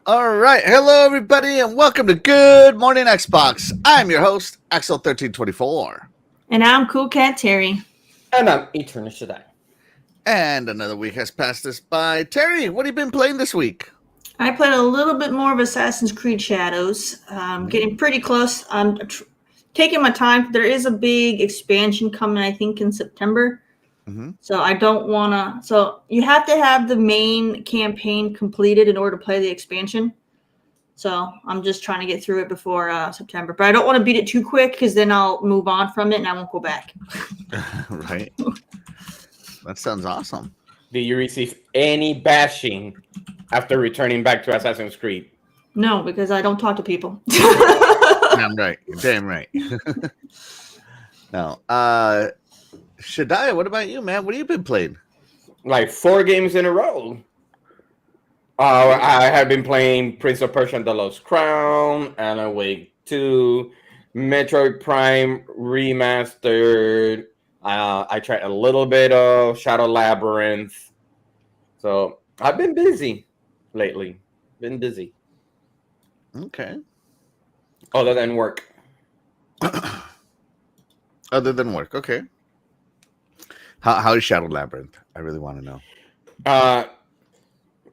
All right. Hello, everybody, and welcome to Good Morning Xbox. I'm your host, Axel1324. And I'm Cool Cat Terry. And I'm Eternal Shaddai. And another week has passed us by. Terry, what have you been playing this week? I played a little bit more of Assassin's Creed Shadows. Getting pretty close. Taking my time. There is a big expansion coming, I think, in September. Mm-hmm. So I don't want to. So you have to have the main campaign completed in order to play the expansion. So I'm just trying to get through it before September. But I don't want to beat it too quick because then I'll move on from it and I won't go back. Right. That sounds awesome. Did you receive any bashing after returning back to Assassin's Creed? No, because I don't talk to people. Damn right. Damn right. Now, Shaddai, what about you, man? What have you been playing? Like 4 games in a row. I have been playing Prince of Persia and the Lost Crown, Alan Wake 2, Metroid Prime Remastered. I tried a little bit of Shadow Labyrinth. So I've been busy lately. Been busy. Okay. Other than work. Other than work, okay. How is Shadow Labyrinth? I really want to know.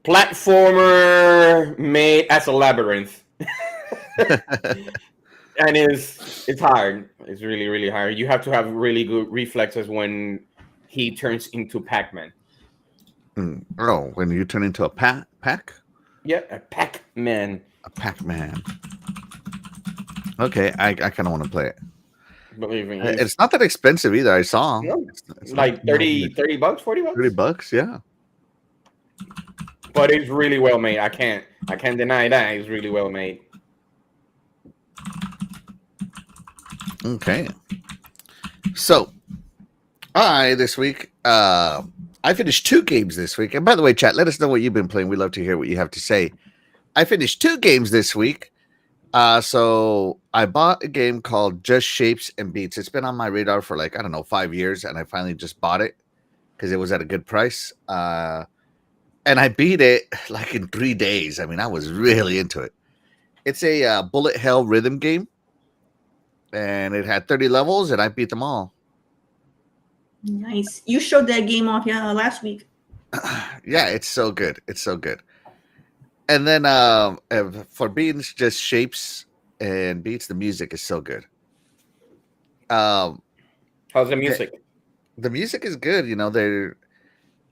Platformer made as a labyrinth. And it's hard. It's really, really hard. You have to have really good reflexes when he turns into Pac-Man. Oh, when you turn into a pack? Yeah, a Pac-Man. A Pac-Man. Okay, I kind of want to play it. Believe me. It's not that expensive either. I saw. No, it's like not, 30 bucks, 40 bucks? $30, yeah. But it's really well made. I can't deny that. It's really well made. Okay. So, this week, I finished 2 games this week. And by the way, chat, let us know what you've been playing. We'd love to hear what you have to say. I finished 2 games this week. So I bought a game called Just Shapes and Beats. It's been on my radar for 5 years, and I finally just bought it because it was at a good price. And I beat it in 3 days. I mean, I was really into it. It's a bullet hell rhythm game, and it had 30 levels, and I beat them all. Nice. You showed that game off last week. Yeah, it's so good. It's so good. And then for Beats, Just Shapes and Beats, the music is so good. How's the music? The music is good.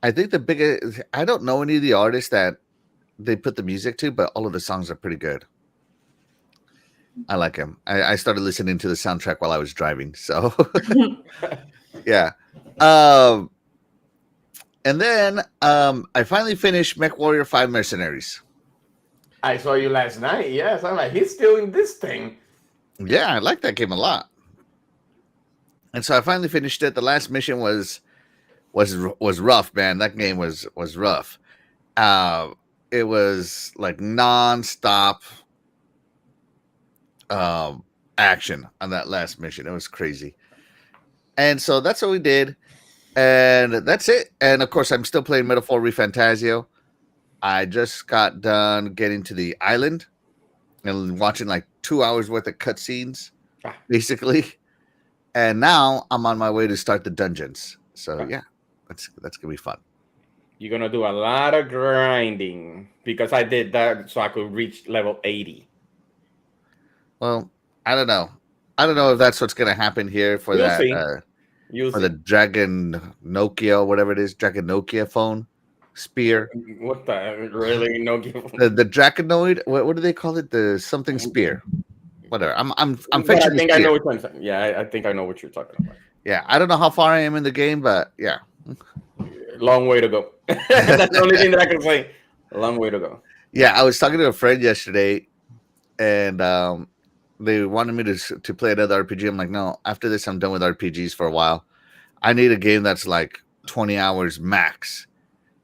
I think the biggest, I don't know any of the artists that they put the music to, but all of the songs are pretty good. I like them. I started listening to the soundtrack while I was driving. So, yeah. And then I finally finished MechWarrior 5 Mercenaries. I saw you last night. Yes, I'm like, he's still in this thing. Yeah, I like that game a lot. And so I finally finished it. The last mission was rough, man. That game was rough. It was like nonstop action on that last mission. It was crazy. And so that's what we did. And that's it. And of course, I'm still playing Metaphor Refantasio. I just got done getting to the island and watching 2 hours worth of cutscenes, basically. And now I'm on my way to start the dungeons. So yeah, that's gonna be fun. You're gonna do a lot of grinding because I did that so I could reach level 80. Well, I don't know. I don't know if that's what's gonna happen here for You'll that see. for the Dragon Nokia, whatever it is, Dragon Nokia phone spear. What the really no? The Draconoid. What do they call it? The something spear. Whatever. I'm fetching. I think I know which one. Yeah, I think I know what you're talking about. Yeah, I don't know how far I am in the game, but yeah, long way to go. That's the only thing that I can say. A long way to go. Yeah, I was talking to a friend yesterday, and they wanted me to play another RPG. I'm like, no, after this, I'm done with RPGs for a while. I need a game that's 20 hours max.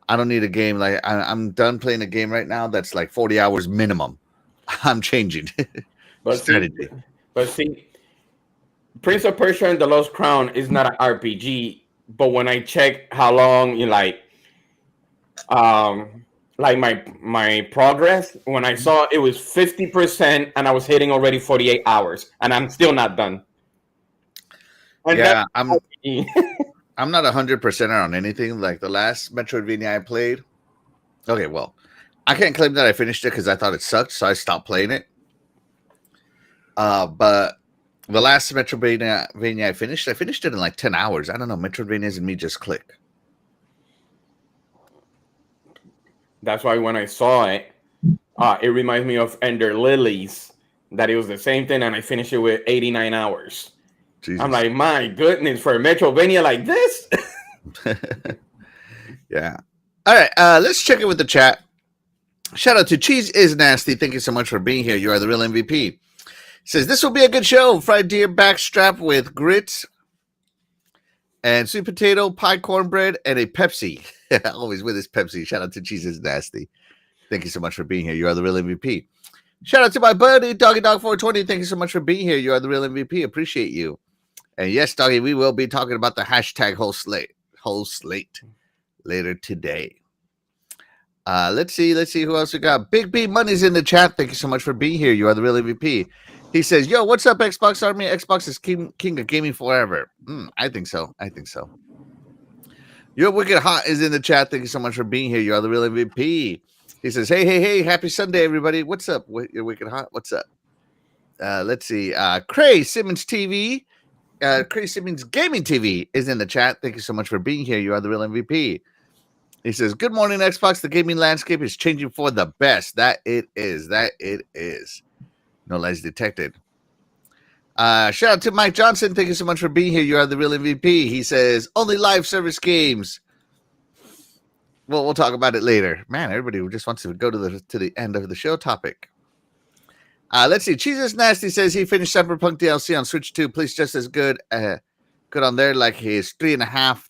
I don't need a game I'm done playing a game right now that's 40 hours minimum. I'm changing. But see, Prince of Persia and the Lost Crown is not an RPG. But when I check how long like my progress when I saw it was 50% and I was hitting already 48 hours and I'm still not done. And yeah, I'm not 100% on anything. Like the last Metroidvania I played. Okay, well, I can't claim that I finished it because I thought it sucked, so I stopped playing it. But the last Metroidvania I finished it in like 10 hours. I don't know. Metroidvanias and me just click. That's why when I saw it, it reminds me of Ender Lilies. That it was the same thing, and I finished it with 89 hours. Jesus. I'm like, my goodness, for a Metrovania like this. Yeah. All right. Let's check it with the chat. Shout out to Cheese is Nasty. Thank you so much for being here. You are the real MVP. Says this will be a good show. Fried deer backstrap with grits and sweet potato, pie cornbread, and a Pepsi. Always with his Pepsi. Shout out to Cheese is Nasty. Thank you so much for being here. You are the real MVP. Shout out to my buddy Doggy Dog 420. Thank you so much for being here. You are the real MVP. Appreciate you. And yes, Doggy, we will be talking about the hashtag whole slate later today. Let's see who else we got. Big B Money's in the chat. Thank you so much for being here. You are the real MVP. He says, yo, what's up, Xbox Army? Xbox is king of gaming forever. I think so. Your Wicked Hot is in the chat. Thank you so much for being here. You are the real MVP. He says, hey, happy Sunday, everybody. What's up? Your Wicked Hot? What's up? Let's see. Cray Simmons TV. Cray Simmons Gaming TV is in the chat. Thank you so much for being here. You are the real MVP. He says, good morning, Xbox. The gaming landscape is changing for the best. That it is. No lies detected. Shout out to Mike Johnson. Thank you so much for being here. You are the real MVP. He says, only live service games. Well, we'll talk about it later. Man, everybody just wants to go to the end of the show topic. Let's see. Jesus Nasty says he finished Cyberpunk DLC on Switch 2. Please just as good. Good on there like his $3,500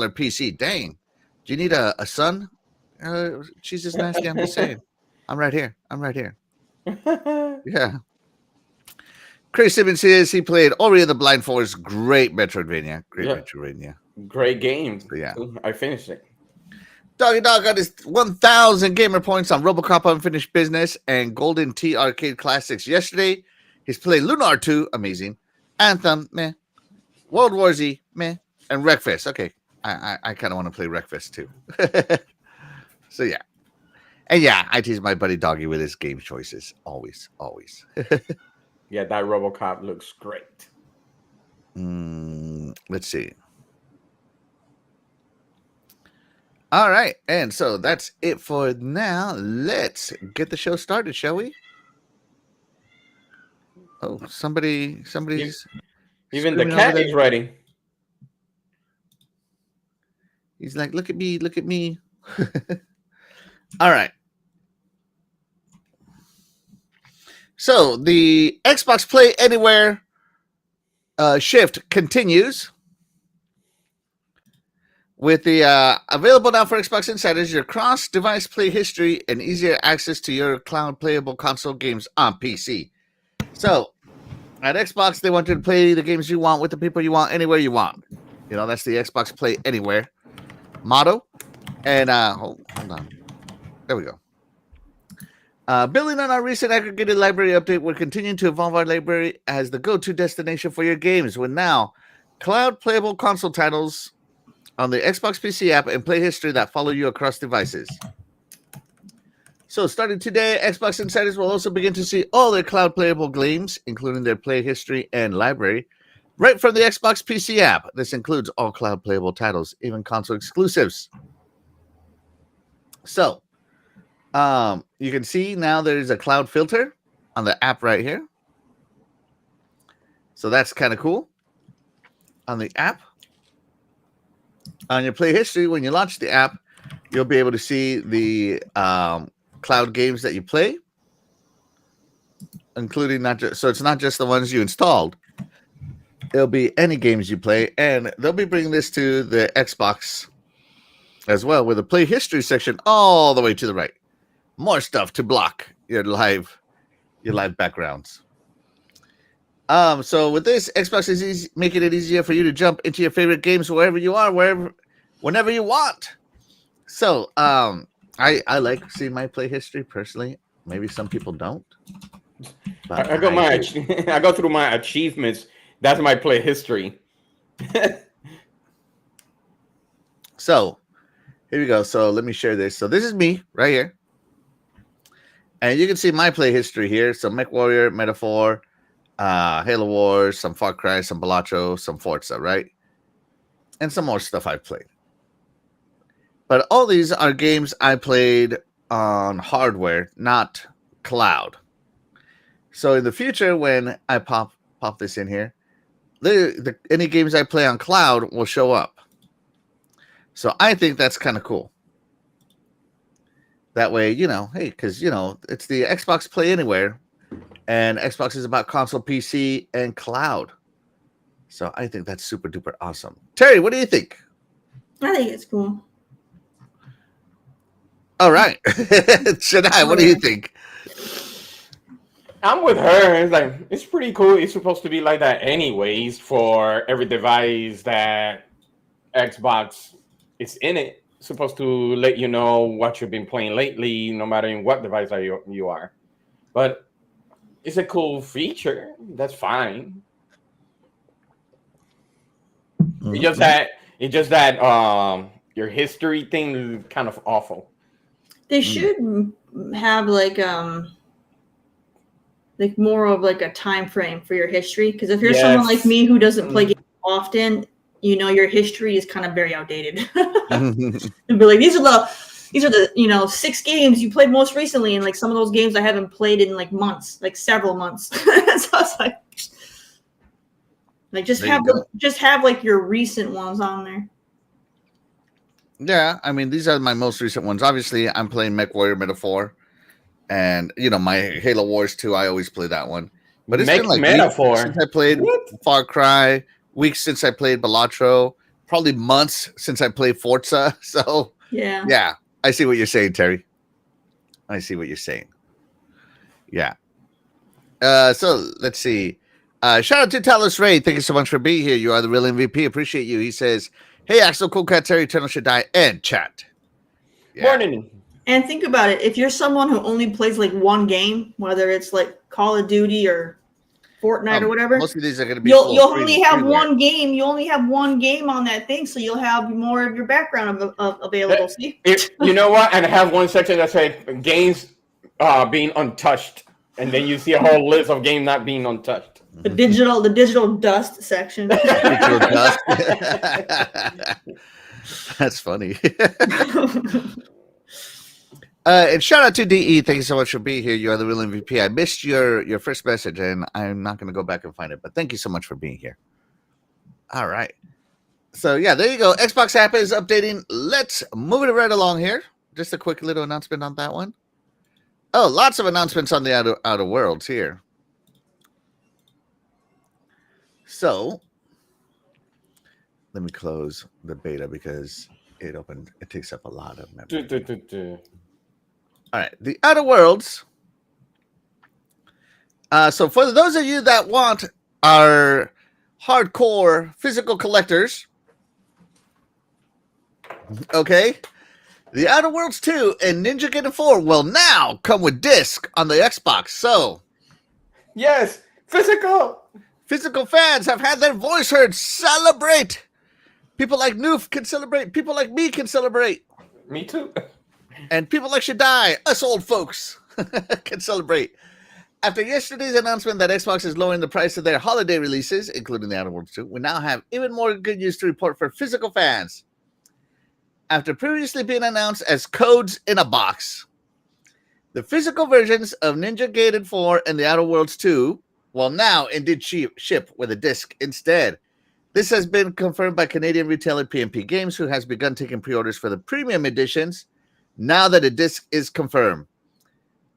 PC. Dang. Do you need a son? Jesus Nasty, I'm just saying. I'm right here. Yeah. Chris Simmons says he played Ori and the Blind Forest. Great Metroidvania. Metroidvania. Great game. Yeah. I finished it. Doggy Dog got his 1,000 gamer points on RoboCop Unfinished Business and Golden Tee Arcade Classics yesterday. He's played Lunar 2, amazing. Anthem, meh. World War Z, meh. And Wreckfest. Okay. I kind of want to play Wreckfest too. So yeah. And yeah, I tease my buddy Doggy with his game choices. Always. Yeah, that RoboCop looks great. Let's see. All right, and so that's it for now. Let's get the show started, shall we? Oh, somebody's even the cat is ready. He's like, look at me. All right. So the Xbox Play Anywhere shift continues. With the available now for Xbox Insiders, your cross-device play history and easier access to your cloud-playable console games on PC. So, at Xbox, they want you to play the games you want with the people you want, anywhere you want. You know, that's the Xbox Play Anywhere motto. And, hold on. There we go. Building on our recent aggregated library update, we're continuing to evolve our library as the go-to destination for your games with now cloud-playable console titles on the Xbox PC app and play history that follow you across devices. So starting today, Xbox Insiders will also begin to see all their cloud playable games, including their play history and library, right from the Xbox PC app. This includes all cloud playable titles, even console exclusives. So, you can see now there's a cloud filter on the app right here. So that's kind of cool. On the app. On your play history, when you launch the app, you'll be able to see the cloud games that you play, including so it's not just the ones you installed. It'll be any games you play, and they'll be bringing this to the Xbox as well, with a play history section all the way to the right. More stuff to block your live backgrounds. So with this, Xbox is making it easier for you to jump into your favorite games wherever you are, whenever you want. So I like seeing my play history personally. Maybe some people don't. But I got my do. I go through my achievements. That's my play history. So here we go. So let me share this. So this is me right here. And you can see my play history here. So Mech Warrior, Metaphor, Halo Wars, some Far Cry, some Balatro, some Forza, right? And some more stuff I've played. But all these are games I played on hardware, not cloud. So in the future, when I pop this in here, any games I play on cloud will show up. So I think that's kind of cool. That way, hey, because, it's the Xbox Play Anywhere, and Xbox is about console, PC, and cloud. So I think that's super duper awesome. Terry, what do you think? I think it's cool. All right. Shadai, what do you think? I'm with her. It's like, it's pretty cool. It's supposed to be like that anyways for every device that Xbox is in it. It's supposed to let you know what you've been playing lately, no matter in what device you are. But it's a cool feature. That's fine. Mm-hmm. It's just that your history thing is kind of awful. They should have like more of like a time frame for your history, because if you're someone like me who doesn't play games often, your history is kind of very outdated. It'd be like these are the 6 games you played most recently, and like some of those games I haven't played in like months, like several months. So I was like just have like your recent ones on there. Yeah, I mean, these are my most recent ones. Obviously, I'm playing Mech Warrior Metaphor, and my Halo Wars 2. I always play that one. But it's been like Metaphor weeks since I played Far Cry, weeks since I played Balatro, probably months since I played Forza. So yeah, I see what you're saying, Terry. I see what you're saying. Yeah. So let's see. Shout out to Talos Ray. Thank you so much for being here. You are the real MVP. Appreciate you. He says, "Hey, Axel, Cool Cat, Terry, Eternal Shaddai, and chat." Yeah. Morning. And think about it. If you're someone who only plays like one game, whether it's like Call of Duty or Fortnite or whatever, most of these are going to be. You'll only have one game. You only have one game on that thing, so you'll have more of your background available. See? You know what? And I have one section that says games being untouched, and then you see a whole list of games not being untouched. The digital dust section. Digital dust. That's funny. And shout out to DE. Thank you so much for being here. You are the real MVP. I missed your first message, and I'm not going to go back and find it. But thank you so much for being here. All right. So, yeah, there you go. Xbox app is updating. Let's move it right along here. Just a quick little announcement on that one. Oh, lots of announcements on the Outer Worlds here. So, let me close the beta because it takes up a lot of memory. All right, the Outer Worlds. So for those of you that want our hardcore physical collectors, okay, the Outer Worlds 2 and Ninja Gaiden 4 will now come with disc on the Xbox. So, yes, physical fans have had their voice heard. Celebrate. People like Noof can celebrate. People like me can celebrate. Me too. And people like Shaddai, us old folks, can celebrate. After yesterday's announcement that Xbox is lowering the price of their holiday releases, including the Outer Worlds 2, we now have even more good news to report for physical fans. After previously being announced as codes in a box, the physical versions of Ninja Gaiden 4 and the Outer Worlds 2 will now indeed ship with a disc instead. This has been confirmed by Canadian retailer PMP Games, who has begun taking pre-orders for the premium editions. Now that a disc is confirmed,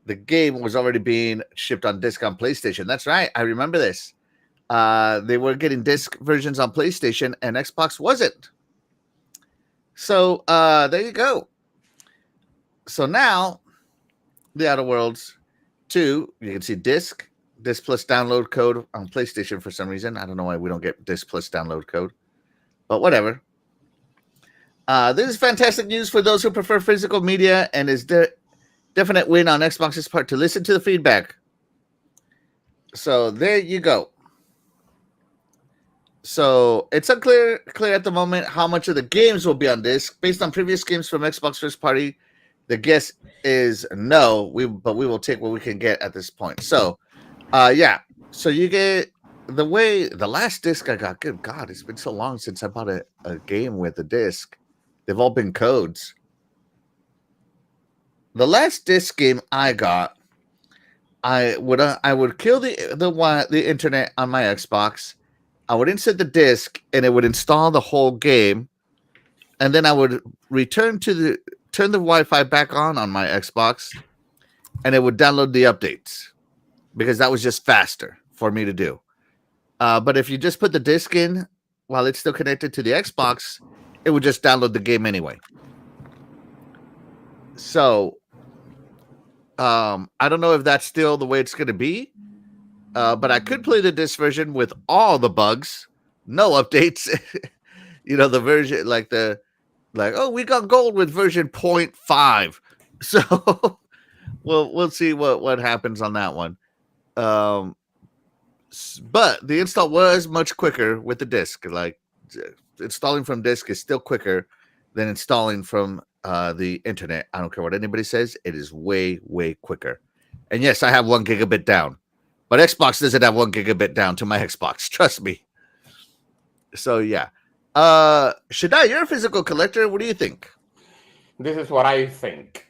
the game was already being shipped on disc on PlayStation. That's right. I remember this. They were getting disc versions on PlayStation and Xbox wasn't. So there you go. So now the Outer Worlds 2, you can see disc plus download code on PlayStation for some reason. I don't know why we don't get disc plus download code, but whatever. This is fantastic news for those who prefer physical media, and is definite win on Xbox's part to listen to the feedback. So there you go. So it's unclear at the moment how much of the games will be on disc. Based on previous games from Xbox first party, the guess is no. But we will take what we can get at this point. So, yeah. So you get the last disc I got. Good God, it's been so long since I bought a game with a disc. They've all been codes. The last disc game I got, I would kill the internet on my Xbox. I would insert the disc, and it would install the whole game, and then I would turn the Wi-Fi back on my Xbox, and it would download the updates because that was just faster for me to do. But if you just put the disc in while it's still connected to the Xbox, it would just download the game anyway. So I don't know if that's still the way it's going to be. But I could play the disc version with all the bugs, no updates. The version we got gold with version 0.5. So we'll see what happens on that one. But the install was much quicker with the disc. Like installing from disc is still quicker than installing from the internet. I don't care what anybody says; it is way quicker. And yes, I have 1 gigabit down. But Xbox doesn't have 1 gigabit down to my Xbox. Trust me. So, yeah. Shaddai, you're a physical collector. What do you think? This is what I think.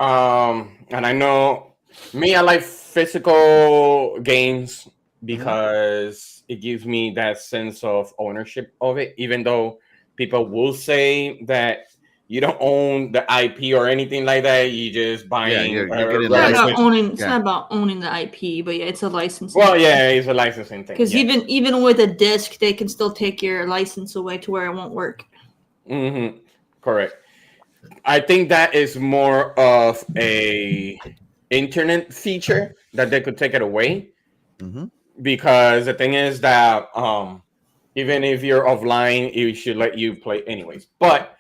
And I know I like physical games because it gives me that sense of ownership of it, even though people will say that you don't own the IP or anything like that. You just buying. You're it's not about owning. It's not about owning the IP, but yeah, it's a licensing. Well, yeah, it's a licensing thing. Because even with a disc, they can still take your license away to where it won't work. Mm-hmm. Correct. I think that is more of a internet feature that they could take it away. Mm-hmm. Because the thing is that even if you're offline, it should let you play anyways. But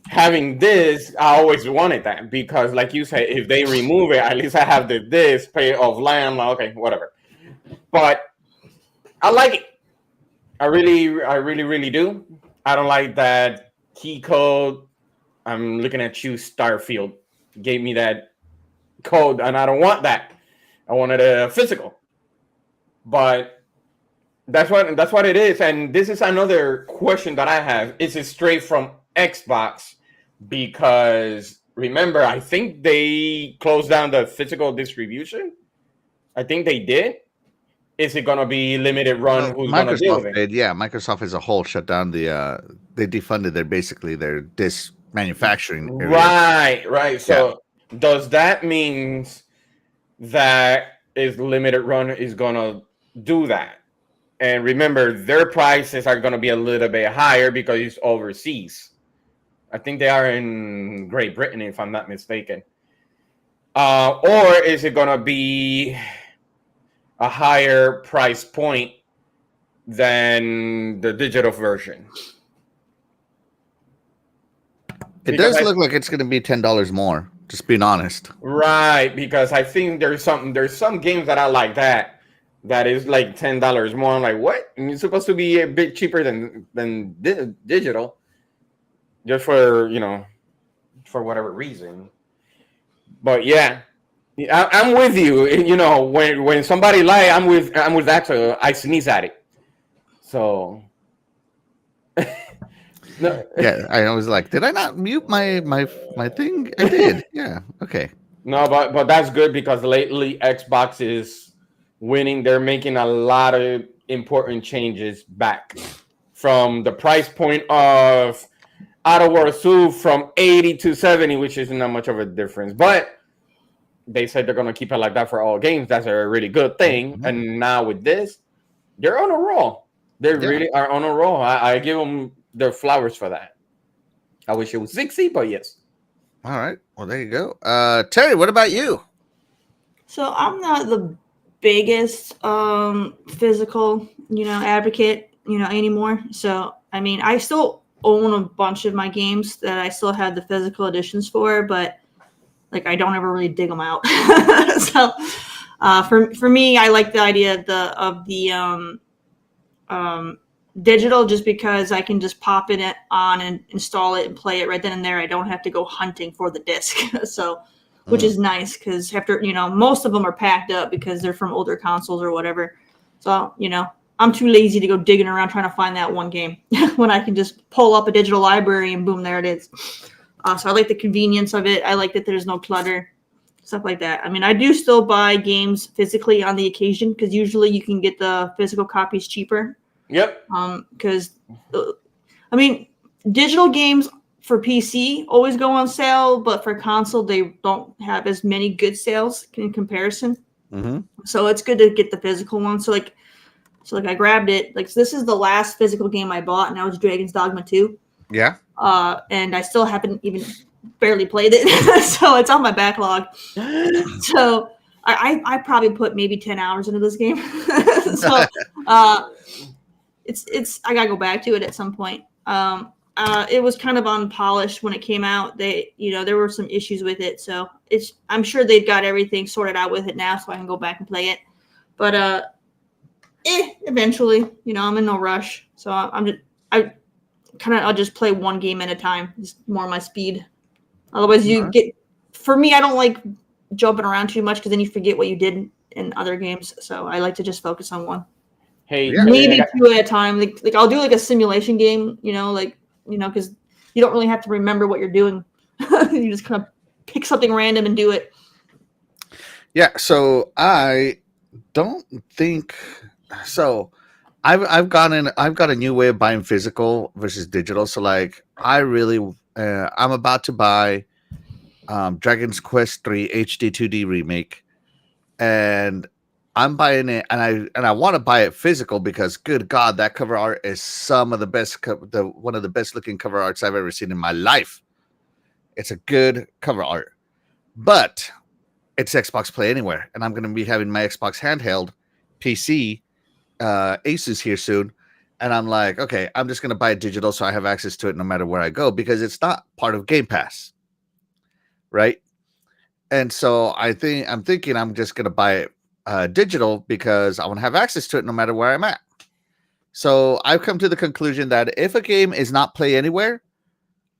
having this, I always wanted that because, like you said, if they remove it, at least I have this pay offline. I'm like, okay, whatever. But I like it. I really do. I don't like that key code. I'm looking at you, Starfield. Gave me that code, and I don't want that. I wanted a physical. But that's what it is. And this is another question that I have. Is it straight from Xbox? Because remember, I think they closed down the physical distribution. I think they did. Is it going to be limited run? Who's going to deal with it? Did, yeah. Microsoft as a whole shut down they defunded their disc manufacturing area. Right. So does that mean that is limited run is going to do that? And remember, their prices are going to be a little bit higher because it's overseas. I think they are in Great Britain, if I'm not mistaken. Or is it going to be a higher price point than the digital version? It does look like it's going to be $10 more, just being honest. Right, because I think there's some games that are like that is like $10 more. I'm like, what? And it's supposed to be a bit cheaper than digital, just for whatever reason. But yeah, I'm with you. When somebody lie, I'm with that. So I sneeze at it. So. No. Yeah, I was like, did I not mute my thing? I did. Yeah. Okay. No, but that's good because lately Xbox is winning. They're making a lot of important changes back from the price point of Outer Worlds 2 from 80 to 70, which isn't that much of a difference. But they said they're going to keep it like that for all games. That's a really good thing. Mm-hmm. And now with this, they're on a roll. They really are on a roll. I give them their flowers for that. I wish it was 60, but yes. All right. Well, there you go. Terry, what about you? So I'm not the biggest physical, advocate, anymore. So I mean, I still own a bunch of my games that I still have the physical editions for, but like I don't ever really dig them out. So for me, I like the idea of the digital, just because I can just pop it on and install it and play it right then and there. I don't have to go hunting for the disc. So, which is nice, because after, most of them are packed up because they're from older consoles or whatever. So, I'm too lazy to go digging around trying to find that one game when I can just pull up a digital library and boom, there it is. So I like the convenience of it. I like that there's no clutter, stuff like that. I mean, I do still buy games physically on the occasion, because usually you can get the physical copies cheaper. Yep. Because, I mean, digital games for PC always go on sale, but for console, they don't have as many good sales in comparison. Mm-hmm. So it's good to get the physical one. So I grabbed it. Like, so this is the last physical game I bought, and that was Dragon's Dogma 2. Yeah. And I still haven't even barely played it. So it's on my backlog. So I probably put maybe 10 hours into this game. So it's I gotta go back to it at some point. It was kind of unpolished when it came out. There were some issues with it. So I'm sure they've got everything sorted out with it now, so I can go back and play it. But eventually, I'm in no rush. So I'll just play one game at a time. It's more my speed. Otherwise, for me, I don't like jumping around too much, because then you forget what you did in other games. So I like to just focus on one. Hey, Maybe two at a time. Like I'll do like a simulation game, because you don't really have to remember what you're doing. You just kind of pick something random and do it. Yeah. So I don't think so. I've got a new way of buying physical versus digital. So like I'm about to buy Dragon's Quest 3 HD 2D remake, and I'm buying it, and I want to buy it physical because, good God, that cover art is some of the best, one of the best looking cover arts I've ever seen in my life. It's a good cover art, but it's Xbox Play Anywhere, and I'm going to be having my Xbox handheld PC Asus here soon, and I'm like, okay, I'm just going to buy it digital so I have access to it no matter where I go, because it's not part of Game Pass, right? And so I'm thinking I'm just going to buy it digital because I want to have access to it no matter where I'm at. So I've come to the conclusion that if a game is not Play Anywhere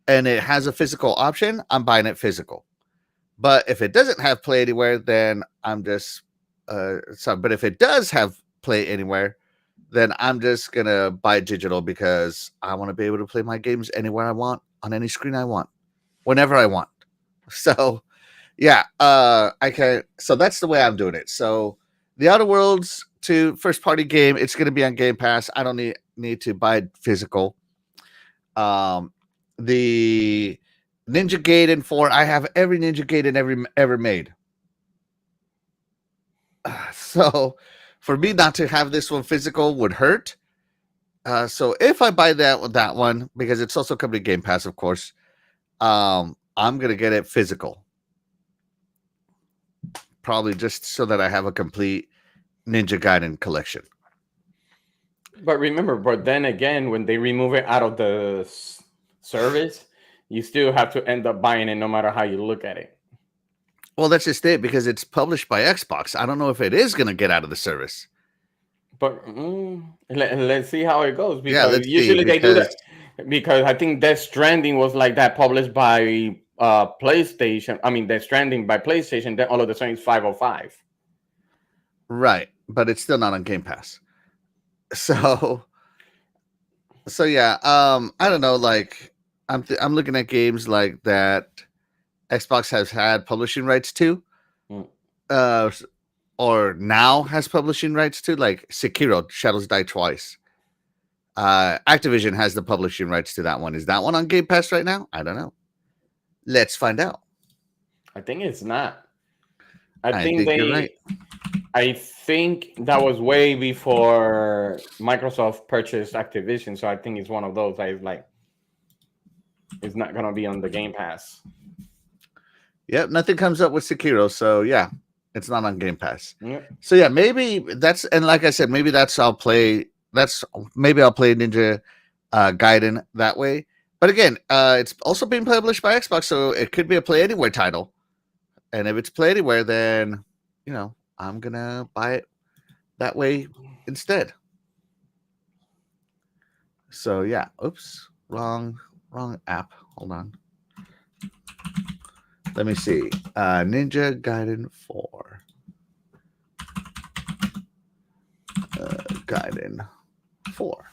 and it has a physical option, I'm buying it physical. But if it doesn't have Play Anywhere, then I'm just but if it does have Play Anywhere, then I'm just gonna buy digital because I want to be able to play my games anywhere I want, on any screen I want, whenever I want. So yeah, I can. So that's the way I'm doing it. So the Outer Worlds 2 first party game, it's going to be on Game Pass. I don't need to buy it physical. The Ninja Gaiden 4, I have every Ninja Gaiden ever made. So for me not to have this one physical would hurt. So if I buy that one, because it's also coming to Game Pass, of course, I'm going to get it physical. Probably just so that I have a complete Ninja Gaiden collection. But remember, then again, when they remove it out of the service, you still have to end up buying it no matter how you look at it. Well, that's just it, because it's published by Xbox. I don't know if it is going to get out of the service. But let's see how it goes. Because usually they do that. Because I think Death Stranding was like that, published by PlayStation. I mean, Death Stranding by PlayStation. Then all of the sudden it's 505. Right, but it's still not on Game Pass. So yeah. I don't know. Like, I'm looking at games like that Xbox has had publishing rights to, or now has publishing rights to, like Sekiro: Shadows Die Twice. Activision has the publishing rights to that one. Is that one on Game Pass right now? I don't know. Let's find out. I think it's not. I think you're right. I think that was way before Microsoft purchased Activision, so I think it's one of those. It's not gonna be on the Game Pass. Yep, nothing comes up with Sekiro, so yeah, it's not on Game Pass. Yep. So yeah, maybe that's, and like I said, maybe I'll play Ninja Gaiden that way. But again, it's also being published by Xbox, so it could be a Play Anywhere title. And if it's Play Anywhere, then I'm gonna buy it that way instead. So yeah, oops, wrong app. Hold on. Let me see. Ninja Gaiden 4. Gaiden 4.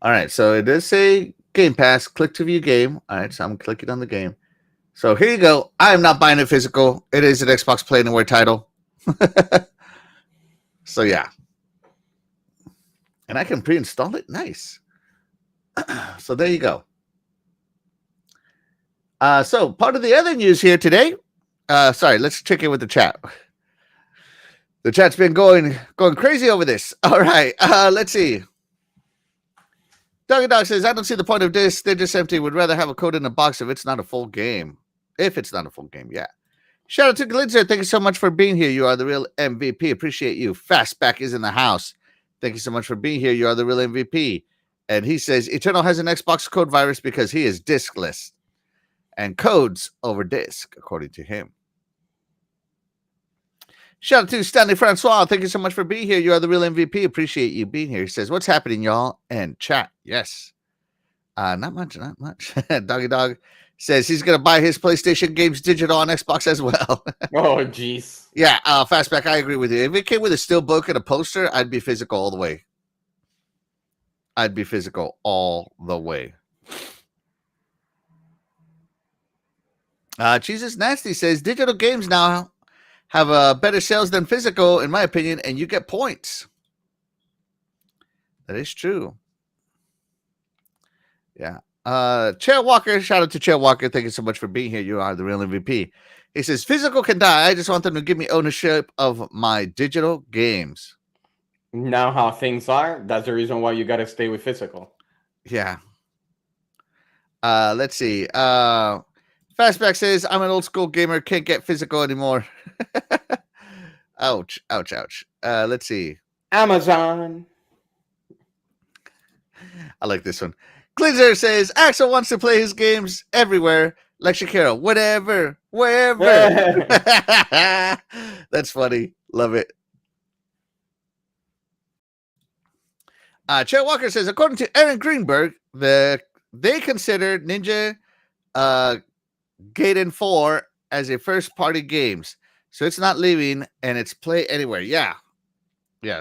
All right, so it does say Game Pass. Click to view game. All right, so I'm clicking on the game. So here you go. I am not buying it physical. It is an Xbox Play Anywhere title. So yeah. And I can pre-install it. Nice. So there you go. So part of the other news here today. Sorry, let's check in with the chat. The chat's been going crazy over this. All right. Let's see. Doggy Dog says, I don't see the point of this. They're just empty. Would rather have a code in a box if it's not a full game. If it's not a full game, yeah. Shout out to Glitzer. Thank you so much for being here. You are the real MVP. Appreciate you. Fastback is in the house. Thank you so much for being here. You are the real MVP. And he says, Eternal has an Xbox code virus because he is diskless. And codes over disk, according to him. Shout out to Stanley Francois. Thank you so much for being here. You are the real MVP. Appreciate you being here. He says, what's happening, y'all? And chat. Yes. Not much. Doggy Dog says he's going to buy his PlayStation games digital on Xbox as well. Oh, jeez. Yeah, Fastback, I agree with you. If it came with a steel book and a poster, I'd be physical all the way. Jesus Nasty says digital games now have better sales than physical, in my opinion, and you get points. That is true. Yeah. Chair Walker, shout out to Chair Walker. Thank you so much for being here. You are the real MVP. He says, physical can die. I just want them to give me ownership of my digital games. Now how things are, that's the reason why you got to stay with physical. Yeah. Let's see. Fastback says, I'm an old school gamer. Can't get physical anymore. Ouch. Let's see. Amazon. I like this one. Glitzer says, Axel wants to play his games everywhere, like Shakira. Wherever. That's funny. Love it. Chet Walker says, according to Aaron Greenberg, they considered Ninja Gaiden 4 as a first-party games. So it's not leaving, and it's play anywhere. Yeah.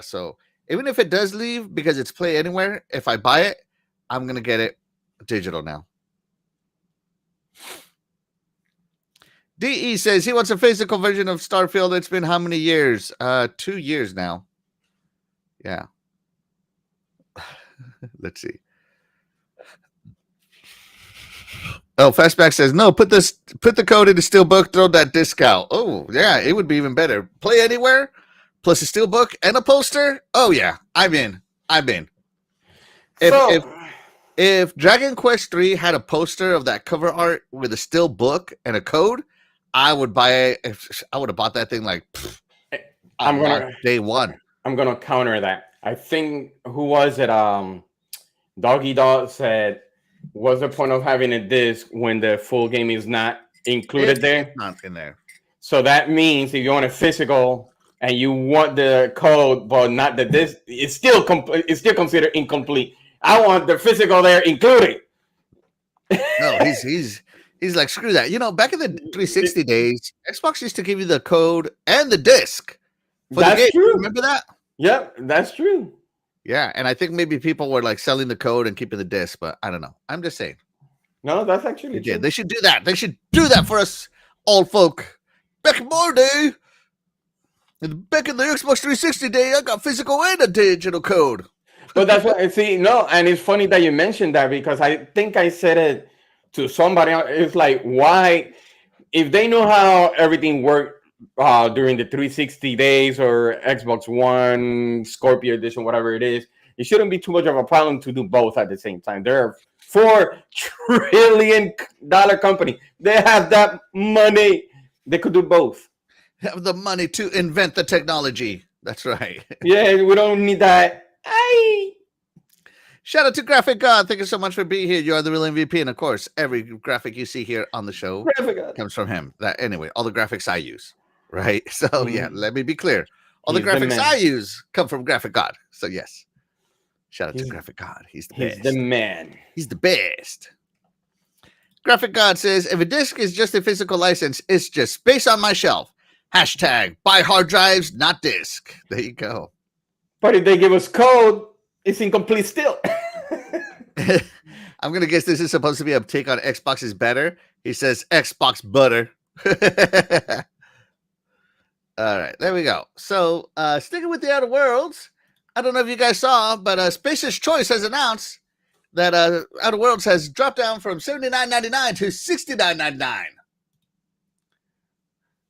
So even if it does leave because it's play anywhere, if I buy it, I'm going to get it digital now. DE says he wants a physical version of Starfield. It's been how many years? 2 years now. Yeah. Let's see. Oh, Fastback says, no, put the code in the steelbook, throw that disc out. Oh, yeah, it would be even better. Play anywhere, plus a steelbook and a poster. Oh, yeah, I'm in. If Dragon Quest 3 had a poster of that cover art with a steel book and a code, I would buy it. I would have bought that thing like day one. I'm gonna counter that. I think who was it? Doggy Dog said, "What's the point of having a disc when the full game is not included there? Not in there." So that means if you want a physical and you want the code but not the disc, it's still considered incomplete. I want the physical there included. No, he's like, screw that. Back in the 360 days, Xbox used to give you the code and the disc. That's true. Remember that? Yep, that's true. Yeah, and I think maybe people were like selling the code and keeping the disc, but I don't know. I'm just saying. No, that's actually true. They should do that. They should do that for us old folk. Back in my day, back in the Xbox 360 day, I got physical and a digital code. But that's what I see. No, and it's funny that you mentioned that because I think I said it to somebody else. It's like, why, if they know how everything worked during the 360 days or Xbox One, Scorpio Edition, whatever it is, it shouldn't be too much of a problem to do both at the same time. They're a $4 trillion company. They have that money. They could do both. Have the money to invent the technology. That's right. Yeah, we don't need that. Shout out to Graphic God. Thank you so much for being here. You are the real MVP. And of course, every graphic you see here on the show comes from him. Anyway, all the graphics I use, right? So yeah, let me be clear. All the graphics I use come from Graphic God. So yes, shout out to Graphic God. He's the best. He's the man. He's the best. Graphic God says, if a disc is just a physical license, it's just space on my shelf. Hashtag buy hard drives, not disc. There you go. But if they give us code, it's incomplete still. I'm going to guess this is supposed to be a take on Xbox is better. He says Xbox butter. All right, there we go. So sticking with the Outer Worlds, I don't know if you guys saw, but Space's Choice has announced that Outer Worlds has dropped down from $79.99 to $69.99.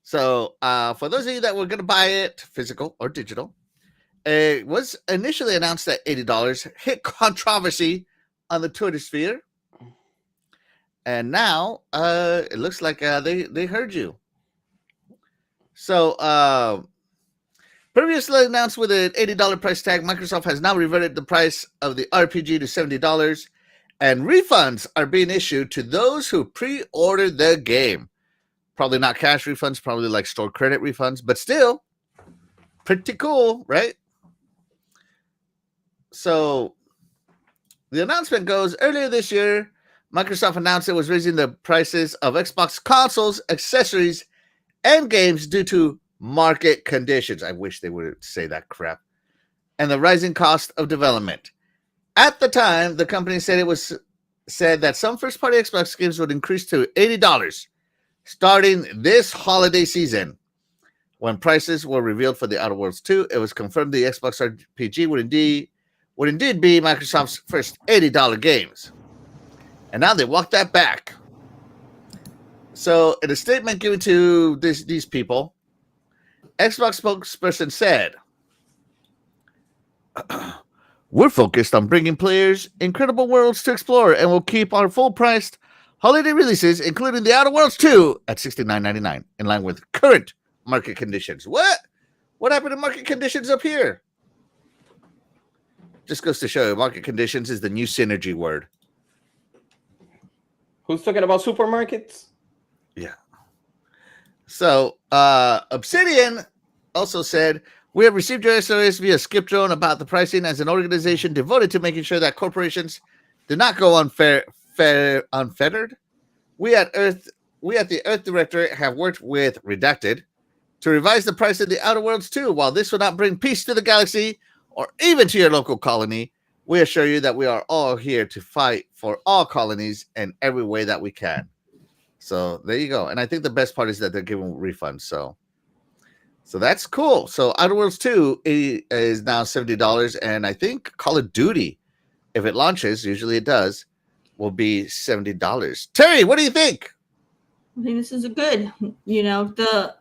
So for those of you that were going to buy it, physical or digital, it was initially announced at $80, hit controversy on the Twitter sphere, and now it looks like they heard you. So previously announced with an $80 price tag, Microsoft has now reverted the price of the RPG to $70, and refunds are being issued to those who pre-ordered the game. Probably not cash refunds, probably like store credit refunds, but still pretty cool, right? So the announcement goes, earlier this year, Microsoft announced it was raising the prices of Xbox consoles, accessories, and games due to market conditions. I wish they would say that crap. And the rising cost of development. At the time, the company said that some first-party Xbox games would increase to $80 starting this holiday season. When prices were revealed for the Outer Worlds 2, it was confirmed the Xbox RPG would indeed be Microsoft's first $80 games. And now they walked that back. So in a statement given to these people, Xbox spokesperson said, we're focused on bringing players incredible worlds to explore, and we'll keep our full-priced holiday releases, including The Outer Worlds 2, at $69.99, in line with current market conditions. What? What happened to market conditions up here? Just goes to show you, market conditions is the new synergy word. Who's talking about supermarkets? Yeah. So, Obsidian also said, we have received your SOS via Skip Drone about the pricing as an organization devoted to making sure that corporations do not go unfettered. We at the Earth Directorate have worked with Redacted to revise the price of the Outer Worlds 2. While this will not bring peace to the galaxy or even to your local colony, we assure you that we are all here to fight for all colonies in every way that we can. So there you go. And I think the best part is that they're giving refunds. So that's cool. So Outer Worlds 2 is now $70. And I think Call of Duty, if it launches, usually it does, will be $70. Terry, what do you think? I think this is good. The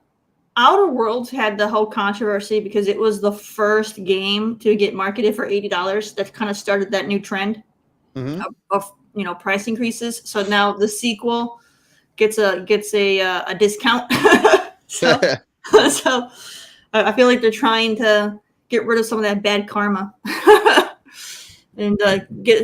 Outer Worlds had the whole controversy because it was the first game to get marketed for $80. That kind of started that new trend of price increases. So now the sequel gets a discount. So I feel like they're trying to get rid of some of that bad karma and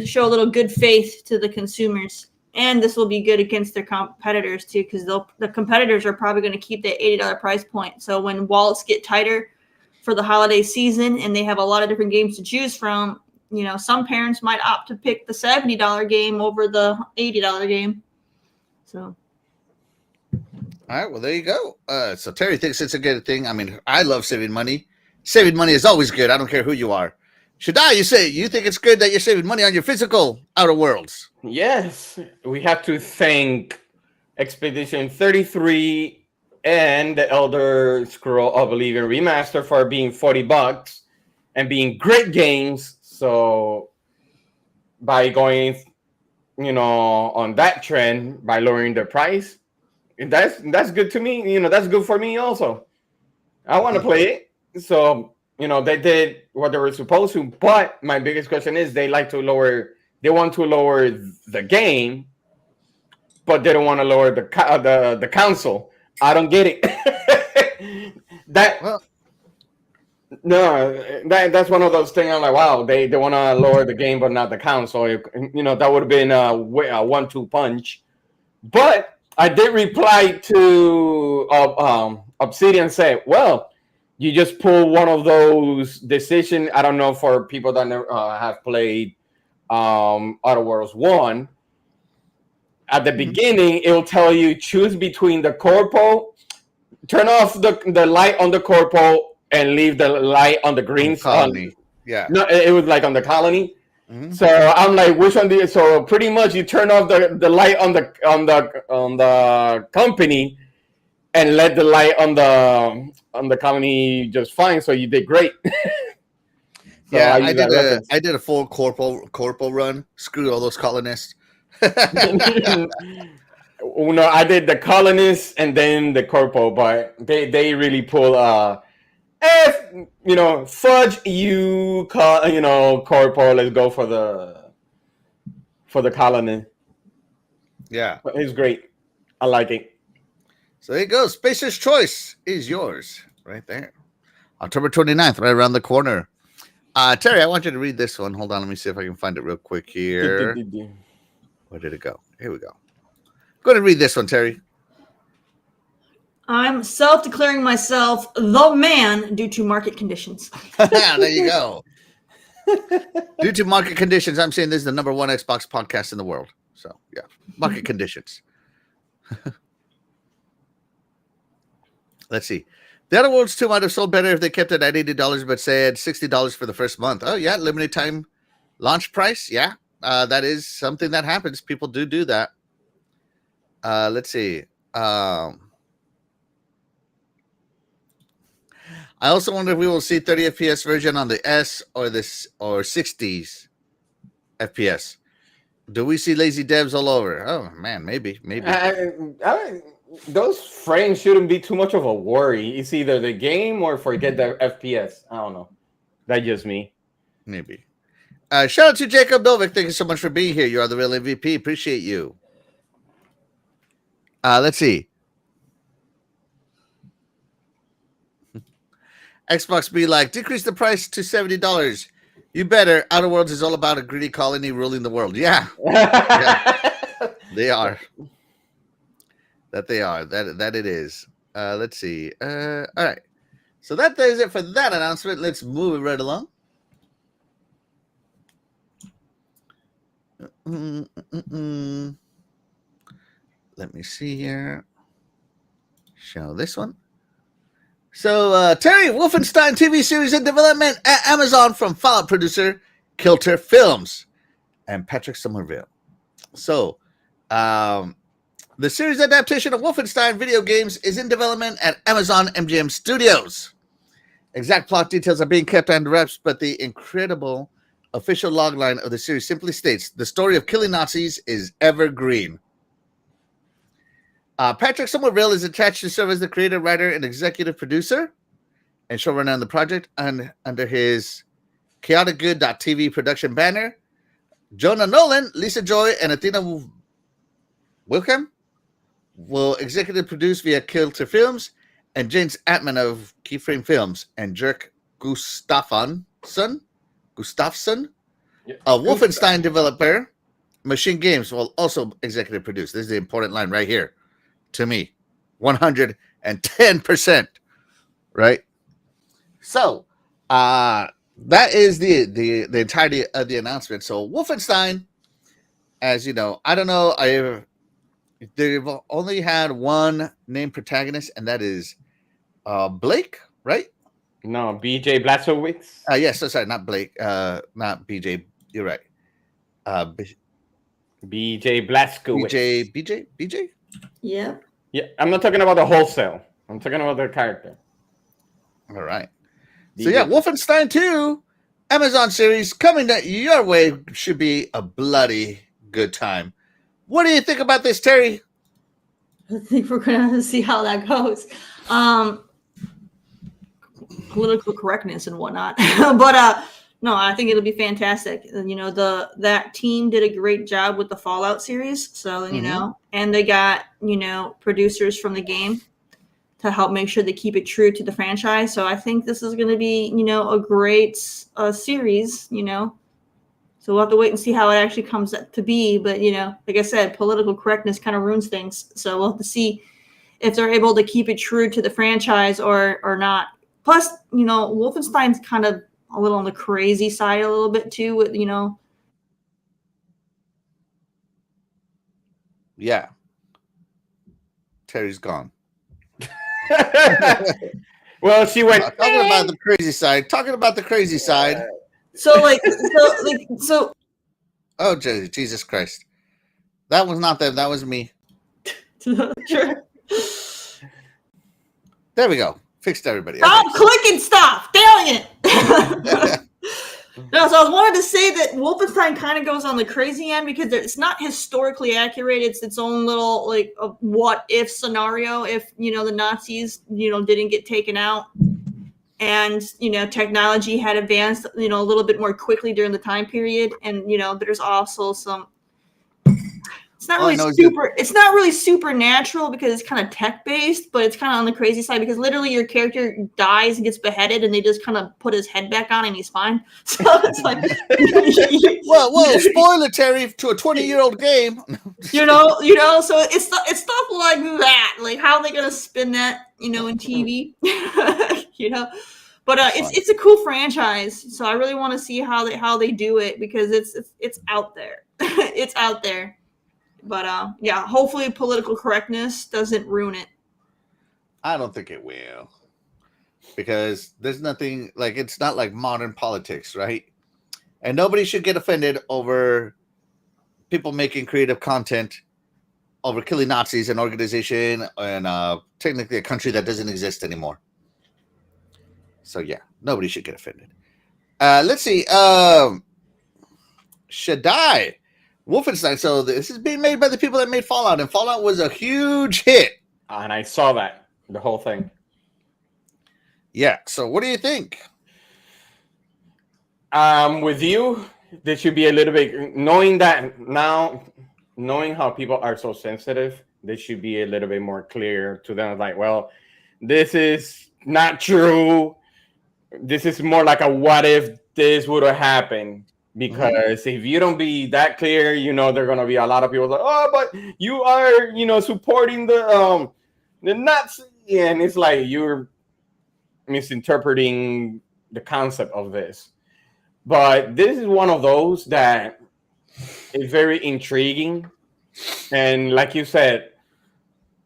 show a little good faith to the consumers. And this will be good against their competitors too, because the competitors are probably going to keep that $80 price point. So when wallets get tighter for the holiday season and they have a lot of different games to choose from, some parents might opt to pick the $70 game over the $80 game. So. All right, well, there you go. So Terry thinks it's a good thing. I mean, I love saving money. Saving money is always good. I don't care who you are. Shadai, you think it's good that you're saving money on your physical Outer Worlds? Yes. We have to thank Expedition 33 and the Elder Scroll Oblivion Remaster for being $40 and being great games. So by going, on that trend, by lowering the price, that's good to me. That's good for me also. I want to play it. So, they did what they were supposed to. But my biggest question is they want to lower the game, but they don't want to lower the console. I don't get it. No, that's one of those things. I'm like, wow, they want to lower the game, but not the count. So that would have been a 1-2 punch. But I did reply to Obsidian say, well, you just pull one of those decisions. I don't know for people that never, have played Outer Worlds 1. At the beginning, it will tell you choose between the corpo, turn off the light on the corpo, and leave the light on the green colony. Yeah. No, it was like on the colony. Mm-hmm. So I'm like, which one do you? So pretty much, you turn off the light on the company, and let the light on the colony just fine. So you did great. So yeah, I did a full corporal run. Screw all those colonists. No, I did the colonists and then the corpo, but they really pull fudge you corpo, let's go for the colony. Yeah, it's great. I like it. So there you go. Spacer's Choice is yours right there. October 29th, right around the corner. Terry, I want you to read this one. Hold on, let me see if I can find it real quick here. Where did it go? Here we go. Go ahead and read this one, Terry. I'm self-declaring myself the man due to market conditions. There you go. Due to market conditions, I'm saying this is the number one Xbox podcast in the world. So, yeah, market conditions. Let's see. The Outer Worlds 2 might have sold better if they kept it at $80, but said $60 for the first month. Oh, yeah, limited time launch price. Yeah, that is something that happens. People do that. Let's see. I also wonder if we will see 30 FPS version on the S or 60s FPS. Do we see lazy devs all over? Oh man, maybe. Those frames shouldn't be too much of a worry. It's either the game or forget the FPS. I don't know. That's just me. Maybe. Shout out to Jacob Novik. Thank you so much for being here. You are the real MVP. Appreciate you. Let's see. Xbox be like, decrease the price to $70. You better. Outer Worlds is all about a greedy colony ruling the world. Yeah. They are. That they are. That it is. Let's see. All right. So that is it for that announcement. Let's move it right along. Let me see here. Show this one. So, Terry, Wolfenstein TV series in development at Amazon from Fallout producer Kilter Films and Patrick Somerville. So, the series adaptation of Wolfenstein video games is in development at Amazon MGM Studios. Exact plot details are being kept under wraps, but the incredible official logline of the series simply states, the story of killing Nazis is evergreen. Patrick Somerville is attached to serve as the creator, writer, and executive producer and showrunner on the project under his chaoticgood.tv production banner. Jonah Nolan, Lisa Joy, and Athena Wilkham will executive produce via Kilter Films, and James Atman of Keyframe Films and Jerk Gustafsson, a Wolfenstein developer, Machine Games will also executive produce. This is the important line right here. To me, 110%, right? So, that is the entirety of the announcement. So, Wolfenstein, as you know, I don't know, they've only had one named protagonist, and that is Blake, right? No, BJ Blazkowicz. Yes, so sorry, not Blake, not BJ. You're right. BJ Blazkowicz. BJ. Yeah. Yeah, I'm not talking about the wholesale. I'm talking about the character. All right. So yeah, Wolfenstein 2, Amazon series coming your way, should be a bloody good time. What do you think about this, Terry? I think we're gonna see how that goes. Political correctness and whatnot, but no, I think it'll be fantastic. You know, that team did a great job with the Fallout series, so you know, and they got producers from the game to help make sure they keep it true to the franchise. So I think this is going to be, a great series, So we'll have to wait and see how it actually comes to be. But, like I said, political correctness kind of ruins things. So we'll have to see if they're able to keep it true to the franchise or not. Plus, Wolfenstein's kind of a little on the crazy side a little bit too with, Yeah. Terry's gone. Well, she went talking about the crazy side. So Oh, Jesus Christ. That was not them. That was me. Sure. There we go. Fixed everybody. Stop clicking stuff. Dang it. No, so I wanted to say that Wolfenstein kind of goes on the crazy end because it's not historically accurate. It's its own little a what if scenario if the Nazis didn't get taken out and technology had advanced a little bit more quickly during the time period, and there's also some. It's not really supernatural because it's kind of tech based, but it's kind of on the crazy side because literally your character dies and gets beheaded, and they just kind of put his head back on and he's fine. So it's like, whoa, spoiler, Terry, to a 20-year-old game. So it's stuff like that. Like how are they gonna spin that, in TV? But it's a cool franchise, so I really want to see how they do it because it's out there. It's out there. But hopefully political correctness doesn't ruin it. I don't think it will. Because there's nothing it's not like modern politics, right? And nobody should get offended over people making creative content over killing Nazis, an organization and technically a country that doesn't exist anymore. So yeah, nobody should get offended. Let's see. Shaddai. Wolfenstein. So this is being made by the people that made Fallout, and Fallout was a huge hit. And I saw that, the whole thing. Yeah. So what do you think? With you, there should be a little bit, knowing how people are so sensitive, this should be a little bit more clear to them. Like, well, this is not true. This is more like a what if this would have happened. Because if you don't be that clear, there are going to be a lot of people like, oh, but you are, supporting the Nazi. And it's like you're misinterpreting the concept of this. But this is one of those that is very intriguing. And like you said,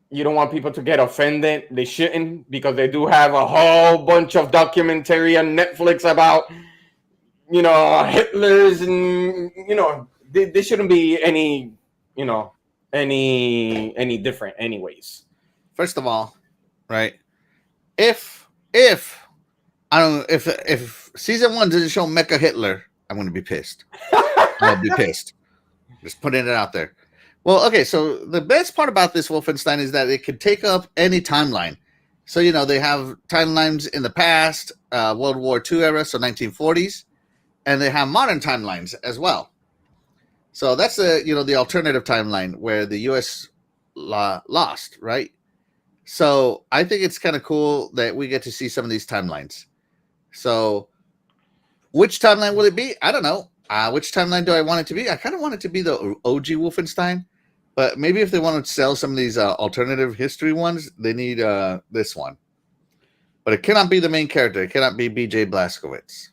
you don't want people to get offended. They shouldn't, because they do have a whole bunch of documentary on Netflix about Hitler's, and they shouldn't be any different anyways. First of all, right, if I don't if season 1 doesn't show Mecha Hitler, I'm going to be pissed. I'll be pissed. Just putting it out there. Well, okay, so the best part about this Wolfenstein is that it can take up any timeline. So they have timelines in the past, World War II era, so 1940s. And they have modern timelines as well. So that's the alternative timeline where the U.S. lost, right? So I think it's kind of cool that we get to see some of these timelines. So which timeline will it be? I don't know. Which timeline do I want it to be? I kind of want it to be the OG Wolfenstein. But maybe if they want to sell some of these alternative history ones, they need this one. But it cannot be the main character. It cannot be B.J. Blazkowicz.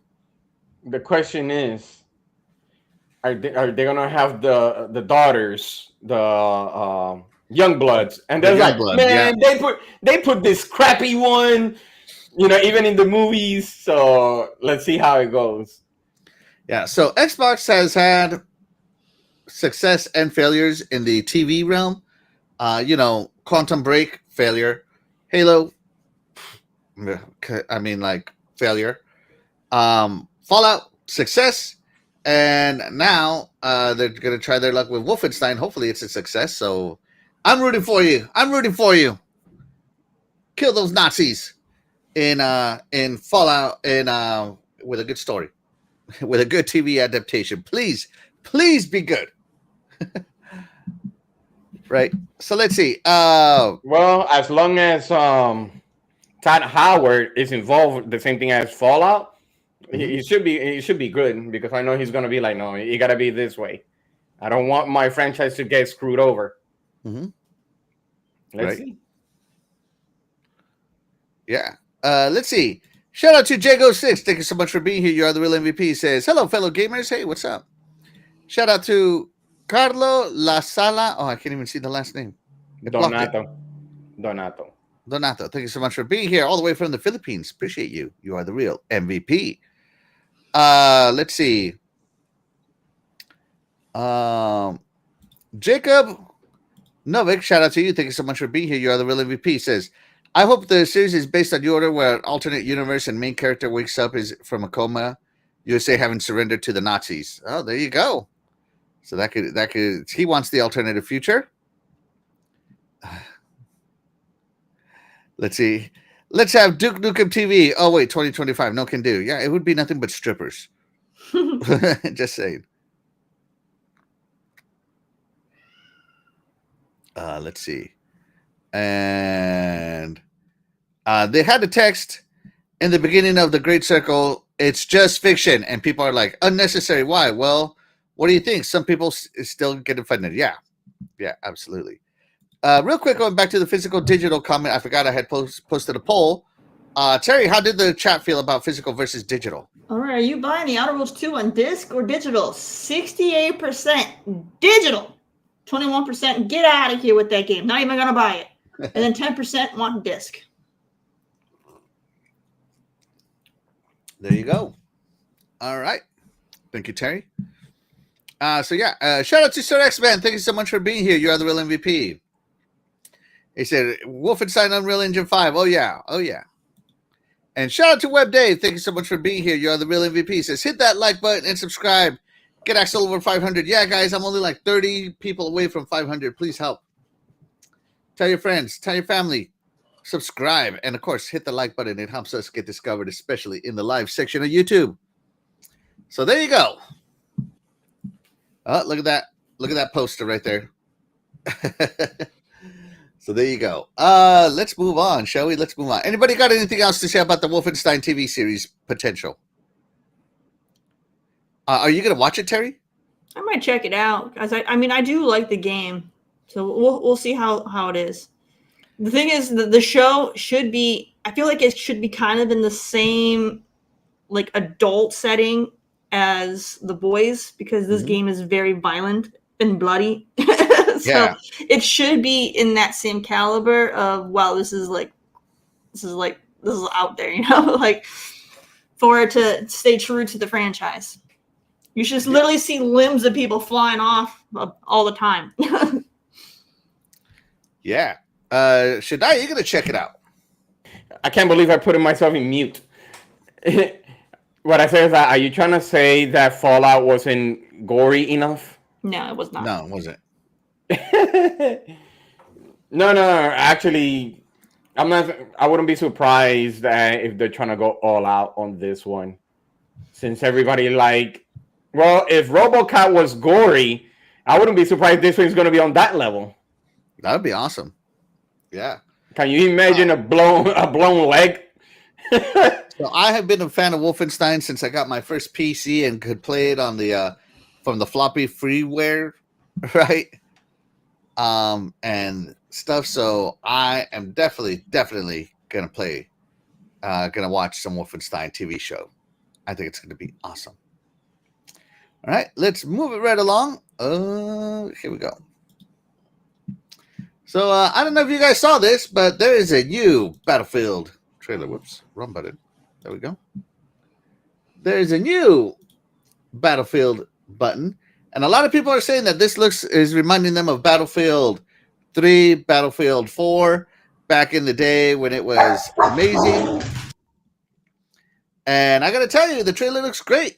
The question is, are they gonna have the daughters, the young bloods, and they're like, man, yeah. they put this crappy one, even in the movies. So let's see how it goes. Yeah. So Xbox has had success and failures in the TV realm. Quantum Break, failure. Halo, failure. Fallout, success, and now they're going to try their luck with Wolfenstein. Hopefully it's a success, so I'm rooting for you. Kill those Nazis in Fallout and with a good story, with a good TV adaptation. Please be good. right? So let's see. Well, as long as Todd Howard is involved, the same thing as Fallout, it should be good because I know he's gonna be like, no, you gotta be this way. I don't want my franchise to get screwed over. Mm-hmm. Let's Right. see. Yeah. Let's see. Shout out to Jago6. Thank you so much for being here. You are the real MVP. He says, hello, fellow gamers. Hey, what's up? Shout out to Carlo La Sala. Oh, I can't even see the last name. It blocked it. Donato. Donato. Thank you so much for being here all the way from the Philippines. Appreciate you. You are the real MVP. Let's see. Jacob Novik, shout out to you. Thank you so much for being here. You are the real MVP. Says, I hope the series is based on your order where an alternate universe and main character wakes up is from a coma, USA having surrendered to the Nazis. Oh, there you go. So that could he wants the alternative future. Let's see. Let's have Duke Nukem TV. Oh wait, 2025. No can do. Yeah, it would be nothing but strippers. Just saying. Let's see. And they had a text in the beginning of the Great Circle. It's just fiction, and people are like, unnecessary. Why? Well, what do you think? Some people still get offended. Yeah, absolutely. Real quick, going back to the physical digital comment, I forgot I had posted a poll. Terry, how did the chat feel about physical versus digital? All right, are you buying the Outer Worlds 2 on disc or digital? 68% digital, 21% get out of here with that game. Not even gonna buy it, and then 10% want disc. There you go. All right, thank you, Terry. Shout out to Sir X-Man. Thank you so much for being here. You are the real MVP. He said, Wolfenstein Unreal Engine 5. Oh, yeah. And shout out to Web Dave. Thank you so much for being here. You are the real MVP. He says, hit that like button and subscribe. Get Axel over 500. Yeah, guys, I'm only like 30 people away from 500. Please help. Tell your friends. Tell your family. Subscribe. And, of course, hit the like button. It helps us get discovered, especially in the live section of YouTube. So there you go. Oh, look at that. Look at that poster right there. So there you go. Let's move on, shall we? Let's move on. Anybody got anything else to say about the Wolfenstein TV series potential? Are you going to watch it, Terry? I might check it out because I do like the game, so we'll see how it is. The thing is, the show should be. I feel like it should be kind of in the same like adult setting as The Boys because this game is very violent and bloody. So it should be in that same caliber of this is out there, like for it to stay true to the franchise. You should literally see limbs of people flying off all the time. Yeah. Shaddai, you're gonna check it out. I can't believe I put myself in mute. What I say is that, are you trying to say that Fallout wasn't gory enough? No, it was not. No, it wasn't. No. Actually, I'm not. I wouldn't be surprised if they're trying to go all out on this one, since everybody if RoboCop was gory, I wouldn't be surprised this one's going to be on that level. That would be awesome. Yeah. Can you imagine a blown leg? So I have been a fan of Wolfenstein since I got my first PC and could play it on the from the floppy freeware, right? And stuff. So I am definitely gonna watch some Wolfenstein TV show. I think it's gonna be awesome. All right, let's move it right along. Here we go. So I don't know if you guys saw this, but there is a new Battlefield trailer. Whoops, wrong button. There we go. There's a new Battlefield button. And a lot of people are saying that this is reminding them of Battlefield 3, Battlefield 4, back in the day when it was amazing. And I got to tell you, the trailer looks great.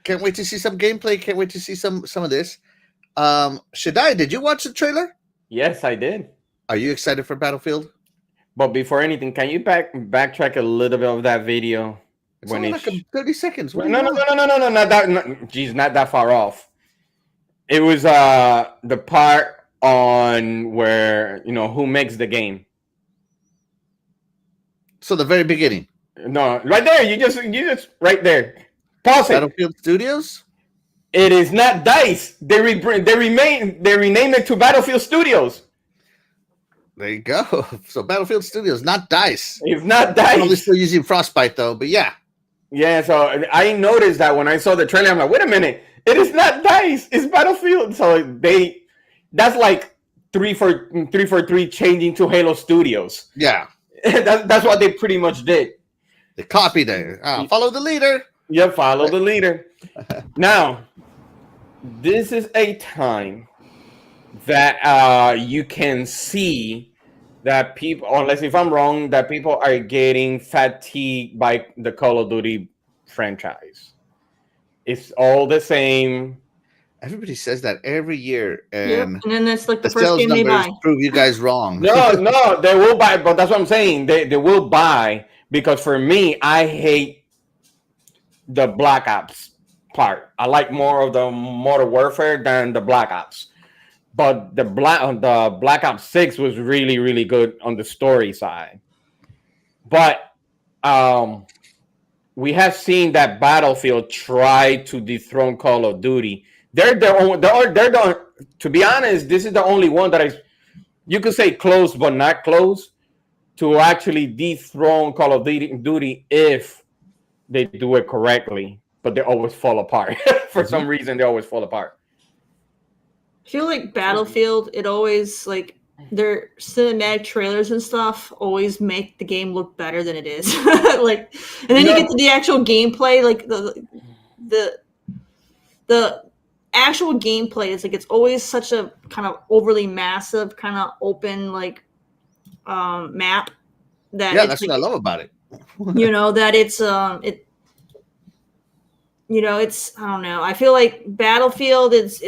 Can't wait to see some gameplay. Can't wait to see some of this. Shaddai, did you watch the trailer? Yes, I did. Are you excited for Battlefield? But before anything, can you backtrack a little bit of that video? It's only like 30 seconds. No, not that. Geez, not that far off. It was the part on where who makes the game. So the very beginning. No, right there. You just right there. Pause it. Battlefield Studios. It is not DICE. They rename it to Battlefield Studios. There you go. So Battlefield Studios, not DICE. It's not Probably DICE. still using Frostbite though, but yeah. Yeah, so I noticed that when I saw the trailer, I'm like, wait a minute, it is not DICE, it's Battlefield. So that's like 343 changing to Halo Studios. Yeah. That's what they pretty much did. They copied it. Follow the leader. Yep, follow the leader. Now, this is a time that you can see that people, unless if I'm wrong, that people are getting fatigued by the Call of Duty franchise. It's all the same. Everybody says that every year, and then that's like the first sales game they numbers buy. prove you guys wrong. No, they will buy, but that's what I'm saying. They will buy because for me, I hate the Black Ops part. I like more of the Modern Warfare than the Black Ops. But the Black Ops 6 was really, really good on the story side. But we have seen that Battlefield try to dethrone Call of Duty. To be honest, this is the only one that you could say close but not close to actually dethrone Call of Duty if they do it correctly. But they always fall apart. For some reason, they always fall apart. I feel like Battlefield, it always like their cinematic trailers and stuff always make the game look better than it is. Like, and then you get to the actual gameplay, like the actual gameplay is like it's always such a kind of overly massive, kind of open like map that that's what I love about it. That it's I don't know. I feel like Battlefield it's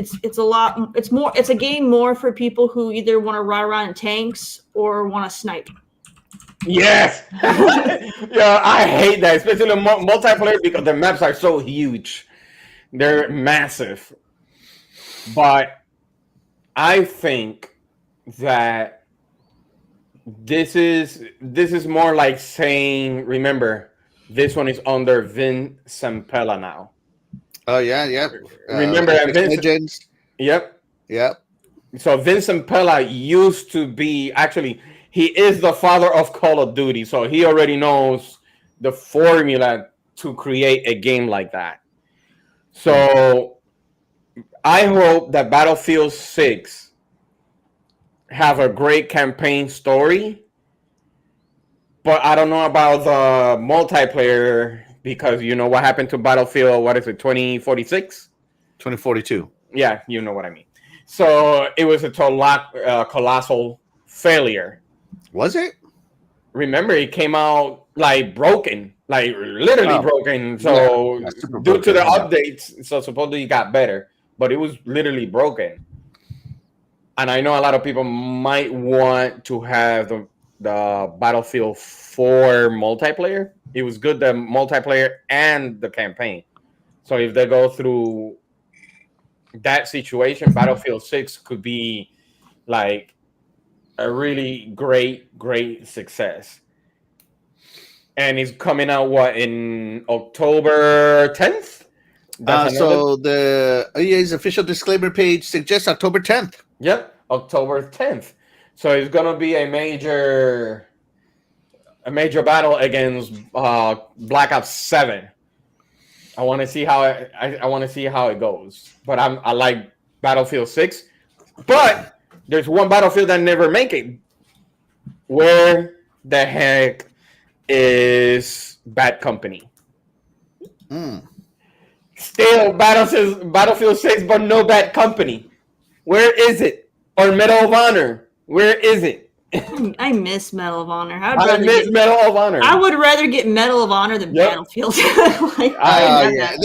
a game more for people who either want to ride around in tanks or want to snipe. Yes. Yeah, I hate that, especially multiplayer because the maps are so huge. They're massive. But I think that this is more like saying, remember, this one is under Vin Zampella now. Oh yeah. Remember Legends. Yep. So Vin Zampella used to be he is the father of Call of Duty, so he already knows the formula to create a game like that. So I hope that Battlefield 6 have a great campaign story, but I don't know about the multiplayer because you know what happened to Battlefield, what is it, 2046? 2042. Yeah, you know what I mean. So it was a colossal failure. Was it? Remember, it came out like broken, like literally broken. So due to the updates, so supposedly it got better, but it was literally broken. And I know a lot of people might want to have the Battlefield 4 multiplayer. It was good, the multiplayer and the campaign. So if they go through that situation, Battlefield 6 could be like a really great success. And it's coming out in October 10th? So the EA's official disclaimer page suggests October 10th. Yep, October 10th. So it's gonna be a major battle against Black Ops 7. I want to see how it goes. But I like Battlefield 6. But there's one Battlefield that never make it. Where the heck is Bad Company? Still Battlefield 6, but no Bad Company. Where is it? Or Medal of Honor? Where is it? I miss Medal of Honor. Medal of Honor. I would rather get Medal of Honor than Battlefield. They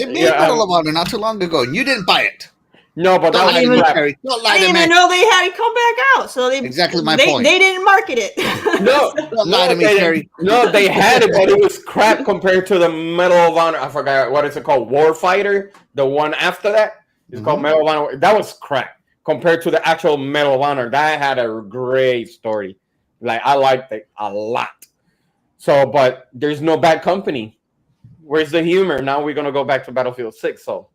made Medal of Honor not too long ago, and you didn't buy it. No, but Don't lie to me, Terry. Don't lie I to didn't me. even know they had it come back out. So Exactly my point. They didn't market it. No, Don't lie to me, Terry. No, they had it, but it was crap compared to the Medal of Honor. I forgot what is it called, Warfighter. The one after that is called Medal of Honor. That was crap compared to the actual Medal of Honor. That had a great story. Like, I liked it a lot. So, but there's no Bad Company. Where's the humor? Now we're gonna go back to Battlefield 6. So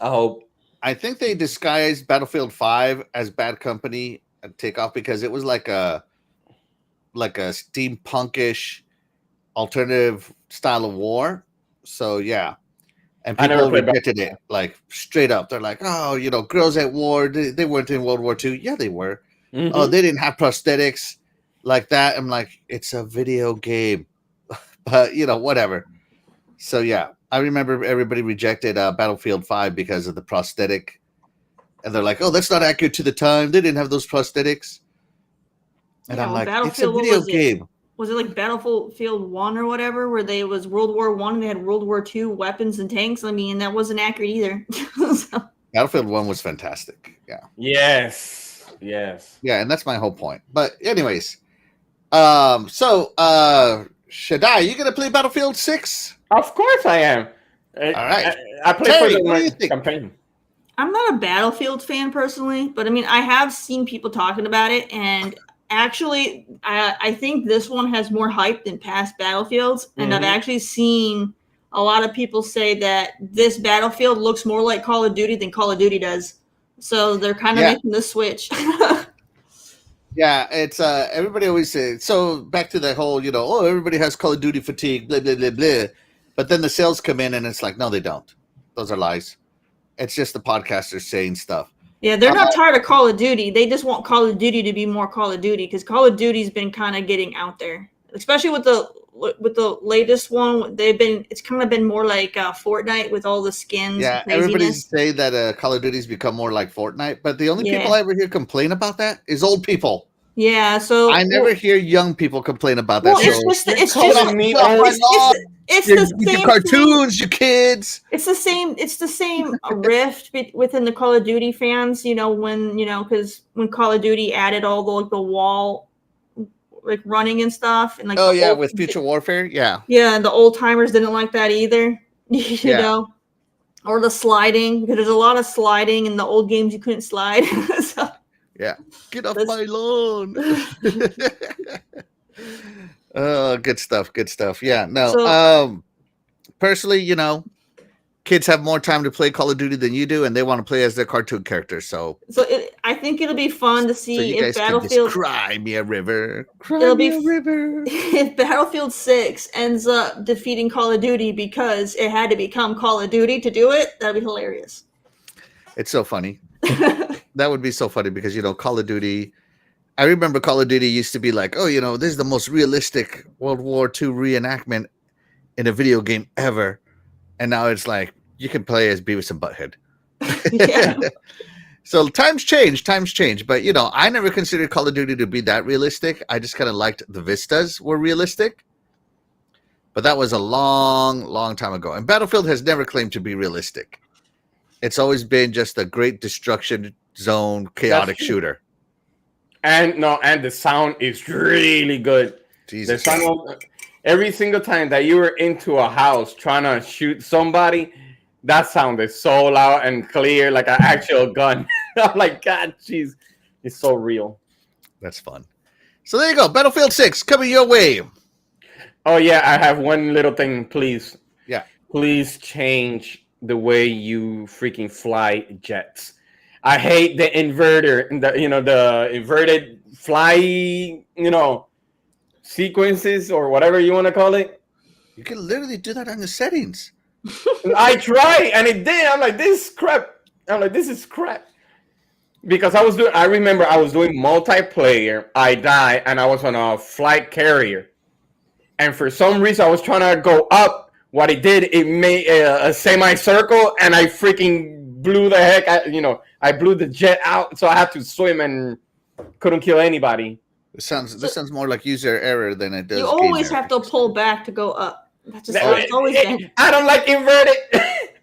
I hope. I think they disguised Battlefield 5 as Bad Company and Takeoff because it was like a steampunkish alternative style of war. So yeah. And I never people played rejected it like straight up. They're like, oh, girls at war, they weren't in World War II. Yeah, they were. Mhm. Oh, they didn't have prosthetics like that. I'm like, it's a video game. But, whatever. So, yeah, I remember everybody rejected Battlefield 5 because of the prosthetic. And they're like, oh, that's not accurate to the time. They didn't have those prosthetics. And I'm like, it's a video game. Was it like Battlefield 1 or whatever, where they was World War I and they had World War II weapons and tanks? I mean, that wasn't accurate either. So. Battlefield 1 was fantastic. Yeah. Yes. Yeah, and that's my whole point. But anyways, Shaddai, you gonna play Battlefield 6? Of course I am. All right. I play Terry, for what do you the think? campaign. I'm not a Battlefield fan personally, but I mean, I have seen people talking about it, and actually, I think this one has more hype than past Battlefields, and I've actually seen a lot of people say that this Battlefield looks more like Call of Duty than Call of Duty does. So they're kind of making the switch. Yeah, it's everybody always says, so back to the whole, everybody has Call of Duty fatigue, blah, blah, blah, blah. But then the sales come in and it's like, no, they don't. Those are lies. It's just the podcasters saying stuff. Yeah, they're not tired of Call of Duty. They just want Call of Duty to be more Call of Duty because Call of Duty's been kind of getting out there, especially with the latest one. It's kind of been more like Fortnite with all the skins. Yeah, everybody's saying that Call of Duty's become more like Fortnite, but the only people I ever hear complain about that is old people. Yeah, so I never hear young people complain about that. Well, it's the same cartoons, you kids. It's the same rift within the Call of Duty fans. Because when Call of Duty added all the wall, like running and stuff, and like with Future Warfare, yeah, the old timers didn't like that either. You know, or the sliding because there's a lot of sliding in the old games you couldn't slide. So. Yeah, get off my lawn. Oh, good stuff. Yeah, no. Personally, kids have more time to play Call of Duty than you do, and they want to play as their cartoon characters. So I think it'll be fun to see if Battlefield. Cry me a river. If Battlefield 6 ends up defeating Call of Duty because it had to become Call of Duty to do it. That'd be hilarious. It's so funny. That would be so funny because Call of Duty. I remember Call of Duty used to be like, oh, this is the most realistic World War II reenactment in a video game ever, and now it's like you can play as Beavis and Butthead. Yeah. So times change, but I never considered Call of Duty to be that realistic. I just kind of liked the vistas were realistic, but that was a long time ago. And Battlefield has never claimed to be realistic. It's always been just a great destruction zone, chaotic shooter. And the sound is really good. Jesus. The sound every single time that you were into a house trying to shoot somebody, that sound is so loud and clear, like an actual gun. I'm like, God, jeez, it's so real. That's fun. So there you go, Battlefield 6 coming your way. Oh yeah, I have one little thing, please. Yeah, please change the way you freaking fly jets. I hate the inverter, the inverted fly, sequences or whatever you want to call it. You can literally do that on the settings. I tried and it did. I'm like, this is crap. Because I remember I was doing multiplayer. I died and I was on a flight carrier. And for some reason I was trying to go up. What it did, it made a semicircle and I freaking blew the heck out, I blew the jet out, so I had to swim and couldn't kill anybody. This sounds more like user error than it does. You always have to pull back to go up. That's just how it's always been. I don't like inverted.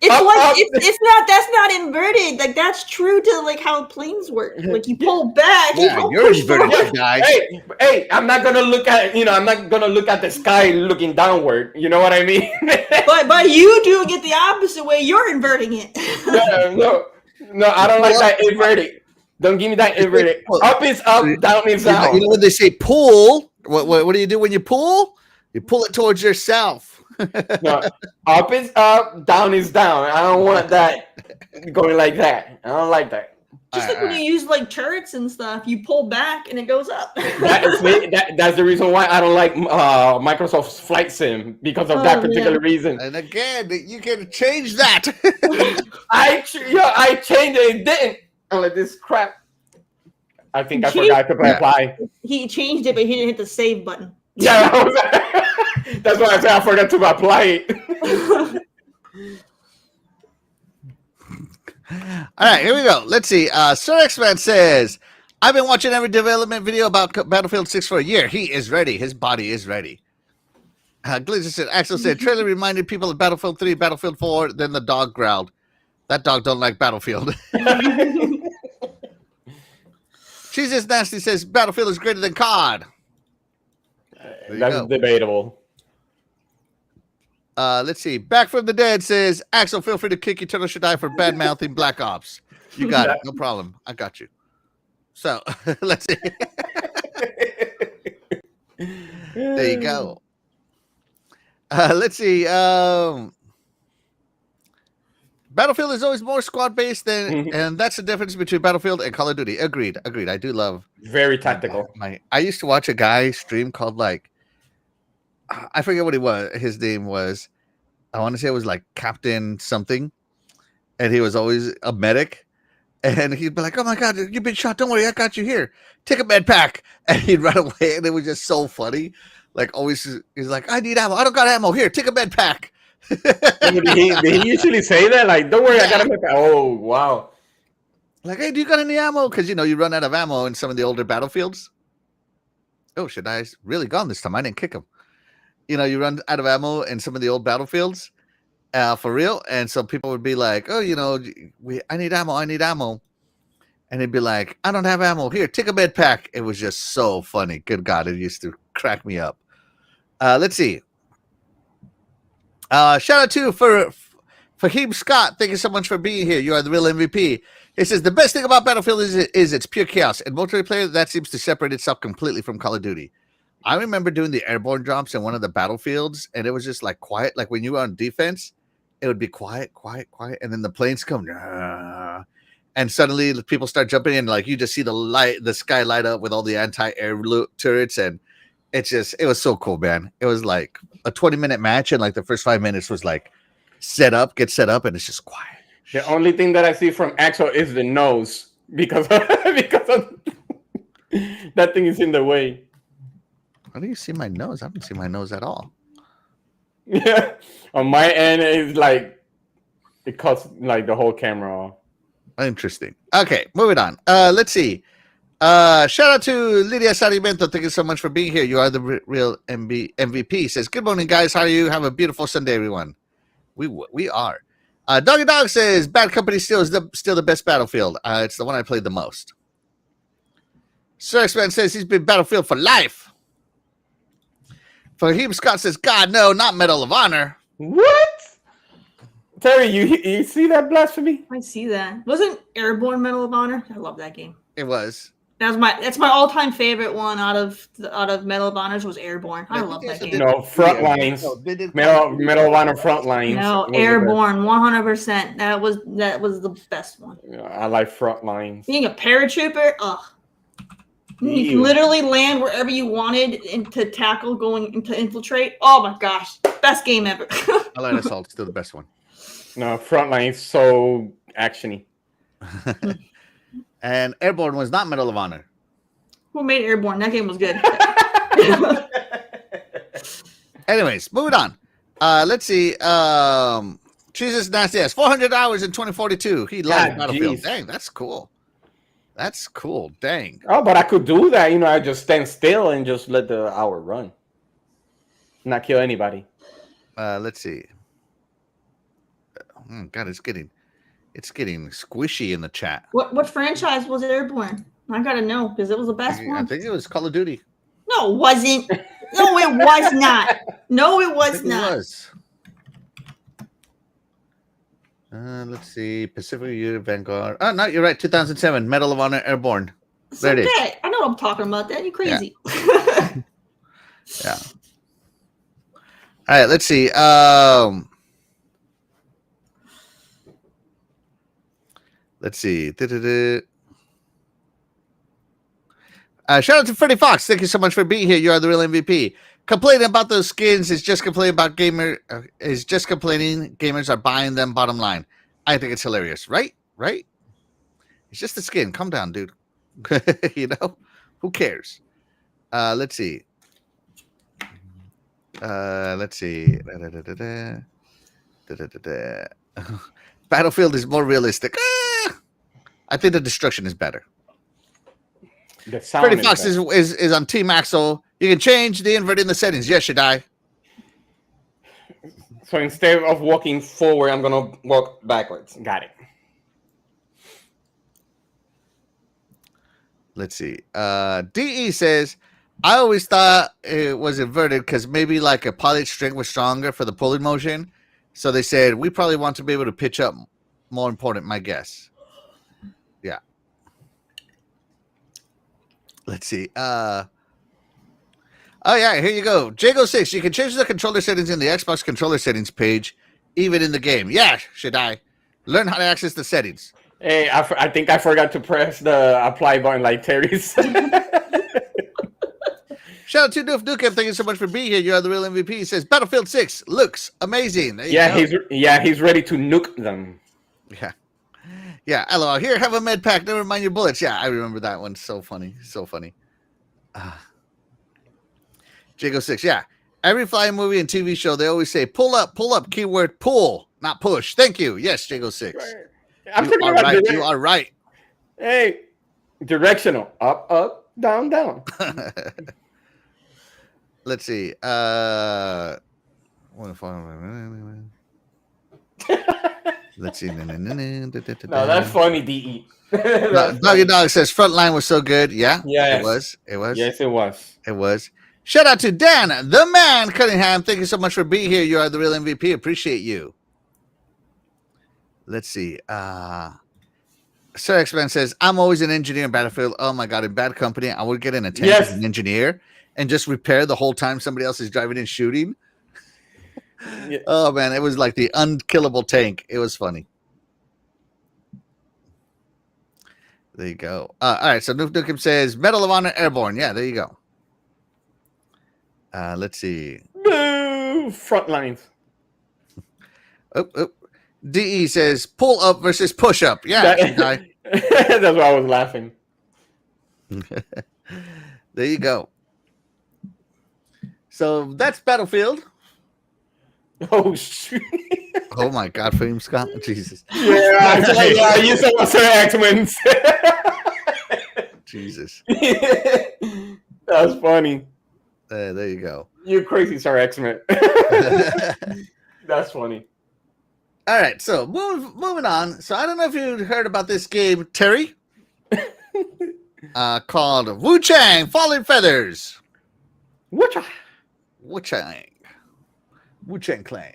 That's not inverted. Like that's true to like how planes work. Like you pull back. Yeah, you're inverted, guys. Hey, I'm not gonna look at the sky looking downward. You know what I mean? but you doing it the opposite way. You're inverting it. No, I don't like that inverted. Don't give me that inverted. Up is up, down is down. You know when they say pull, what do you do when you pull? You pull it towards yourself. No, up is up, down is down. I don't want that going like that. I don't like that. Just like when you use like turrets and stuff, you pull back and it goes up. That's the reason why I don't like Microsoft's Flight Sim, because of that particular reason. And again, you can change that. I changed it. It didn't. I'm like, this crap. I think I forgot to apply. He changed it, but he didn't hit the save button. Yeah, that's why I said I forgot to apply it. All right, here we go. Let's see. Sir X-Man says, I've been watching every development video about Battlefield 6 for a year. He is ready. His body is ready. Glazer said, Axel said, trailer reminded people of Battlefield 3, Battlefield 4, then the dog growled. That dog don't like Battlefield. Jesus Nasty says, Battlefield is greater than COD. That's debatable. Let's see. Back from the Dead says, Axel, feel free to kick Eternal should die for bad mouthing Black Ops. You got it. No problem. I got you. So, let's see. There you go. Let's see. Battlefield is always more squad-based and that's the difference between Battlefield and Call of Duty. Agreed. I do love. Very tactical. I used to watch a guy stream called I forget what he was. His name was, I want to say it was like Captain something. And he was always a medic. And he'd be like, oh my God, you've been shot. Don't worry, I got you here. Take a med pack. And he'd run away. And it was just so funny. Like always, he's like, I need ammo. I don't got ammo. Here, take a med pack. Did he usually say that? Like, don't worry, I got a med pack. Oh, wow. Like, hey, do you got any ammo? Because, you run out of ammo in some of the older battlefields. Oh, Shadai's really gone this time. I didn't kick him. You run out of ammo in some of the old battlefields, for real. And so people would be like, oh, I need ammo. And he'd be like, I don't have ammo. Here, take a med pack. It was just so funny. Good God, it used to crack me up. Let's see. Shout out to Fahim Scott. Thank you so much for being here. You are the real MVP. He says, the best thing about Battlefield is its pure chaos. And multiplayer, that seems to separate itself completely from Call of Duty. I remember doing the airborne drops in one of the battlefields, and it was just like quiet. Like when you were on defense, it would be quiet. And then the planes come, and suddenly people start jumping in. Like you just see the sky light up with all the anti-air turrets. And it was so cool, man. It was like a 20-minute match. And like the first 5 minutes was like get set up. And it's just quiet. The only thing that I see from Axel is the nose because of that thing is in the way. How do you see my nose? I haven't seen my nose at all. Yeah, on my end, it's like it cuts like the whole camera off. Interesting. Okay, moving on. Let's see. Shout out to Lydia Sarimento. Thank you so much for being here. You are the real MVP. Says, good morning, guys. How are you? Have a beautiful Sunday, everyone. We are. Doggy Dog says, Bad Company still the best Battlefield. It's the one I played the most. Sir X-Man says he's been Battlefield for life. Fahim Scott says, God, no, not Medal of Honor. What? Terry, you see that blasphemy? I see that. Wasn't Airborne Medal of Honor? I love that game. It was. That's my all-time favorite one out of Medal of Honors was Airborne. I love that game. No, front lines. Medal of Honor front lines. No, Airborne, 100%. That was the best one. Yeah, I like front lines. Being a paratrooper, ugh. You can literally land wherever you wanted to tackle, going to infiltrate. Oh my gosh, best game ever. Allied Assault, still the best one. No, Frontline is so actiony. And Airborne was not Medal of Honor. Who made Airborne? That game was good. Anyways, moving on. Let's see. Jesus Nasty has 400 hours in 2042. He loves Battlefield. Geez. Dang, that's cool. That's cool. Dang. Oh, but I could do that. I just stand still and just let the hour run. Not kill anybody. Let's see. Oh, God, it's getting squishy in the chat. What franchise was Airborne? I gotta know because it was the best one. I think it was Call of Duty. No, it wasn't. No, it was not. No, it was not. It was. Let's see. Pacific Unit Vanguard. Oh, no, you're right. 2007. Medal of Honor Airborne. So There it is. I know what I'm talking about. That you crazy. Yeah. All right. Let's see. Let's see. Shout out to Freddie Fox. Thank you so much for being here. You are the real MVP. Complaining about those skins is just complaining about is just complaining gamers are buying them. Bottom line, I think it's hilarious. Right? It's just a skin. Calm down, dude. You know, who cares? Let's see. Battlefield is more realistic. I think the destruction is better. Freddie Fox is on Team Axel. You can change the invert in the settings. Yes, should I? So instead of walking forward, I'm gonna walk backwards. Got it. Let's see. DE says, I always thought it was inverted because maybe like a pilot string was stronger for the pulling motion. So they said, we probably want to be able to pitch up. More important, my guess. Yeah. Let's see. Oh, yeah, here you go. Jago6, you can change the controller settings in the Xbox controller settings page, even in the game. Yeah, should I? Learn how to access the settings. Hey, I think I forgot to press the apply button like Terry's. Shout out to Doof Dukem. Thank you so much for being here. You are the real MVP. He says Battlefield 6 looks amazing. He's ready to nuke them. Yeah. LOL. Here, have a med pack. Never mind your bullets. Yeah, I remember that one. So funny. Jago6. Yeah. Every flying movie and TV show, they always say pull up. Keyword pull, not push. Thank you. Yes, Jago6. You are right. Hey, directional. Up, down. Let's see. Let's see. No, that's funny, DE. Doggy Dog says Frontline was so good. Yeah, yes. It was. Yes, it was. It was. Shout out to Dan, the man, Cunningham. Thank you so much for being here. You are the real MVP. Appreciate you. Let's see. Sir X-Man says, I'm always an engineer in Battlefield. Oh my God, in Bad Company, I would get in a tank as an engineer and just repair the whole time somebody else is driving and shooting. Yeah. Oh man, it was like the unkillable tank. It was funny. There you go. All right, so Noof Nukem says Medal of Honor Airborne. Yeah, there you go. Let's see. Boo! Front lines. Oh. DE says pull up versus push up. Yeah, that's why I was laughing. There you go. So that's Battlefield. Oh shoot! Oh my God, Fame Scott, Jesus. Yeah, you said what Sir X-Men Jesus. That's funny. There you go. You're crazy, Sir X-Men. That's funny. All right, so moving on. So I don't know if you heard about this game, Terry, called Wu Chang Falling Feathers. Wu Chang Clan,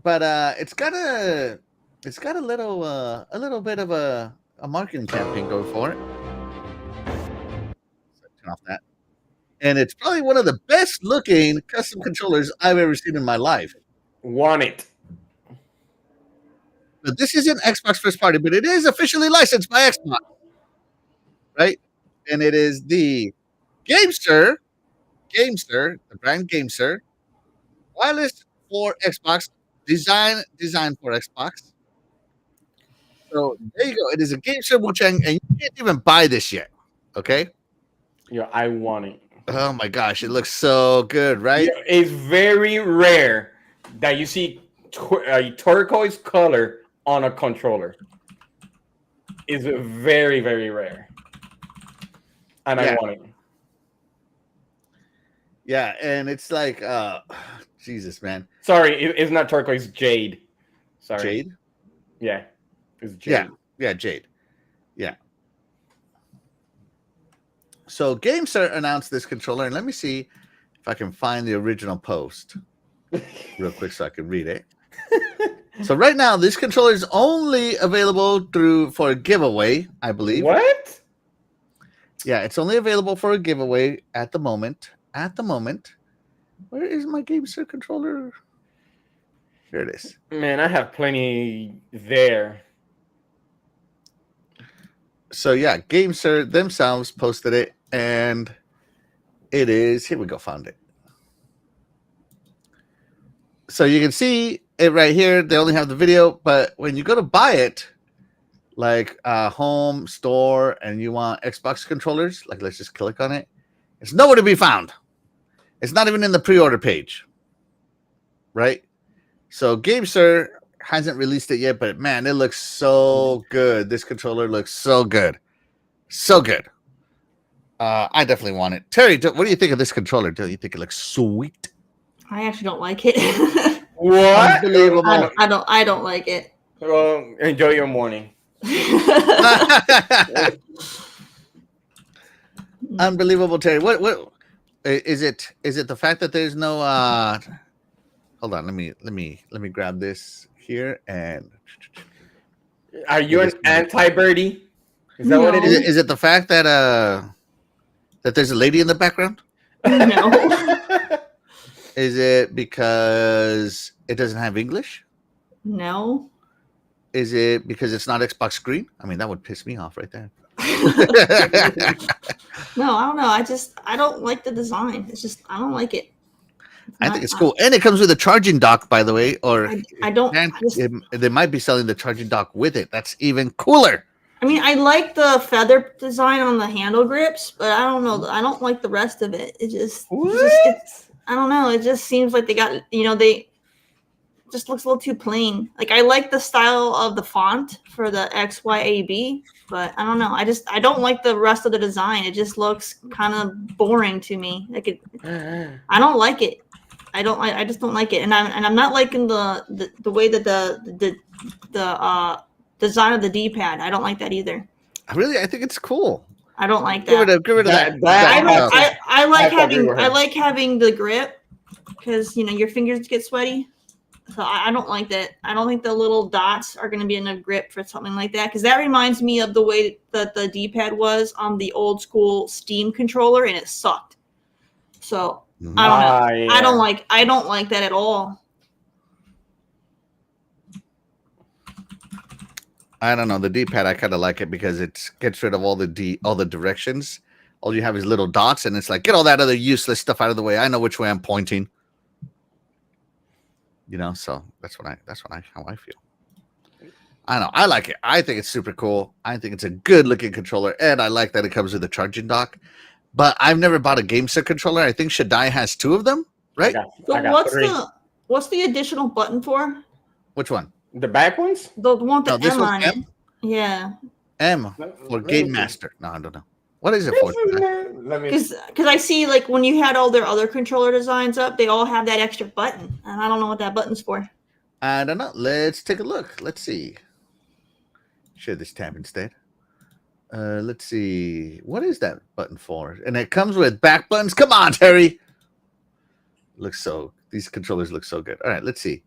but it's got a little bit of a marketing campaign going for it. Turn off that, and it's probably one of the best looking custom controllers I've ever seen in my life. Want it? But this isn't Xbox first party, but it is officially licensed by Xbox, right? And it is the Gamester, the brand Gamester, wireless for Xbox, design for Xbox. So there you go. It is a Gamester Wu-Chang, and you can't even buy this yet. Okay? Yeah, I want it. Oh my gosh, it looks so good, right? Yeah, it's very rare that you see a turquoise color on a controller. It's very, very rare. And I want it. Yeah, and it's like, Jesus, man. Sorry, it's not turquoise, jade. Sorry. Jade? Yeah, it's jade. Yeah, jade. Yeah. So GameStar announced this controller, and let me see if I can find the original post real quick so I can read it. So right now, this controller is only available for a giveaway, I believe. What? Yeah, it's only available for a giveaway at the moment. At the moment, where is my GameSir controller? Here it is. Man, I have plenty there. So yeah, GameSir themselves posted it, and it is here. We go, found it. So you can see it right here. They only have the video, but when you go to buy it, like home store, and you want Xbox controllers, like let's just click on it. It's nowhere to be found. It's not even in the pre-order page, right? So GameSir hasn't released it yet, but man, it looks so good. This controller looks so good, so good. I definitely want it. Terry, what do you think of this controller? Do you think it looks sweet? I actually don't like it. What? Unbelievable. I don't like it. Well, enjoy your morning. Unbelievable, Terry. What is it? Is it the fact that there's no hold on, let me grab this here and Are you an anti-birdie? Is that what it No. is? is it the fact that that there's a lady in the background? No. Is it because it doesn't have English? No. Is it because it's not Xbox Screen? I mean, that would piss me off right there. No, I don't know. I don't like the design. It's just I don't like it. I think it's cool, and it comes with a charging dock, by the way. Or I don't. and I just- they might be selling the charging dock with it. That's even cooler. I mean, I like the feather design on the handle grips, but I don't know. I don't like the rest of it. It's I don't know. It just seems like they got, they just looks a little too plain. Like I like the style of the font for the XYAB, but I don't know. I don't like the rest of the design. It just looks kind of boring to me. I don't like it. I just don't like it. And I'm not liking the way that the design of the D-pad. I don't like that either. I think it's cool. I don't like Get rid that. of that. I like I agree with her. having the grip because your fingers get sweaty. So I don't like that. I don't think the little dots are going to be enough grip for something like that because that reminds me of the way that the D-pad was on the old school Steam controller and it sucked. So I don't know. Yeah. I don't like that at all. I don't know. The D-pad, I kind of like it because it gets rid of all the directions. All you have is little dots, and it's like, get all that other useless stuff out of the way. I know which way I'm pointing. So that's how I feel. I know. I like it. I think it's super cool. I think it's a good looking controller, and I like that it comes with a charging dock. But I've never bought a GameSir controller. I think Shaddai has 2 of them, right? I got 3. What's the additional button for? Which one? The back ones? The one with No, the this M one's on M? it. Yeah. M for Game Master. No, I don't know. What is it for? Let me. Because I see like when you had all their other controller designs up, they all have that extra button, and I don't know what that button's for. I don't know. Let's take a look. Let's see. Share this tab instead. Let's see. What is that button for? And it comes with back buttons. Come on, Terry. These controllers look so good. All right, let's see.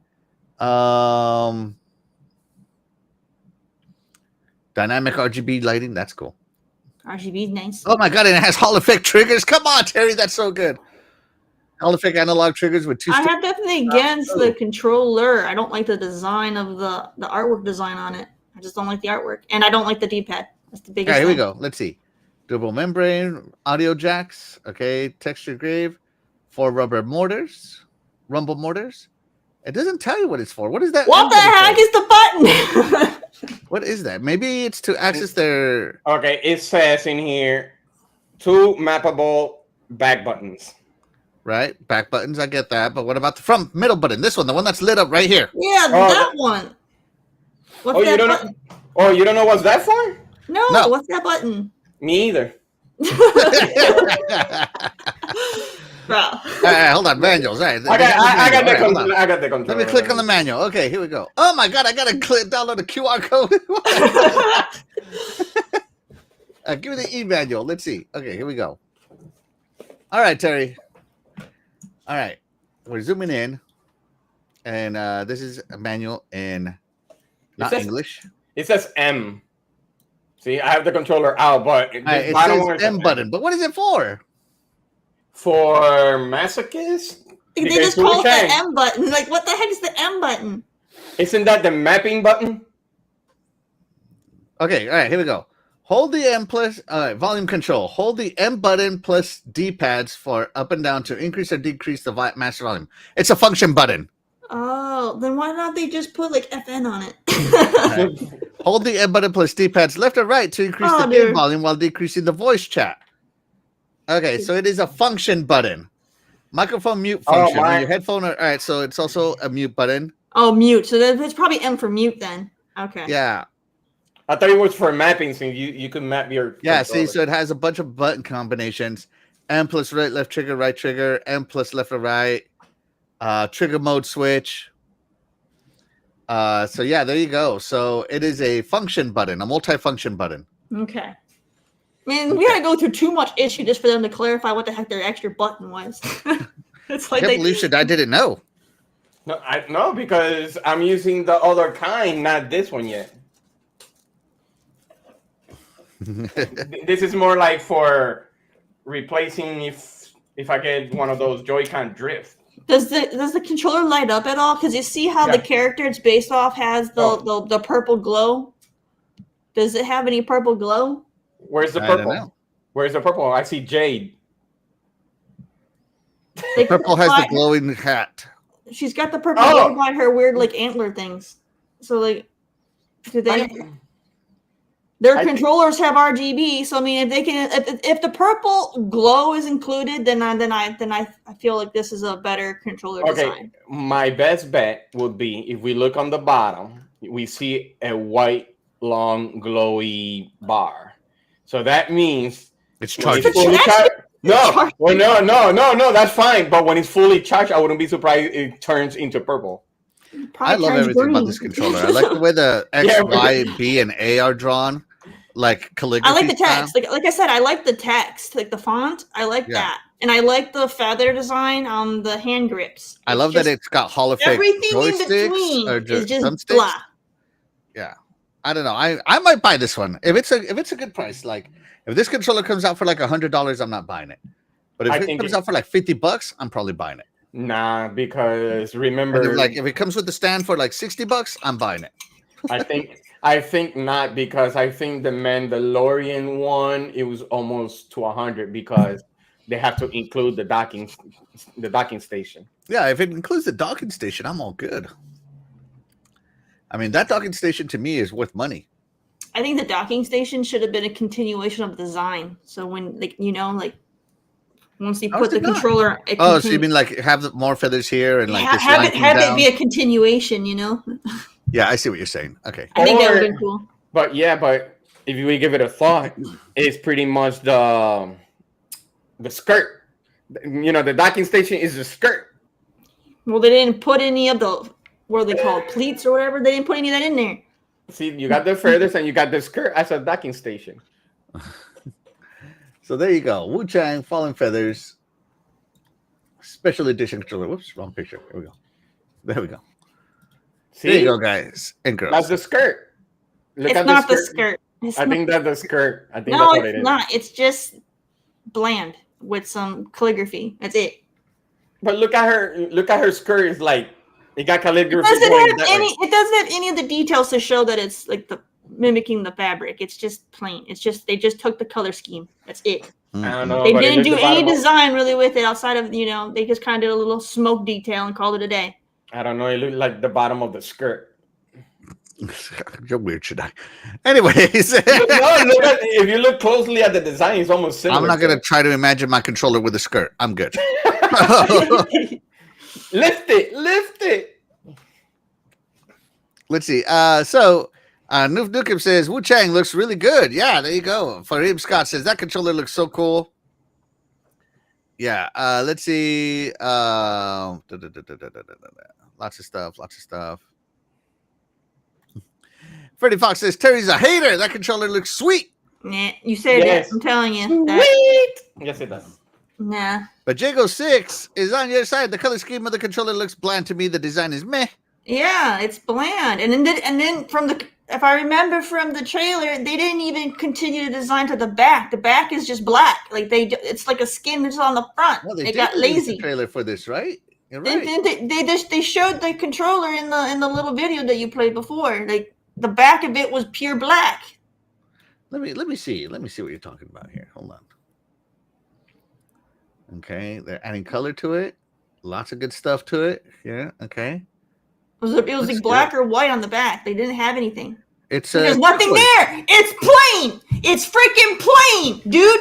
Dynamic RGB lighting. That's cool. RGB's nice. Oh my god, and it has Hall effect triggers. Come on, Terry. That's so good. Hall effect analog triggers with 2 I have nothing against the controller. I don't like the design of the artwork design on it. I just don't like the artwork, and I don't like the D-pad. That's the All biggest. right, here we thing. go. Let's see. Double membrane, audio jacks. Okay, texture grave, 4 rubber mortars, rumble mortars. It doesn't tell you what it's for. What is that? What the heck is the button? What is that? Maybe it's to access their. Okay, it says in here 2 mappable back buttons. Right, back buttons. I get that, but what about the front middle button? This one, the one that's lit up right here. Yeah, that one. What's that button? You don't know what's that for? No, what's that button? Me either. Bro. All right, hold on, manuals. All right, I got the hold controller. on. I got the controller. Let me click on the manual. Okay, here we go. Oh my god, I gotta download the QR code. Give me the e-manual. Let's see. Okay, here we go. All right, Terry. All right, we're zooming in. And this is a manual in not says- English. It says M. See, I have the controller out, but It this bottom says one is M button, but what is it for? for masochists. They Because just call it the Wu-Tang- M button. Like, what the heck is the M button? Isn't that the mapping button? Okay, all right, here we go. Hold the M plus volume control. Hold the M button plus D pads for up and down to increase or decrease the master volume. It's a function button. Oh, then why not they just put like FN on it? Right. Hold the M button plus D pads left or right to increase the dear. game volume while decreasing the voice chat. Okay, so it is a function button. Microphone mute function. my- Your headphone. All right, so it's also a mute button. Oh, mute. So it's probably M for mute then. Okay. Yeah, I thought it was for mapping, so you could map your. yeah. controller. See, so it has a bunch of button combinations: M plus right, left trigger, right trigger, M plus left or right, trigger mode switch. So yeah, there you go. So it is a function button, a multi-function button. Okay. Man, we gotta go through too much issue just for them to clarify what the heck their extra button was. It's like I can't believe shit I didn't know. No, because I'm using the other kind, not this one yet. This is more like for replacing if I get one of those Joy-Con drift. Does the controller light up at all? Because you see how Yeah. the character it's based off has the purple glow. Does it have any purple glow? Where's the I don't purple? know. Where's the purple? I see Jade. Like, Purple has the why- glowing hat. She's got the purple Oh. glow by her weird like antler things. So like, do they? Their I think- controllers have RGB, so I mean, if they can, if the purple glow is included, then I feel like this is a better controller Okay, design. my best bet would be if we look on the bottom, we see a white, long, glowy bar. So that means It's when charged. it's fully It's charged. No, charged. well, no, that's fine. But when it's fully charged, I wouldn't be surprised it turns into purple. Probably I love turns everything about green. this controller. I like the way the X, Yeah, Y, B, and A are drawn, like calligraphy. I like the style. text. Like I said, I like the text, like the font. I like Yeah. that, and I like the feather design on the hand grips. I It's love that just- it's got Hall of Fame everything in joysticks between or is just thumbsticks. blah. Yeah, I don't know. I might buy this one if it's a good price. Like if this controller comes out for like $100, I'm not buying it. But if I it think comes it- out for like $50, I'm probably buying it. Nah, because And remember, if it comes with the stand for like $60, I'm buying it. I think not, because I think the Mandalorian one it was almost to 100 because they have to include the docking station. Yeah, if it includes the docking station, I'm all good. I mean, that docking station to me is worth money. I think the docking station should have been a continuation of the design. So when, like, once you How put is the it not? controller, it Oh, so you continu- mean like have more feathers here and like this have line it comes have down? it be a continuation. Yeah, I see what you're saying. Okay. I think that would Or- have been cool. But if we give it a thought, it's pretty much the skirt. The docking station is the skirt. Well, they didn't put any of the what are they called, pleats or whatever. They didn't put any of that in there. See, you got the feathers and you got the skirt as a docking station. So there you go. Wu-Tang, Fallen Feathers, special edition controller. Whoops, wrong picture. Here we go. There we go. See, There you go, guys and girls. that's the skirt. Look It's at not the skirt. It's I not- think that's the skirt. I think no, that's what it it's is. not. It's just bland with some calligraphy. That's it. But look at her skirt. It's like it got It calligraphy. doesn't going have that any. way. It doesn't have any of the details to show that it's like the mimicking the fabric. It's just plain. It's just they just took the color scheme. That's it. Mhm. I don't know. They but it didn't looked do the any bottom of- design really with it outside of they just kind of did a little smoke detail and called it a day. I don't know. It looked like the bottom of the skirt. You're weird, should I? Anyways, If you look closely at the design, it's almost similar. I'm not to gonna it. try to imagine my controller with a skirt. I'm good. Lift it. Let's see. So Noof Nukem says Wu-Tang looks really good. Yeah, there you go. Fareem Scott says that controller looks so cool. Yeah. Let's see. Lots of stuff. Freddie Fox says Terry's a hater. That controller looks sweet. Nah, you said Yes. it. I'm telling you. That, Sweet. Yes, it does. Nah. But Jago 6 is on your side. The color scheme of the controller looks bland to me. The design is meh. Yeah, it's bland. And then from the, if I remember from the trailer, they didn't even continue to design to the back. The back is just black. Like it's like a skin that's on the front. Well, they got lazy. The trailer for this, right? You're right. They showed the controller in the little video that you played before. Like the back of it was pure black. Let me see. Let me see what you're talking about here. Hold on. Okay, they're adding color to it. Lots of good stuff to it. Yeah. Okay. It was like black or white on the back. They didn't have anything. There's nothing there. It's plain. It's freaking plain, dude.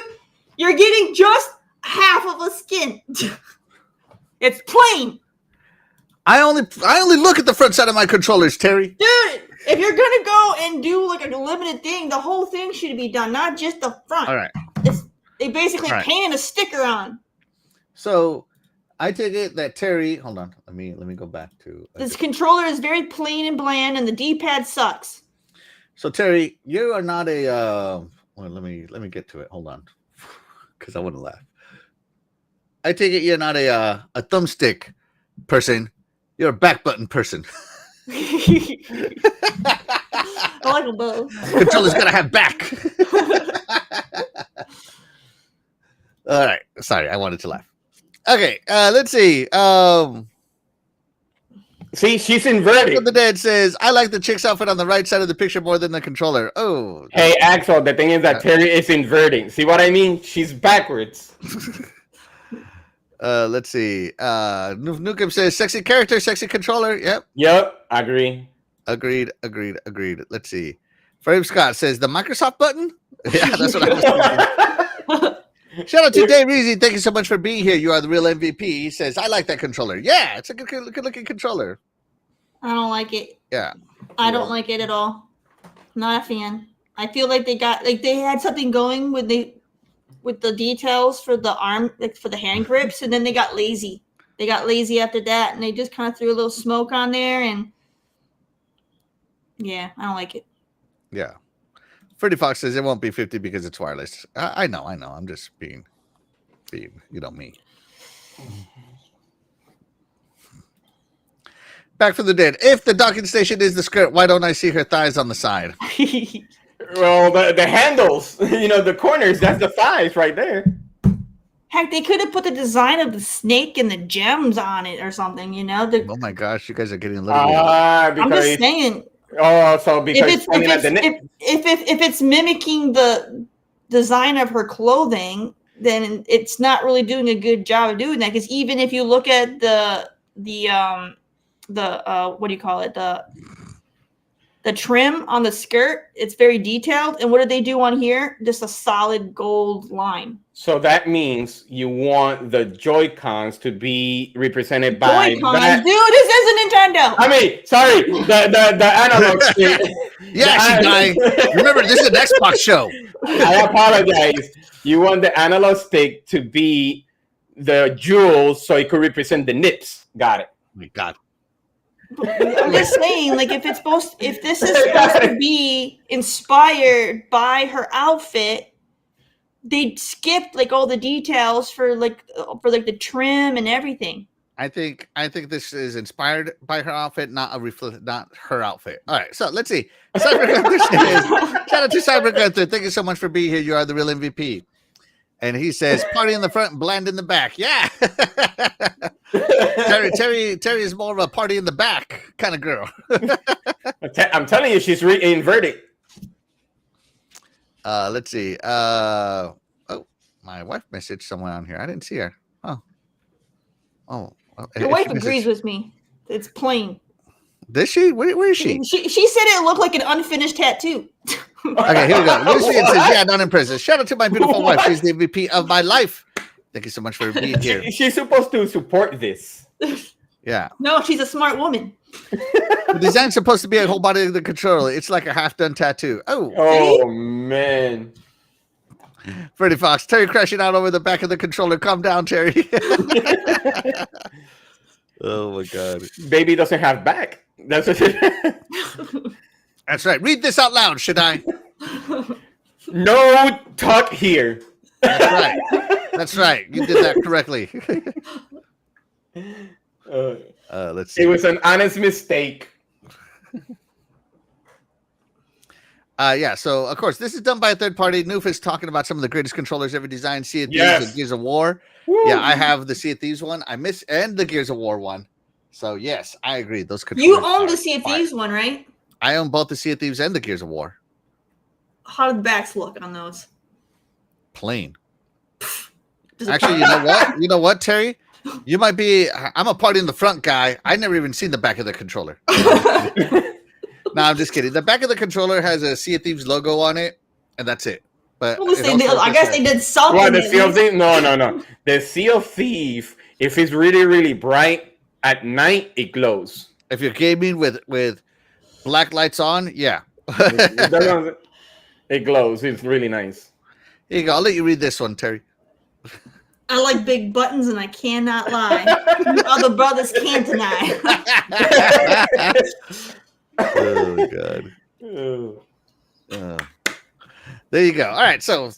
You're getting just half of a skin. It's plain. I only look at the front side of my controllers, Terry. Dude, if you're gonna go and do like a limited thing, the whole thing should be done, not just the front. All right. They basically painted a sticker on. So I take it that Terry, hold on, let me go back to this controller is very plain and bland, and the D-pad sucks. So Terry, you are not a. Well, let me get to it. Hold on, because I want to laugh. I take it you're not a thumbstick person. You're a back button person. I like them both. Controller's gotta have back. All right, sorry, I wanted to laugh. Okay, let's see. See, she's inverted. The Dead says, I like the chick's outfit on the right side of the picture more than the controller. Oh. Hey, Axel, the thing is that Terry is inverting. See what I mean? She's backwards. Let's see. Nukem says, sexy character, sexy controller. Yep, agree. Agreed. Let's see. Frame Scott says, the Microsoft button? Yeah, that's what I was thinking. Shout out to Dave Reezy. Thank you so much for being here. You are the real MVP. He says, I like that controller. Yeah, it's a good looking controller. I don't like it. Yeah. I don't like it at all. Not a fan. I feel like they had something going with the details for the arm, like for the hand grips, and then they got lazy. They got lazy after that, and they just kind of threw a little smoke on there, and yeah, I don't like it. Yeah. Freddie Fox says it won't be 50 because it's wireless. I know. I'm just being, me. Back from the Dead. If the docking station is the skirt, why don't I see her thighs on the side? Well, the handles, the corners, that's the thighs right there. Heck, they could have put the design of the snake and the gems on it or something, Oh my gosh, you guys are getting a little bit. I'm just saying. Oh, so because if it's mimicking the design of her clothing, then it's not really doing a good job of doing that. Because even if you look at the what do you call it, the trim on the skirt, it's very detailed. And what do they do on here? Just a solid gold line. So that means you want the Joy-Cons to be represented by Joy-Cons, dude. This isn't Nintendo. I mean, sorry, the analog stick. Yeah, dying. Remember, this is an Xbox show. I apologize. You want the analog stick to be the jewels, so it could represent the nips. Got it. Oh my God. I'm just saying, like, if this is supposed to be inspired by her outfit, they skipped like all the details for the trim and everything. I think this is inspired by her outfit, not her outfit. All right, so let's see. Cyber Gunther says, shout out to Cyber Gunther. Thank you so much for being here. You are the real MVP. And he says, party in the front and bland in the back. Yeah. Terry is more of a party in the back kind of girl. I'm telling you, she's inverted. Let's see. Oh, my wife messaged someone on here. I didn't see her. Oh. Your wife agrees with me. It's plain. Does she? Where is she? She said it looked like an unfinished tattoo. Okay, here we go. Lucy says, yeah, not impressed. Shout out to my beautiful wife. She's the MVP of my life. Thank you so much for being here. She's supposed to support this. Yeah. No, she's a smart woman. The design's supposed to be a whole body of the controller. It's like a half-done tattoo. Oh, man. Freddie Fox. Terry crashing out over the back of the controller. Calm down, Terry. Oh, my God. Baby doesn't have back. That's what That's right. Read this out loud, should I? No talk here. That's right. That's right. You did that correctly. Let's see. It was an honest mistake. Yeah, so of course this is done by a third party. Noof is talking about some of the greatest controllers ever designed. Sea of Thieves Yes. and Gears of War. Woo. Yeah, I have the Sea of Thieves one. And the Gears of War one. So yes, I agree. Those controllers. You own the are Sea of fire. Thieves one, right? I own both the Sea of Thieves and the Gears of War. How do the backs look on those? Plain. Does it- Actually, you know what? You know what, Terry? You might be. I'm a party in the front guy. I never even seen the back of the controller. No, I'm just kidding. The back of the controller has a Sea of Thieves logo on it, and that's it. But Well, it they, also I has guess a- they did something. What, the at Sea of least. Thief? No. The Sea of Thief, if it's really, really bright at night, it glows. If you're gaming with black lights on, yeah. It glows. It's really nice. Here you go. I'll let you read this one, Terry. I like big buttons, and I cannot lie. Other brothers can't deny. Oh God. There you go. All right, so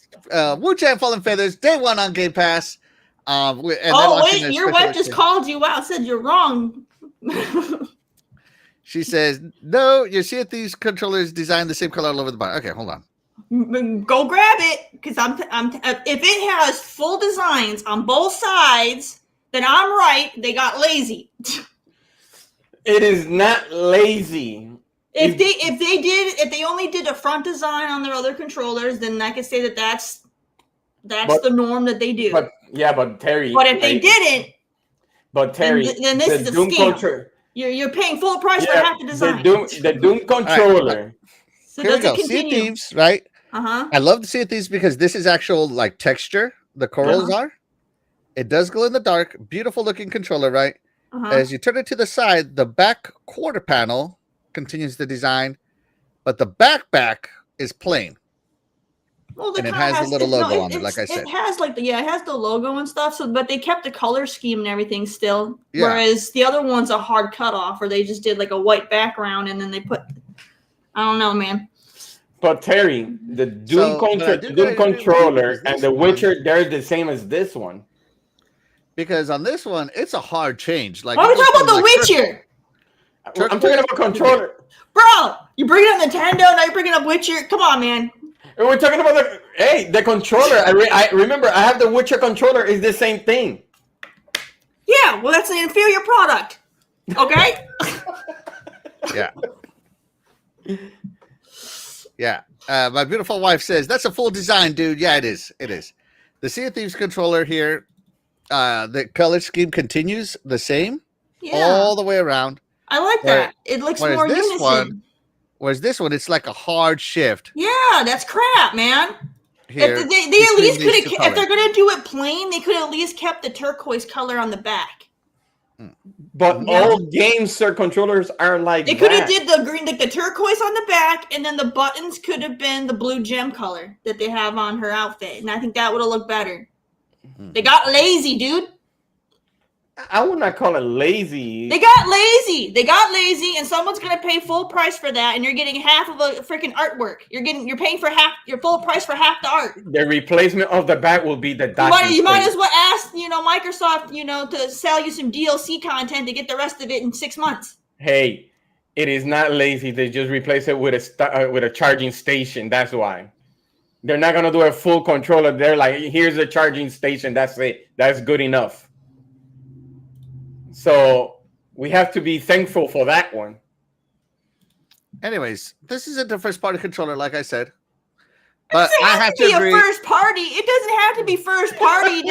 Wu-Tang Fallen Feathers, day one on Game Pass. And they're Oh launching wait, a your special wife just edition. called you out. Said you're wrong. She says, "No, your Sea of Thieves controller is designed the same color all over the body." Okay, hold on. Go grab it, because if it has full designs on both sides, then I'm right. They got lazy. It is not lazy. If they only did a front design on their other controllers, then I could say that's But- the norm that they do. But Terry. But if they didn't, But Terry, then this is a scam. You're paying full price for half the design. The Doom controller. So Here we does go. it Sea of continue? Thieves, right? Uh-huh. I love the Sea of Thieves because this is actual like texture. The corals are. It does glow in the dark. Beautiful looking controller, right? Uh-huh. As you turn it to the side, the back quarter panel continues the design, but the back is plain. Well, and it has a little logo on it, like I said. It has it has the logo and stuff. So, but they kept the color scheme and everything still. Yeah. Whereas the other one's a hard cutoff, or they just did like a white background and then they put. I don't know, man. But Terry, the Doom, Doom controller and the Witcher, they're the same as this one. Because on this one, it's a hard change. Like, Why are we talking about The Witcher? I'm talking about controller. Bro, you bringing up Nintendo, now you're bringing up Witcher. Come on, man. We're talking about the controller. I remember I have the Witcher controller. It's the same thing. Yeah, well, that's an inferior product. Okay? Yeah. Yeah. My beautiful wife says, that's a full design, dude. Yeah, it is. It is. The Sea of Thieves controller here, the color scheme continues the same Yeah. all the way around. I like that. It looks whereas more this unison. Whereas this one, it's like a hard shift Yeah, that's crap, man. here. If they at least between could these two have, if they're colors. gonna do it plain, they could at least kept the turquoise color on the back. But Yeah. all GameSir controllers are like They could have that. did the green, like the turquoise on the back, and then the buttons could have been the blue gem color that they have on her outfit, and I think that would have looked better. They got lazy, dude. I would not call it lazy. They got lazy. They got lazy, and someone's gonna pay full price for that, and you're getting half of a freaking artwork. You're paying for half. You're full price for half the art. The replacement of the back will be the You might docking as well ask, Microsoft, to sell you some DLC content to get the rest of it in 6 months. Hey, it is not lazy. They just replace it with a charging station. That's why. They're not gonna do a full controller. They're like, here's a charging station. That's it. That's good enough. So we have to be thankful for that one. Anyways, this isn't the first party controller, like I said. It But doesn't I have have to be to agree. a first party. It doesn't have to be first party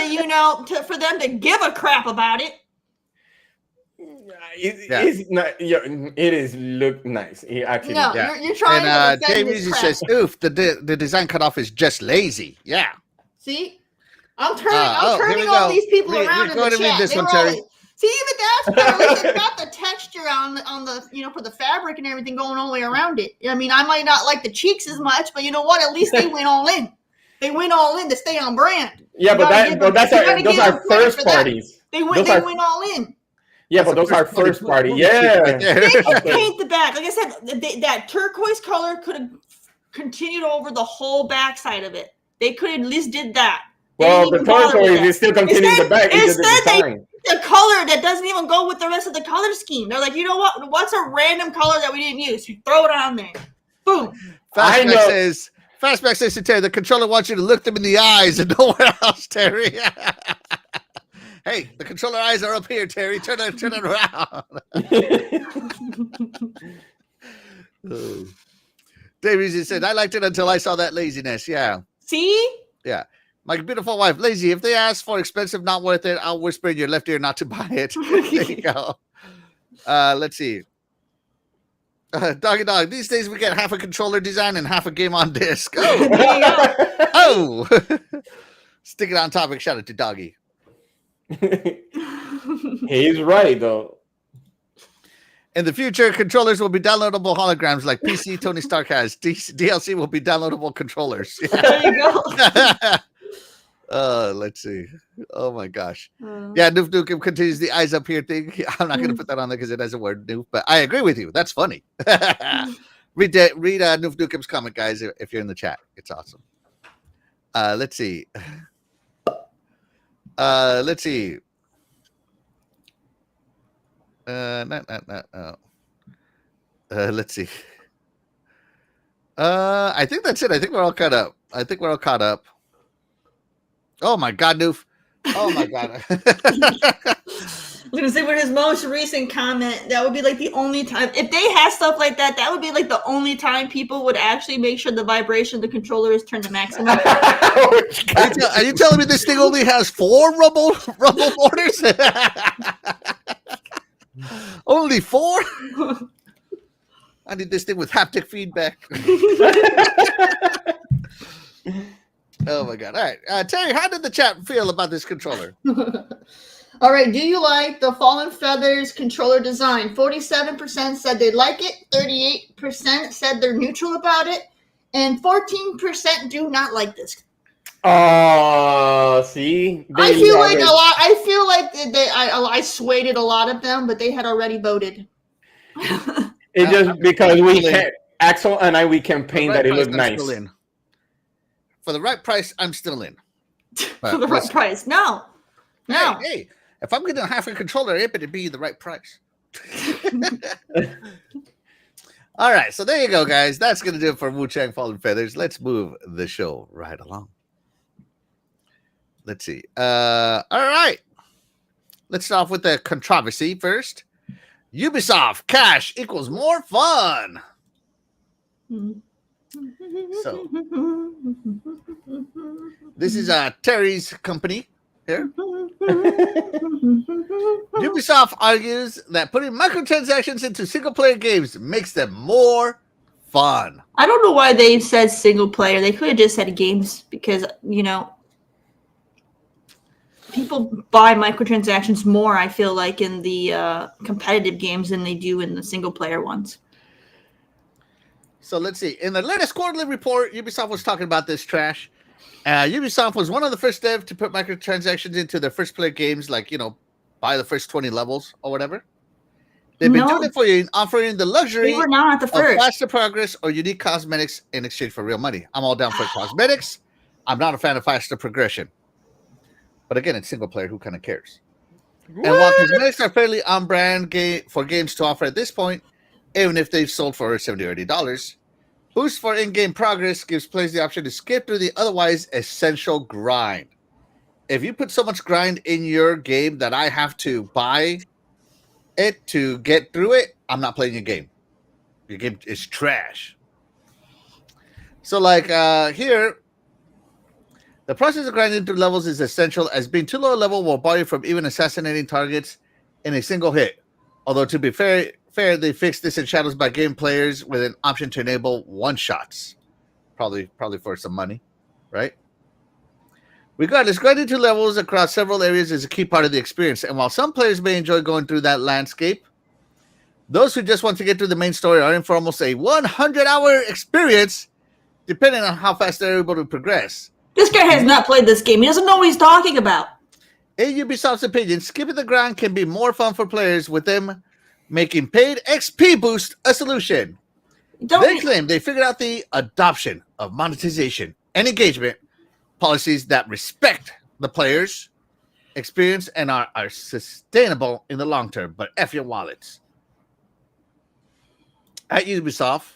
for them to give a crap about it. It's not. It is look nice. It actually, No, Yeah. you're trying And to defend Dave this Music crap. says, oof, the design cutoff is just lazy. Yeah. See, I'm turning here we all go. these people around in Go ahead the and read chat. this They one, were all Terry. like, see, even that's better. At least it's got the texture on the for the fabric and everything going all the way around it. I mean, I might not like the cheeks as much, but you know what? At least they went all in. They went all in to stay on brand. yeah, You but gotta give them- those you gotta are give them credit first for that. parties. They went all in. Yeah, That's but those are first party. Right Yeah. there. They could Okay. paint the back. Like I said, that turquoise color could have continued over the whole backside of it. They could have at least did that. Well, the didn't even bother Toy with Story that. is still continuing the bag. It's just the Instead, design. the color that doesn't even go with the rest of the color scheme. They're like, you know what? What's a random color that we didn't use? You throw it on there. Boom. I know. Fastback says to Terry, the controller wants you to look them in the eyes and nowhere else, Terry. Hey, the controller eyes are up here, Terry. Turn it around. Oh. Davies said, I liked it until I saw that laziness. Yeah. See? Yeah. My beautiful wife, lazy. If they ask for expensive, not worth it, I'll whisper in your left ear not to buy it. There you go. Let's see. Doggy dog. These days we get half a controller design and half a game on disc. Oh, There you go. oh. Stick it on topic. Shout out to Doggy. He's right, though. In the future, controllers will be downloadable holograms like PC Tony Stark has. DLC will be downloadable controllers. Yeah. There you go. Let's see. Oh my gosh. Yeah, Noof Nukem continues the eyes up here thing. I'm not going to put that on there because it has a word Noof, but I agree with you. That's funny. read Noof Nukem's comment, guys, if you're in the chat. It's awesome. Let's see. Let's see. Let's see. I think that's it. I think we're all caught up. Oh my God, Noof. Oh my God. I'm gonna say, with his most recent comment, that would be like the only time, if they had stuff like that, that would be like the only time people would actually make sure the vibration of the controller is turned to maximum. Are you telling me this thing only has 4 rumble borders? Only 4? I need this thing with haptic feedback. Oh my God. All right. Terry, how did the chat feel about this controller? All right. Do you like the Fallen Feathers controller design? 47% said they like it. 38% said they're neutral about it. And 14% do not like this. See? I feel like a lot. I feel like I swayed a lot of them, but they had already voted. It's just because Axel and I, we campaigned that it looked nice. For the right price, I'm still in. For the right price. No. Hey, if I'm getting half a controller, it better be the right price. All right, so there you go, guys. That's going to do it for Wu Chang Fallen Feathers. Let's move the show right along. Let's see. All right. Let's start off with the controversy first. Ubisoft cash equals more fun. So this is Terry's company here. Ubisoft argues that putting microtransactions into single-player games makes them more fun. I don't know why they said single player. They could have just said games because, people buy microtransactions more, I feel like, in the competitive games than they do in the single-player ones. So let's see. In the latest quarterly report, Ubisoft was talking about this trash. Ubisoft was one of the first devs to put microtransactions into their first-player games, like, buy the first 20 levels or whatever. They've been doing it for you, offering the luxury were not the first. of faster progress or unique cosmetics in exchange for real money. I'm all down for cosmetics. I'm not a fan of faster progression. But again, it's single player. Who kind of cares? What? And while cosmetics are fairly on brand for games to offer at this point, even if they've sold for $70 or $80, boost for in-game progress gives players the option to skip through the otherwise essential grind. If you put so much grind in your game that I have to buy it to get through it, I'm not playing your game. Your game is trash. So like here, the process of grinding through levels is essential, as being too low a level will bar you from even assassinating targets in a single hit. Although to be fair, they fixed this in Shadows by game players with an option to enable one-shots. Probably for some money, right? Regardless, grinding through levels across several areas is a key part of the experience. And while some players may enjoy going through that landscape, those who just want to get through the main story are in for almost a 100-hour experience, depending on how fast they're able to progress. This guy has not played this game. He doesn't know what he's talking about. In Ubisoft's opinion, skipping the grind can be more fun for players, with them making paid XP boost a solution. They claim they figured out the adoption of monetization and engagement policies that respect the players' experience and are sustainable in the long term. But F your wallets. At Ubisoft,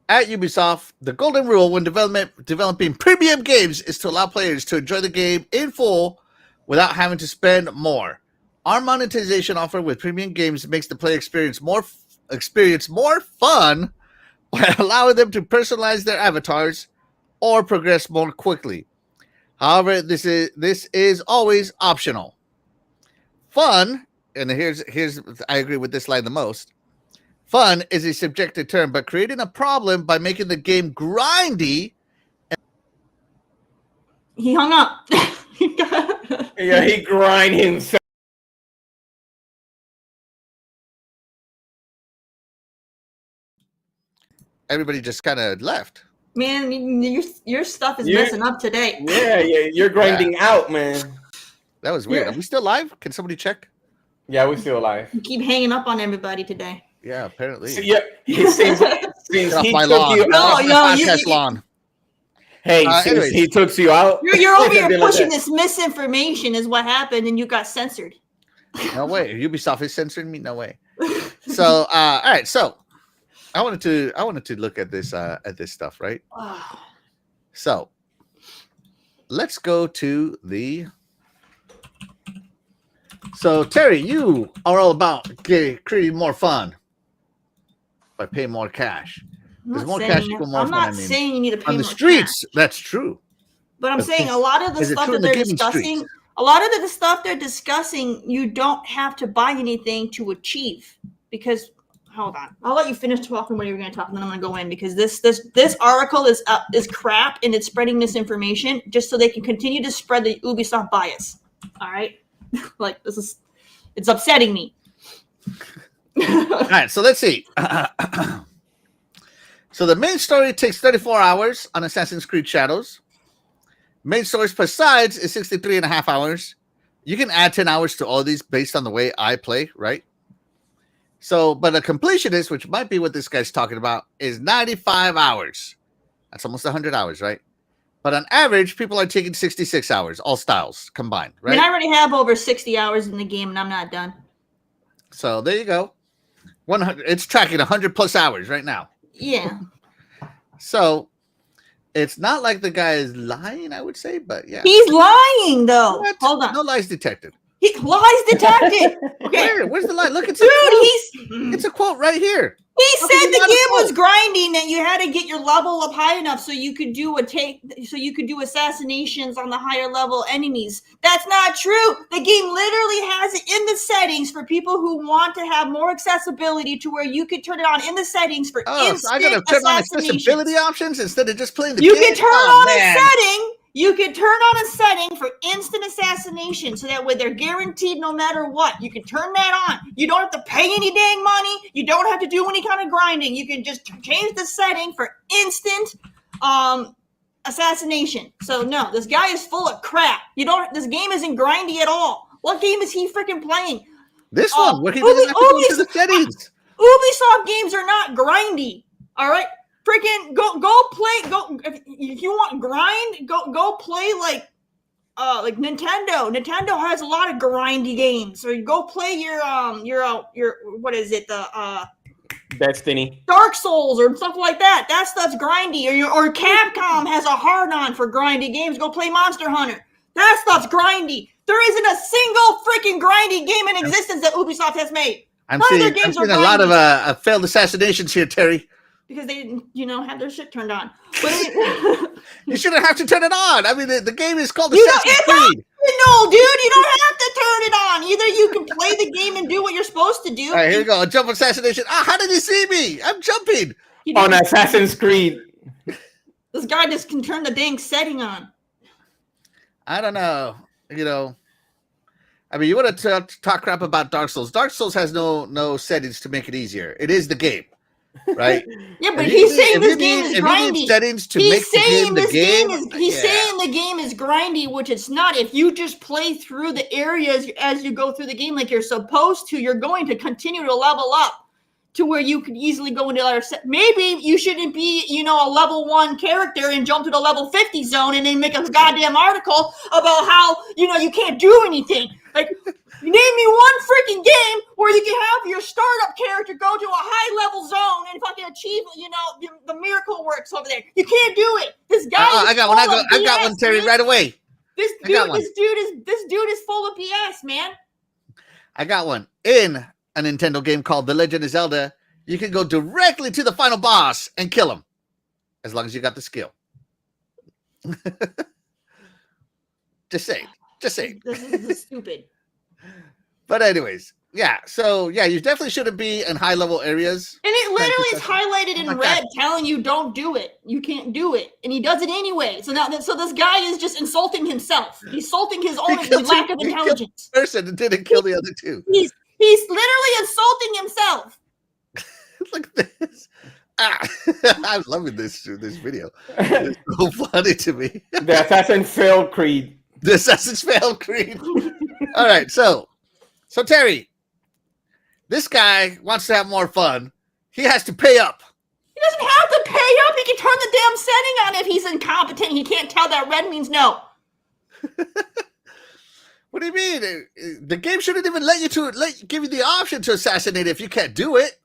the golden rule when developing premium games is to allow players to enjoy the game in full without having to spend more. Our monetization offer with premium games makes the player experience more fun by allowing them to personalize their avatars or progress more quickly. However, this is always optional. Fun, and here's I agree with this line the most. Fun is a subjective term, but creating a problem by making the game grindy. He hung up. Yeah, he grind himself. Everybody just kind of left. Man, your stuff is messing up today. Yeah, you're grinding out, man. That was weird. Are we still live? Can somebody check? Yeah, we're still alive. You keep hanging up on everybody today. Yeah, apparently. So, yeah, since he Get off took my lawn. you Get off out. my podcast lawn. Hey, since anyways. he took you out. You're over here pushing this misinformation is what happened, and you got censored. No way. Ubisoft is censoring me? No way. So, all right. So, I wanted to look at this stuff, right? So, let's go to the. So, Terry, you are all about creating more fun by paying more cash. There's more cash equal more fun. I'm not saying you need to pay on the more streets. cash. That's true. But I'm saying a lot of the stuff that they're discussing, you don't have to buy anything to achieve. Because hold on, I'll let you finish talking what you were going to talk, and then I'm going to go in because this article is crap and it's spreading misinformation just so they can continue to spread the Ubisoft bias. All right, like it's upsetting me. All right, so let's see. So the main story takes 34 hours on Assassin's Creed Shadows. Main story plus sides is 63 and a half hours. You can add 10 hours to all these based on the way I play, right? So, but a completionist, which might be what this guy's talking about, is 95 hours. That's almost 100 hours, right? But on average, people are taking 66 hours, all styles combined, right? I mean, I already have over 60 hours in the game, and I'm not done. So there you go. 100. It's tracking 100 plus hours right now. Yeah. So it's not like the guy is lying, I would say, but yeah. He's lying, though. What? Hold on. No lies detected. Lies detected. Okay. Where's the lie? Look, it's Dude, it's a quote right here. He said the game was grinding, that you had to get your level up high enough so you could do assassinations on the higher level enemies. That's not true. The game literally has it in the settings for people who want to have more accessibility to where you could turn it on in the settings for instant so I gotta turn on assassinations. accessibility options instead of just playing the You game. can turn on a setting. You can turn on a setting for instant assassination so that way they're guaranteed no matter what. You can turn that on. You don't have to pay any dang money. You don't have to do any kind of grinding. You can just change the setting for instant assassination. So no, this guy is full of crap. This game isn't grindy at all. What game is he freaking playing? This one, where he doesn't have to go to the settings. Ubisoft games are not grindy. All right. Freaking go play if you want grind, go play like Nintendo. Nintendo has a lot of grindy games. Or go play your what is it, the Destiny, Dark Souls or stuff like that. That stuff's grindy. Or Capcom has a hard on for grindy games. Go play Monster Hunter. That stuff's grindy. There isn't a single freaking grindy game in existence that Ubisoft has made. I'm seeing a lot of failed assassinations here, Terry. Because they didn't, have their shit turned on. But you shouldn't have to turn it on. I mean, the game is called Assassin's Creed. No, dude, you don't have to turn it on. Either you can play the game and do what you're supposed to do. All right, here we go. A jump assassination. How did he see me? I'm jumping. On Assassin's Creed. This guy just can turn the dang setting on. I don't know. I mean, you want to talk crap about Dark Souls. Dark Souls has no settings to make it easier. It is the game. Right? Yeah, but he's saying this game is grindy. Settings to make the game. He's saying the game is grindy, which it's not. If you just play through the areas as you go through the game like you're supposed to, you're going to continue to level up. to where you could easily go into other set. Maybe you shouldn't be, a level 1 character and jump to the level 50 zone and then make a goddamn article about how, you can't do anything. Like, name me one freaking game where you can have your startup character go to a high level zone and fucking achieve, the miracle works over there. You can't do it. This guy. I got one. I got one, Terry, right away. This dude is full of BS, man. I got one. In a Nintendo game called The Legend of Zelda, you can go directly to the final boss and kill him, as long as you got the skill. Just saying. This is stupid. But anyways, yeah. So yeah, you definitely shouldn't be in high level areas. And it literally is highlighted in red, telling you don't do it. You can't do it, and he does it anyway. So this guy is just insulting himself. He's insulting his own lack of intelligence. Person that didn't kill the other two. He's literally insulting himself. Look at this. I'm loving this video. It's so funny to me. The Assassin's Failed Creed. The Assassin's Failed Creed. All right, so Terry, this guy wants to have more fun. He has to pay up. He doesn't have to pay up. He can turn the damn setting on if he's incompetent. He can't tell that red means no. What do you mean? The game shouldn't even give you the option to assassinate if you can't do it.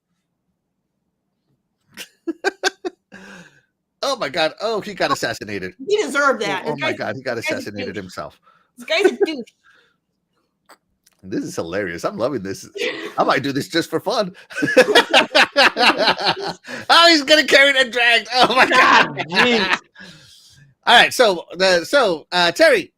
Oh my God! Oh, he got assassinated. He deserved that. Oh my God! He got assassinated himself. This guy's a douche. This is hilarious. I'm loving this. I might do this just for fun. Oh, he's gonna carry that dragged. Oh my God! All right, so Terry.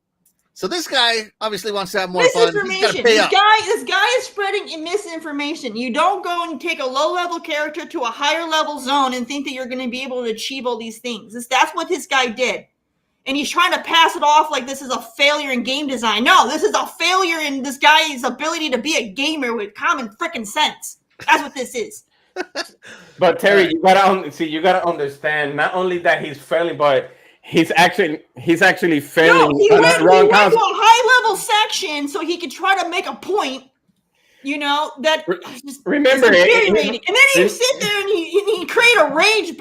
So this guy obviously wants to have more fun. Misinformation. This guy is spreading misinformation. You don't go and take a low-level character to a higher-level zone and think that you're going to be able to achieve all these things. That's what this guy did. And he's trying to pass it off like this is a failure in game design. No, this is a failure in this guy's ability to be a gamer with common freaking sense. That's what this is. But Terry, you gotta understand. Not only that he's failing, but he's actually failing. No, he went to a high level section so he could try to make a point. That remember infuriating. And then he sit there and he create a rage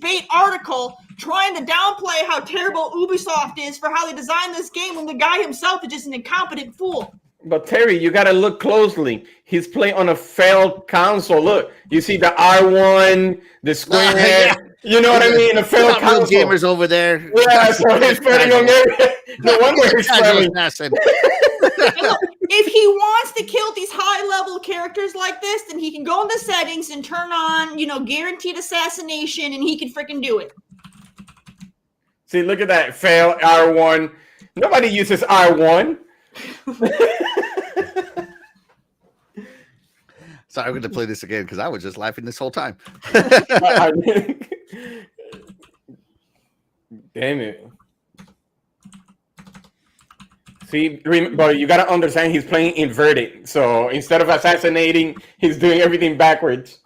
bait article trying to downplay how terrible Ubisoft is for how they designed this game when the guy himself is just an incompetent fool. But Terry, you gotta look closely. He's playing on a failed console. Look, you see the R1, the square. Yeah. You know what I mean? A failed console. Gamers over there. Yeah, so he's putting on there. No wonder he's failing. Look, if he wants to kill these high-level characters like this, then he can go into settings and turn on, guaranteed assassination, and he can freaking do it. See, look at that. Fail R1. Nobody uses R1. Sorry, I'm going to play this again because I was just laughing this whole time. Damn it. See, but you got to understand he's playing inverted. So instead of assassinating, he's doing everything backwards.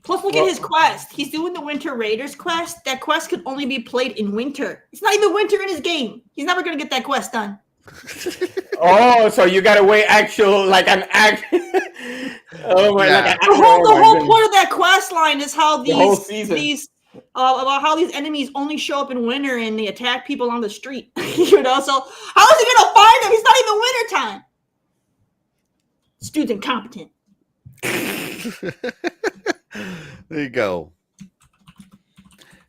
Plus, look at his quest. He's doing the Winter Raiders quest. That quest can only be played in winter. It's not even winter in his game. He's never going to get that quest done. Oh, so you got to wait Oh my God. The whole point of that quest line is how about how these enemies only show up in winter and they attack people on the street. So how is he going to find them? It's not even winter time. This dude's incompetent. There you go.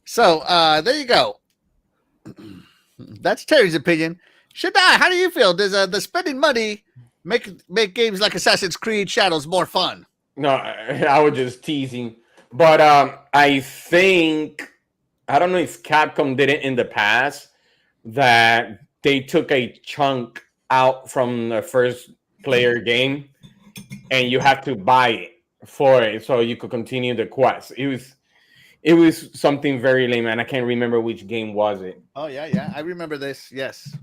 So there you go. That's Terry's opinion. Shaddai, how do you feel? Does the spending money make games like Assassin's Creed Shadows more fun? No, I was just teasing. But I don't know if Capcom did it in the past, that they took a chunk out from the first player game and you have to buy it for it so you could continue the quest. It was something very lame, and I can't remember which game was it. Oh yeah, I remember this. Yes,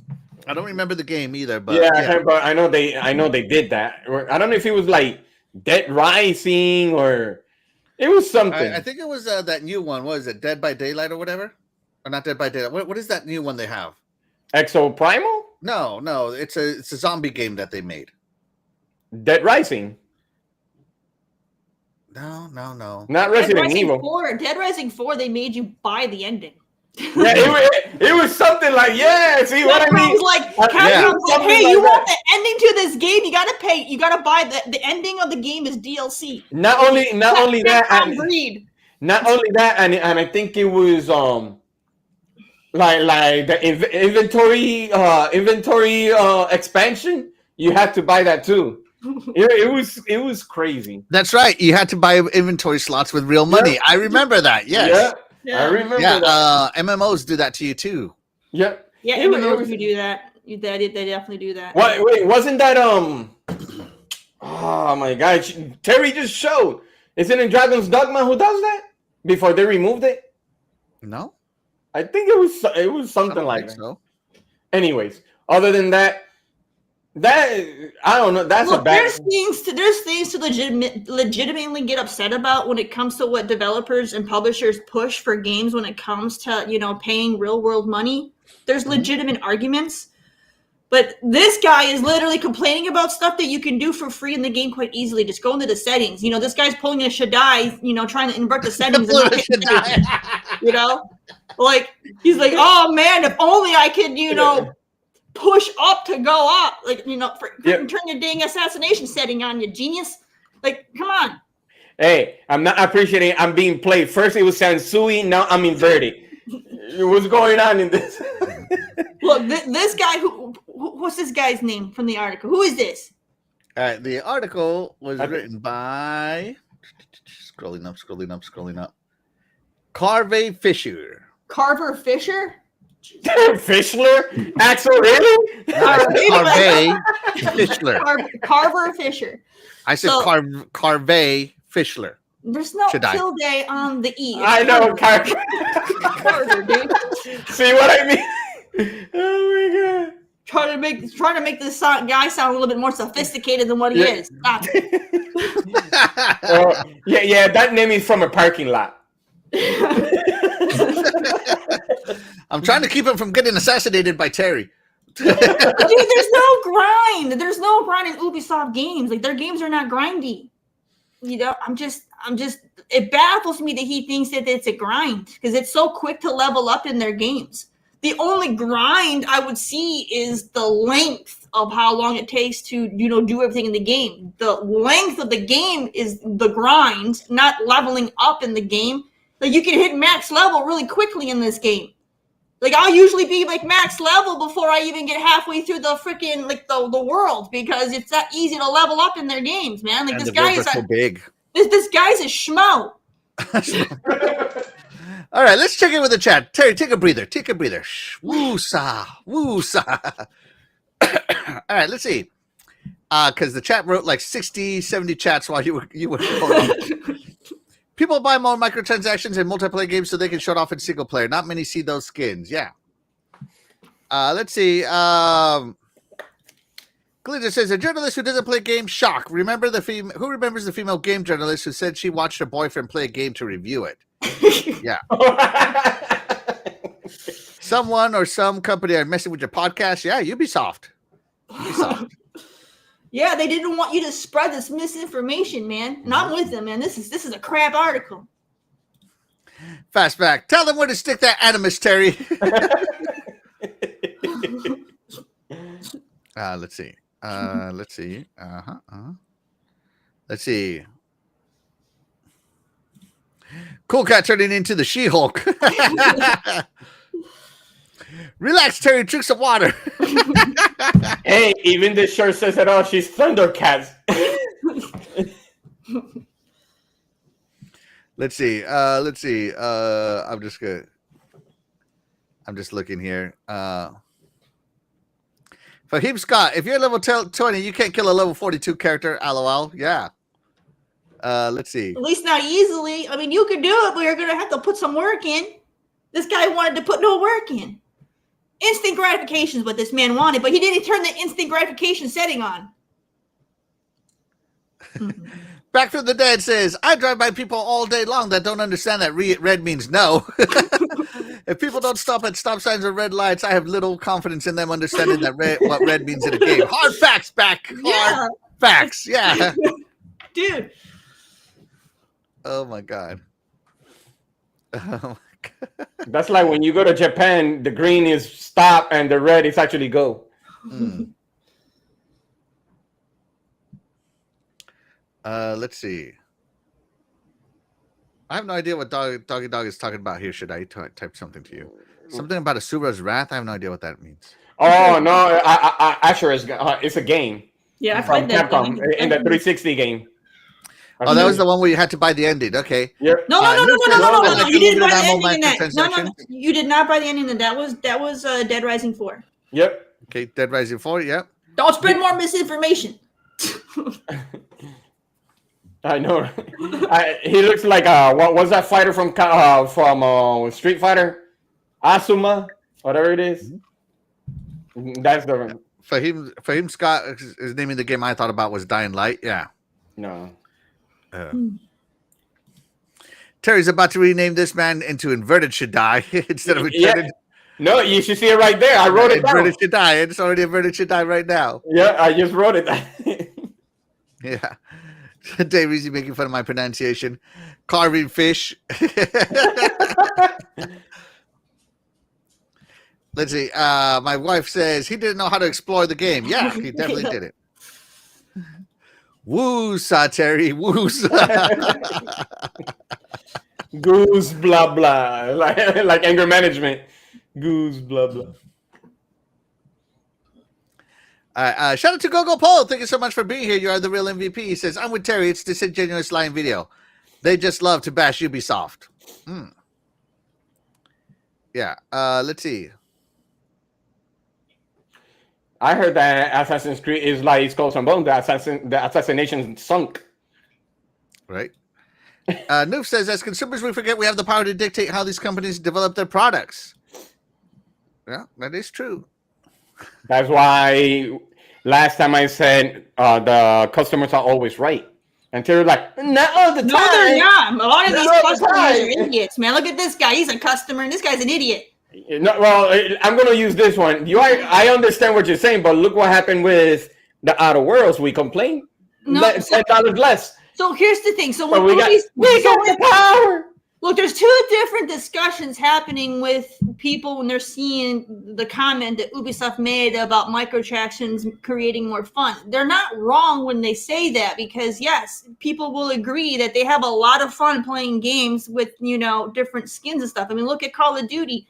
I don't remember the game either, but but I know they did that. I don't know if it was like Dead Rising or it was something. I think it was that new one. What is it, Dead by Daylight or whatever? Or not Dead by Daylight? What is that new one they have? Exo Primal? No, it's a zombie game that they made. Dead Rising. No. Not Dead Resident Rising Evil. 4. Dead Rising 4. They made you buy the ending. Yeah, it was something like, yeah, see what I mean? Capcom's like, Something hey, like you want that. the ending to this game? You gotta pay. You gotta buy the ending of the game is DLC. Not only that, Capcom greed. not only that, and I think it was like the inventory expansion. You had to buy that too. It was crazy. That's right. You had to buy inventory slots with real money. Yep. I remember that. Yes. Yeah, I remember Yeah. that. MMOs do that to you too. Yep. Yeah, MMOs do that. They definitely do that. What? Wait, wasn't that Oh my God! Terry just showed. Isn't it Dragon's Dogma who does that before they removed it? No, I think it was something like that. so. Anyways, other than that I don't know. That's a bad. There's things to legitimately get upset about when it comes to what developers and publishers push for games. When it comes to paying real world money, there's legitimate arguments. But this guy is literally complaining about stuff that you can do for free in the game quite easily. Just go into the settings. This guy's pulling a Shaddai, trying to invert the settings. And not hitting like he's like, oh man, if only I could, push up to go up, turn your dang assassination setting on, you genius. Like, come on. Hey, I'm not appreciating it. I'm being played. First it was Sansui, now I'm inverted. What's going on in this? Look, this guy, what's this guy's name from the article? Who is this? The article was written by scrolling up. Carver Fisher. Carver Fisher? Fischler? Axel really? Carver Fischler. Carver Fisher. I said Carver Fischler. There's no tilde on the E. I know, Carver, dude. See what I mean? Oh my God. Trying to make this guy sound a little bit more sophisticated than what he is. Stop it. Yeah, that name is from a parking lot. I'm trying to keep him from getting assassinated by Terry. Dude, there's no grind. There's no grind in Ubisoft games. Like, their games are not grindy. I'm just it baffles me that he thinks that it's a grind because it's so quick to level up in their games. The only grind I would see is the length of how long it takes to, do everything in the game. The length of the game is the grind, not leveling up in the game. Like, you can hit max level really quickly in this game. Like, I'll usually be like max level before I even get halfway through the freaking the world because it's that easy to level up in their games, man. Like, this guy is so big. This guy's a schmo. All right, let's check in with the chat. Terry, take a breather. Woo-sa. All right, let's see. Because the chat wrote like 60, 70 chats while you were recording. People buy more microtransactions in multiplayer games so they can show it off in single player. Not many see those skins. Yeah. Let's see. Glinda says, a journalist who doesn't play games, shock. Who remembers the female game journalist who said she watched her boyfriend play a game to review it? Yeah. Someone or some company are messing with your podcast. Yeah, Ubisoft. Yeah, they didn't want you to spread this misinformation, man. And I'm with them, man. This is a crap article. Fastback. Tell them where to stick that animus, Terry. Let's see. Let's see. Cool Cat turning into the She-Hulk. Relax, Terry. Drink some water. Hey, even the shirt says it all. She's Thundercats. Let's see. I'm just looking here. Fahim Scott, if you're level 20, you can't kill a level 42 character. LOL. Yeah. Let's see. At least not easily. I mean, you could do it, but you're going to have to put some work in. This guy wanted to put no work in. Instant gratification is what this man wanted, but he didn't turn the instant gratification setting on. Back from the Dead says, I drive by people all day long that don't understand that red means no. If people don't stop at stop signs or red lights, I have little confidence in them understanding that what red means in a game. Hard facts back. Hard facts. Yeah. Dude. Oh, my God. That's like when you go to Japan, the green is stop and the red is actually go. Let's see. I have no idea what Doggy Dog is talking about here. Should I type something to you? Something about Asura's Wrath? I have no idea what that means. Oh, no. Asher is it's a game. Yeah, I from played that Capcom game. in the 360 game. Oh, that was the one where you had to buy the ending. Okay. Yep. No. You didn't buy the ending in that. Microtransaction? No. You did not buy the ending in that. That was Dead Rising 4. Yep. Okay, Dead Rising 4, yep. Don't spread more misinformation. I know. He looks like what was that fighter from Street Fighter? Asuma, whatever it is. That's the Fahim Scott, his name in the game I thought about was Dying Light. Yeah. No. Terry's about to rename this man into Inverted Should Die instead of Inverted. No, you should see it right there. I wrote it down. Inverted Should Die. It's already Inverted Should Die right now. Yeah, I just wrote it down. Yeah. Dave Easy making fun of my pronunciation. Carving fish. Let's see. My wife says he didn't know how to explore the game. Yeah, he definitely did it. Woo-saw, Terry. Woo-saw. Goose blah blah. Like anger management. Goose blah blah. Shout out to Gogo Pole. Thank you so much for being here. You are the real MVP. He says, I'm with Terry. It's disingenuous lying video. They just love to bash Ubisoft. Yeah. Let's see. I heard that Assassin's Creed is like Skulls and Bones. The assassination sunk. Right. Noof says, as consumers, we forget we have the power to dictate how these companies develop their products. Yeah, that is true. That's why last time I said the customers are always right. And they're like, not all the time. No, they're not. A lot of these Not all the customers are time. idiots, man. Look at this guy. He's a customer, and this guy's an idiot. No, well, I'm going to use this one. I understand what you're saying, but look what happened with the Outer Worlds. We complained. No, $10 less. So here's the thing. So But when we got the power. Look, there's two different discussions happening with people when they're seeing the comment that Ubisoft made about microtransactions creating more fun. They're not wrong when they say that, because yes, people will agree that they have a lot of fun playing games with, different skins and stuff. I mean, look at Call of Duty.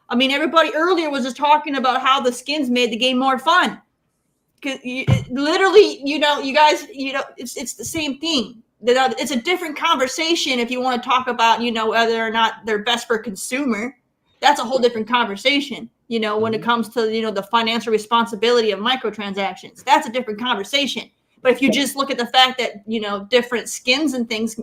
I mean, everybody earlier was just talking about how the skins made the game more fun. Because literally, you guys, it's the same thing. It's a different conversation if you want to talk about, whether or not they're best for consumer. That's a whole different conversation, when it comes to, the financial responsibility of microtransactions. That's a different conversation. But if you just look at the fact that, different skins and things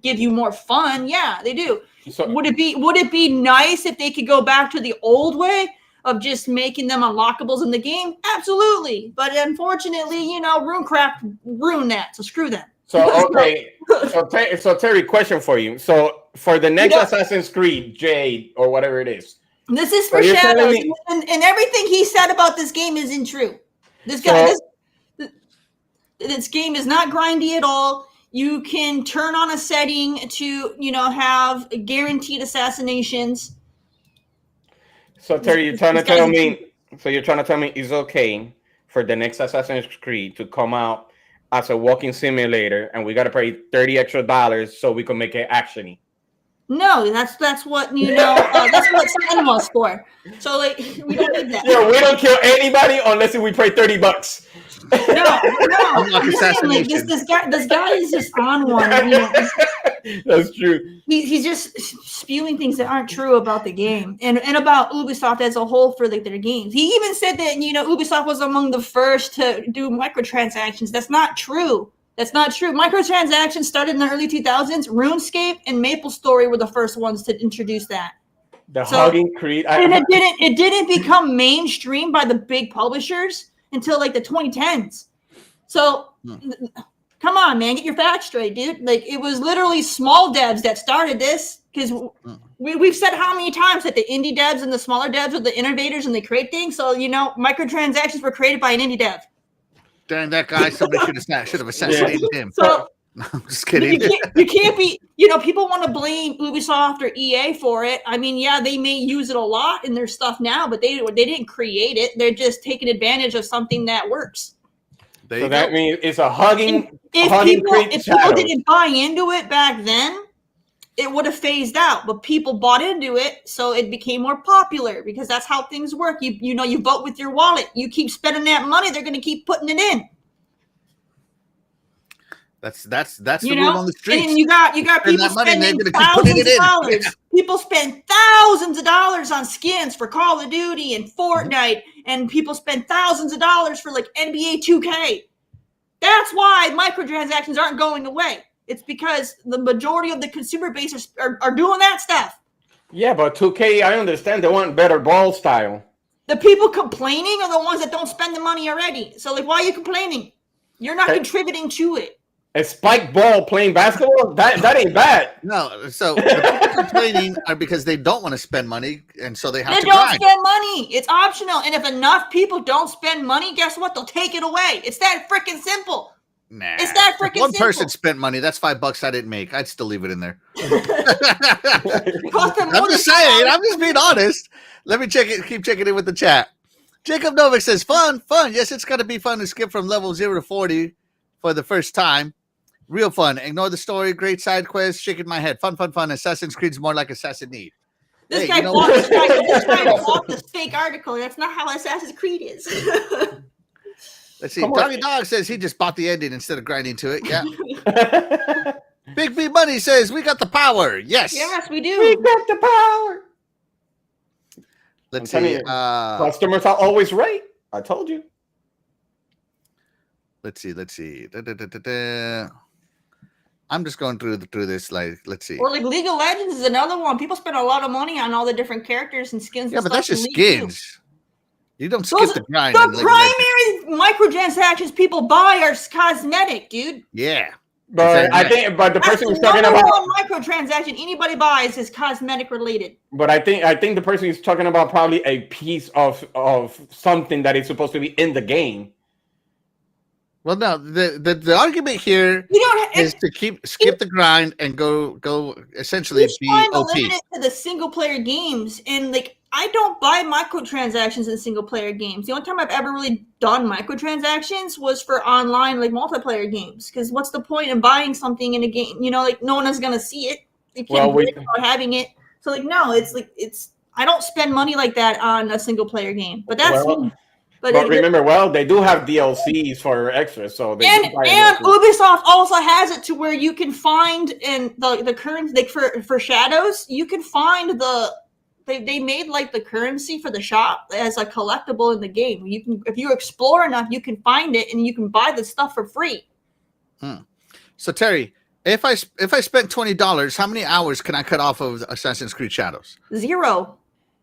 give you more fun, yeah, they do. So, would it be nice if they could go back to the old way of just making them unlockables in the game? Absolutely. But unfortunately, RuneCraft ruined that. So screw them. So, okay. So Terry, question for you. So for the next Assassin's Creed, Jade, or whatever it is. This is for Shadows. And everything he said about this game isn't true. This game is not grindy at all. You can turn on a setting to, have guaranteed assassinations. So Terry, you're trying to tell me it's okay for the next Assassin's Creed to come out as a walking simulator, and we got to pay $30 extra so we can make it actiony? No, that's what that's what cinema's for. So we don't need that. Yeah, we don't kill anybody unless we pay $30. No. This guy is just on one. That's true. He's just spewing things that aren't true about the game and about Ubisoft as a whole for their games. He even said that Ubisoft was among the first to do microtransactions. That's not true. Microtransactions started in the early 2000s. RuneScape and MapleStory were the first ones to introduce that. Hugging Creed. And it didn't become mainstream by the big publishers until the 2010s. So Come on, man, get your facts straight, dude. Like, it was literally small devs that started this, because we've said how many times that the indie devs and the smaller devs are the innovators and they create things. So, microtransactions were created by an indie dev. Dang, that guy, somebody should have assassinated him. So No, I'm just kidding. you can't be, people want to blame Ubisoft or EA for it. I mean, yeah, they may use it a lot in their stuff now, but they didn't create it. They're just taking advantage of something that works. So that means it's a hugging. If people didn't buy into it back then, it would have phased out. But people bought into it, so it became more popular, because that's how things work. You vote with your wallet. You keep spending that money, they're going to keep putting it in. That's the rule on the streets. And you got people spending thousands of dollars. Yeah. People spend thousands of dollars on skins for Call of Duty and Fortnite, and people spend thousands of dollars for like NBA 2K. That's why microtransactions aren't going away. It's because the majority of the consumer base are doing that stuff. Yeah, but 2K, I understand they want better ball style. The people complaining are the ones that don't spend the money already. So, like, why are you complaining? You're not contributing to it. A spike ball playing basketball? That ain't bad. No, so the people complaining are because they don't want to spend money, and so they have to They don't grind. spend money. It's optional. And if enough people don't spend money, guess what? They'll take it away. It's that freaking simple. Nah. It's that freaking simple. One person spent money. That's $5 I didn't make. I'd still leave it in there. I'm just saying. I'm just being honest. Let me check it. Keep checking in with the chat. Jacob Novik says, fun. Yes, it's going to be fun to skip from level 0 to 40 for the first time. Real fun. Ignore the story. Great side quest. Shaking my head. Fun. Assassin's Creed's more like Assassin's Creed. This guy bought this fake article. That's not how Assassin's Creed is. Let's see. Doggy Dog says he just bought the ending instead of grinding to it. Yeah. Big B Money says we got the power. Yes. Yes, we do. We got the power. Let's see. Customers are always right. I told you. Let's see. I'm just going through this. Like, let's see. Or like League of Legends is another one. People spend a lot of money on all the different characters and skins. Yeah, and but that's just skins. Too. You don't skip the grind. The primary microtransactions people buy are cosmetic, dude. Yeah. But I think, the person who's talking about microtransaction anybody buys is cosmetic related. But I think the person is talking about probably a piece of something that is supposed to be in the game. Well, no, the argument here is to skip the grind and go essentially be OP. Limit it to the single player games, and like I don't buy microtransactions in single player games. The only time I've ever really done microtransactions was for online like multiplayer games. Because what's the point in buying something in a game? Like no one is gonna see it. You can't without having it. So like no, it's I don't spend money like that on a single player game. But that's me. But remember, they do have DLCs for extras, so they and Ubisoft also has it to where you can find in the current like for shadows, you can find they made like the currency for the shop as a collectible in the game. You can, if you explore enough, you can find it and you can buy the stuff for free. So Terry, if I spent $20, how many hours can I cut off of Assassin's Creed Shadows? 0.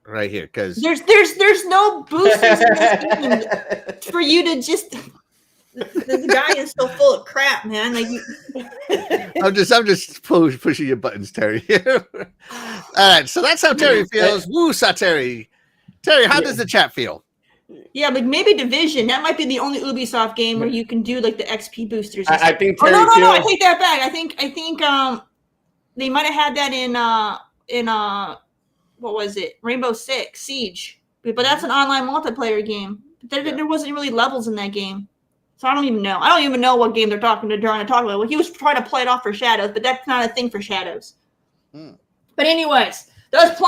Right here, because there's no boosts in this game for you to just. This guy is so full of crap, man. Like I'm just pushing your buttons, Terry. All right, so that's how Terry feels. Woo, sa Terry. Terry, how does the chat feel? Yeah, but maybe Division. That might be the only Ubisoft game where you can do like the XP boosters. I think. Terry no. I take that back. I think they might have had that in what was it? Rainbow Six Siege, but that's an online multiplayer game. There wasn't really levels in that game, so I don't even know. I don't even know what game they're trying to talk about. Well, he was trying to play it off for Shadows, but that's not a thing for Shadows. But anyways, does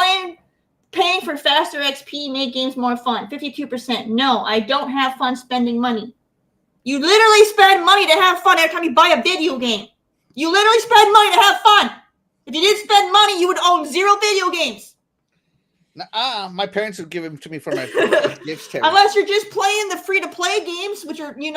paying for faster XP make games more fun? 52%. No, I don't have fun spending money. You literally spend money to have fun every time you buy a video game. You literally spend money to have fun. If you didn't spend money, you would own 0 video games. My parents would give them to me for my gifts. Unless you're just playing the free-to-play games, which are, you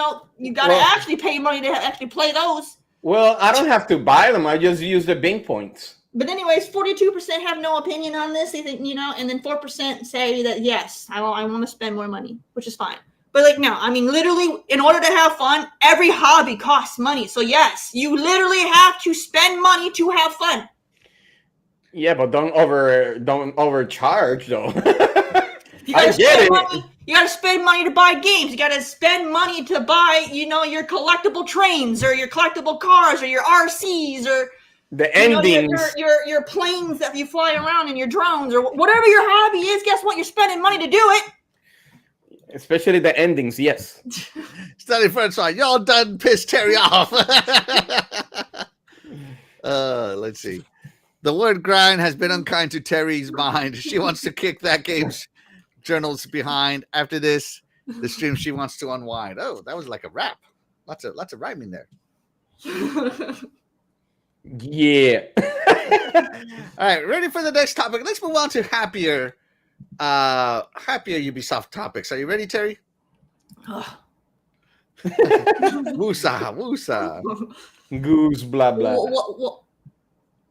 got to actually pay money to actually play those. Well, I don't have to buy them. I just use the Bing points. But anyways, 42% have no opinion on this. They think, and then 4% say that, yes, I want to spend more money, which is fine. But like, no, I mean, literally, in order to have fun, every hobby costs money. So yes, you literally have to spend money to have fun. Yeah, but don't overcharge though. You I gotta get spend it. money. You gotta spend money to buy games. You gotta spend money to buy, your collectible trains or your collectible cars or your RCs or The endings, your planes that you fly around in your drones or whatever your hobby is. Guess what? You're spending money to do it. especially the endings. Yes. Study French side. Y'all done pissed Terry off. Let's see. The word grind has been unkind to Terry's mind. She wants to kick that game's journals behind. After this, the stream, she wants to unwind. Oh, that was like a rap. Lots of rhyming there. Yeah. All right, ready for the next topic. Let's move on to happier Ubisoft topics. Are you ready, Terry? Woosa. Goose, blah blah. All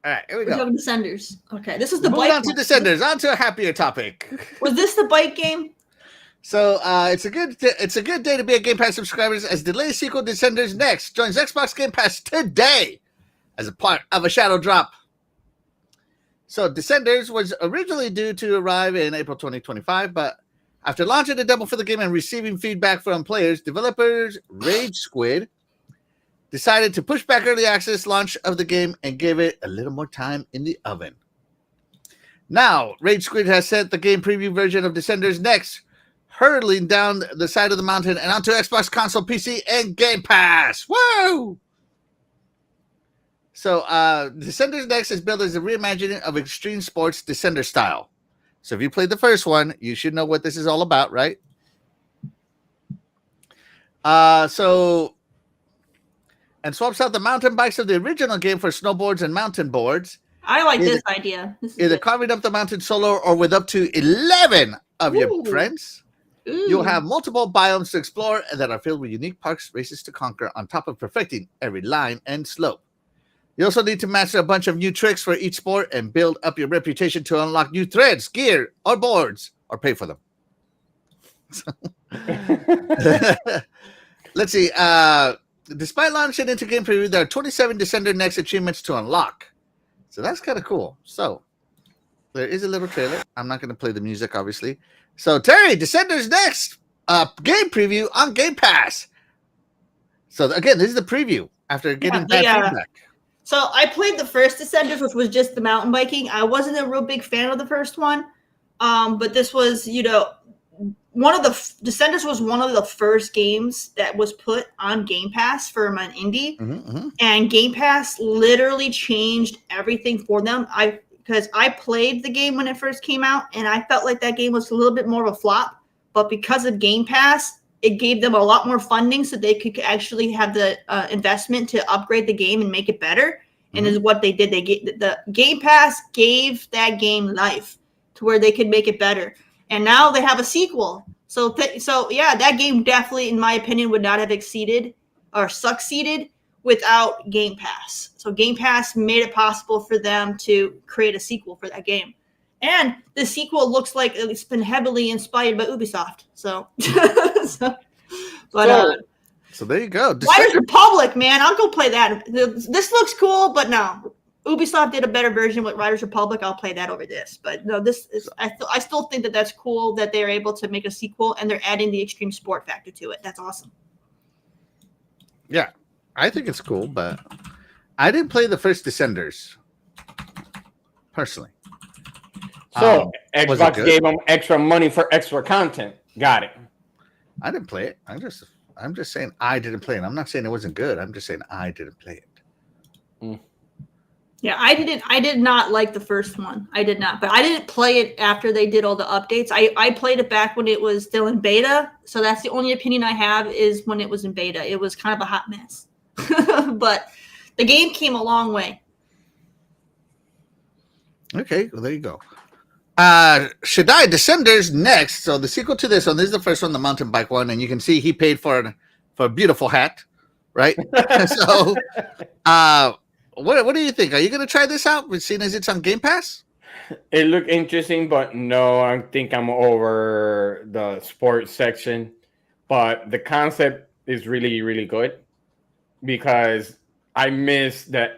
right, here we We're go. talking Descenders. Okay, this is the Moving bike. on to Descenders. On to a happier topic. Was this the bike game? So it's a good day to be a Game Pass subscribers as the latest sequel, Descenders Next, joins Xbox Game Pass today as a part of a shadow drop. So Descenders was originally due to arrive in April 2025, but after launching the demo for the game and receiving feedback from players, developers Rage Squid decided to push back early access launch of the game and give it a little more time in the oven. Now, Rage Squid has sent the game preview version of Descenders Next hurtling down the side of the mountain and onto Xbox console, PC, and Game Pass. Woo! So, Descenders Next is built as a reimagining of extreme sports Descender style. So, if you played the first one, you should know what this is all about, right? And swaps out the mountain bikes of the original game for snowboards and mountain boards. I like this idea. Either carving up the mountain solo or with up to 11 of your friends. You'll have multiple biomes to explore that are filled with unique parks, races to conquer, on top of perfecting every line and slope. You also need to master a bunch of new tricks for each sport and build up your reputation to unlock new threads, gear, or boards, or pay for them. Let's see. Despite launching into game preview, there are 27 Descender Next achievements to unlock. So that's kind of cool. So there is a little trailer. I'm not going to play the music, obviously. So Terry, Descenders Next game preview on Game Pass. So again, this is the preview after getting bad feedback. So I played the first Descenders, which was just the mountain biking. I wasn't a real big fan of the first one, but this was, one of the Descenders was one of the first games that was put on Game Pass for an indie, and Game Pass literally changed everything for them. Because I played the game when it first came out, and I felt like that game was a little bit more of a flop. But because of Game Pass, it gave them a lot more funding so they could actually have the investment to upgrade the game and make it better. And is what they did. They the Game Pass gave that game life to where they could make it better. And now they have a sequel. So yeah, that game definitely, in my opinion, would not have succeeded without Game Pass. So Game Pass made it possible for them to create a sequel for that game. And the sequel looks like it's been heavily inspired by Ubisoft. So there you go. Riders Republic, man. I'll go play that. This looks cool, but no. Ubisoft did a better version with Riders Republic. I'll play that over this. But no, I still think that that's cool that they're able to make a sequel and they're adding the extreme sport factor to it. That's awesome. Yeah, I think it's cool, but I didn't play the first Descenders personally. So Xbox gave them extra money for extra content. Got it. I didn't play it. I'm just saying I didn't play it. I'm not saying it wasn't good. I'm just saying I didn't play it. Yeah, I did not like the first one. I did not. But I didn't play it after they did all the updates. I played it back when it was still in beta. So that's the only opinion I have is when it was in beta. It was kind of a hot mess. But the game came a long way. Okay, well, there you go. Shaddai Descenders Next. So the sequel to this one, this is the first one, the mountain bike one, and you can see he paid for a beautiful hat, right? So, what do you think? Are you going to try this out, seeing as it's on Game Pass? It looked interesting, but no, I think I'm over the sports section. but the concept is really, really good because I miss the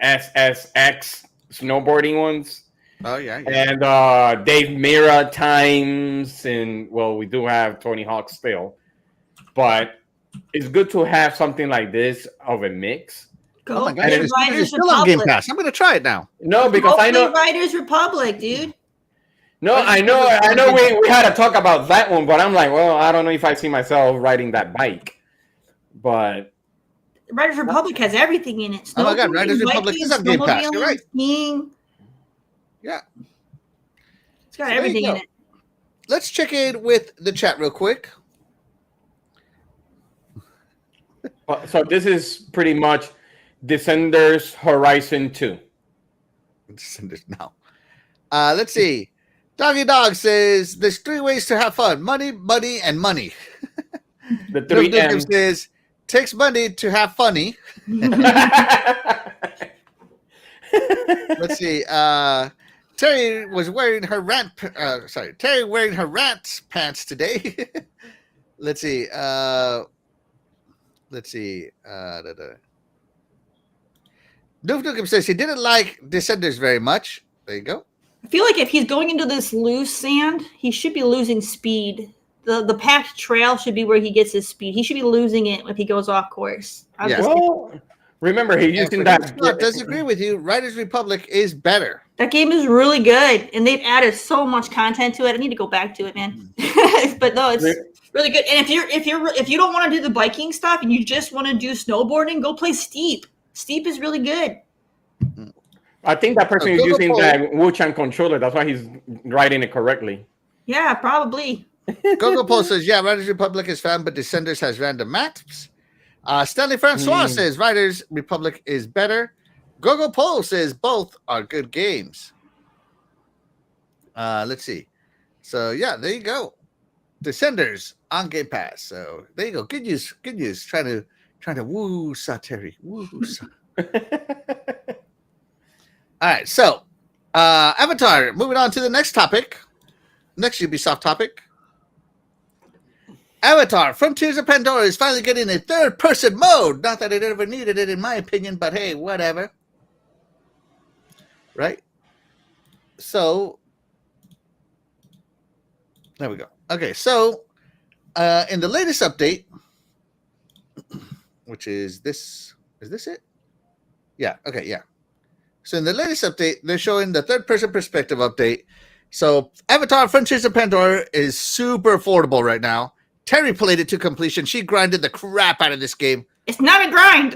SSX snowboarding ones. Oh yeah. And Dave Mira times, and well, we do have Tony Hawk still, but it's good to have something like this of a mix. Go Oh my play gosh, it's Riders still on Game Republic. Pass. I'm gonna try it now. No, because Go I know. play Riders Republic, dude. No, I know. We had to talk about that one, but I'm like, well, I don't know if I see myself riding that bike, but. Riders Republic has everything in it. Oh my God, Riders Snowboarding, Republic is biking, on Game Pass. You're snowmobiling, right. skiing. Yeah. It's got So there everything you in go. it. Let's check in with the chat real quick. So this is pretty much Descenders Horizon 2. No. Let's see. Doggy Dog says there's 3 ways to have fun: money, money, and money. The 3 Nukem says takes money to have funny. Let's see. Terry was wearing her Terry wearing her rant pants today. Let's see. Nukem says he didn't like Descenders very much. There you go. I feel like if he's going into this loose sand, he should be losing speed. The packed trail should be where he gets his speed. He should be losing it if he goes off course. Well, remember, he's using that. Scott does agree with you. Riders Republic is better. That game is really good, and they've added so much content to it. I need to go back to it, man. But no, it's really good. And if you don't want to do the biking stuff and you just want to do snowboarding, go play Steep. Steep is really good. I think that person is using that Wu-Chang controller. That's why he's writing it correctly. Yeah, probably. Gogo Poe says, yeah, Riders Republic is fun, but Descenders has random maps. Stanley Francois says Riders Republic is better. Gogo Poe says both are good games. Let's see. So yeah, there you go. Descenders on Game Pass. So there you go. Good news. Good news. Trying to woo Terry. Woo All right. So Avatar. Moving on to the next topic. Next Ubisoft topic. Avatar, Frontiers of Pandora is finally getting a third-person mode. Not that it ever needed it, in my opinion, but hey, whatever. Right? So, there we go. Okay, so, in the latest update, which is this it? Yeah, okay, yeah. So, in the latest update, they're showing the third-person perspective update. So, Avatar, Frontiers of Pandora is super affordable right now. Terry played it to completion. She grinded the crap out of this game. It's not a grind.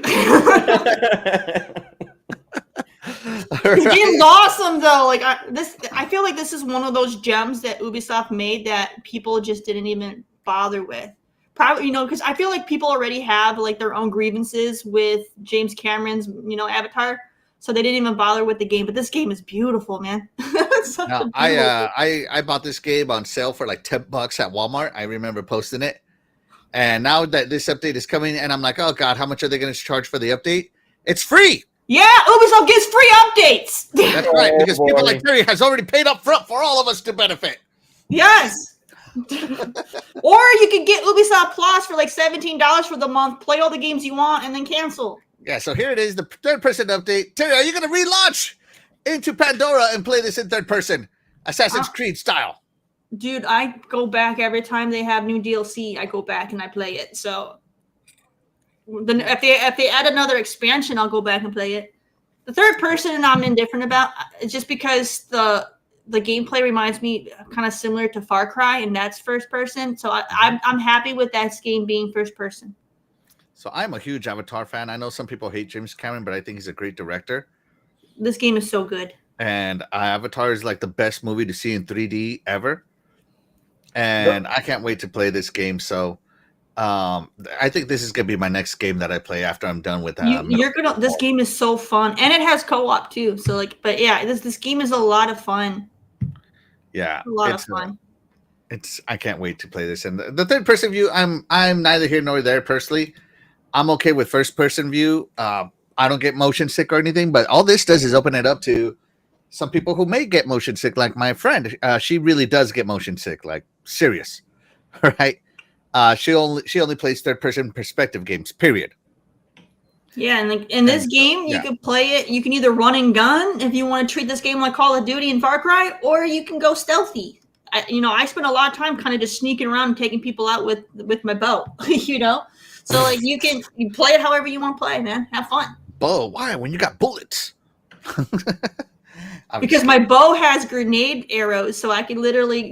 This game's awesome, though. Like I feel like this is one of those gems that Ubisoft made that people just didn't even bother with. Probably, because I feel like people already have like their own grievances with James Cameron's, Avatar, so they didn't even bother with the game. But this game is beautiful, man. Now, I bought this game on sale for like $10 at Walmart. I remember posting it. And now that this update is coming, and I'm like, oh God, how much are they going to charge for the update? It's free. Yeah, Ubisoft gives free updates. That's right, because people like Terry has already paid up front for all of us to benefit. Yes. Or you could get Ubisoft Plus for like $17 for the month, play all the games you want, and then cancel. Yeah, so here it is, the third-person update. Terry, are you going to relaunch into Pandora and play this in third person, Assassin's Creed style? Dude, I go back every time they have new DLC. I go back and I play it. So then if they add another expansion, I'll go back and play it. The third person I'm indifferent about. It's just because the gameplay reminds me kind of similar to Far Cry, and that's first person. So I'm happy with that game being first person. So I'm a huge Avatar fan. I know some people hate James Cameron, but I think he's a great director. This game is so good. And Avatar is like the best movie to see in 3D ever. And I can't wait to play this game. So I think this is going to be my next game that I play after I'm done with that. This game is so fun. And it has co-op too. So but yeah, this game is a lot of fun. Yeah. A lot of fun. I can't wait to play this. And the third person view, I'm neither here nor there personally. I'm okay with first person view. I don't get motion sick or anything, but all this does is open it up to some people who may get motion sick, like my friend. She really does get motion sick, like serious, right? She only plays third person perspective games. Period. Yeah, and like in this game, you can play it. You can either run and gun if you want to treat this game like Call of Duty and Far Cry, or you can go stealthy. I spend a lot of time kind of just sneaking around and taking people out with my bow. So like you play it however you want to play, man. Have fun. Bow? Why? When you got bullets? Because my bow has grenade arrows, so I can literally,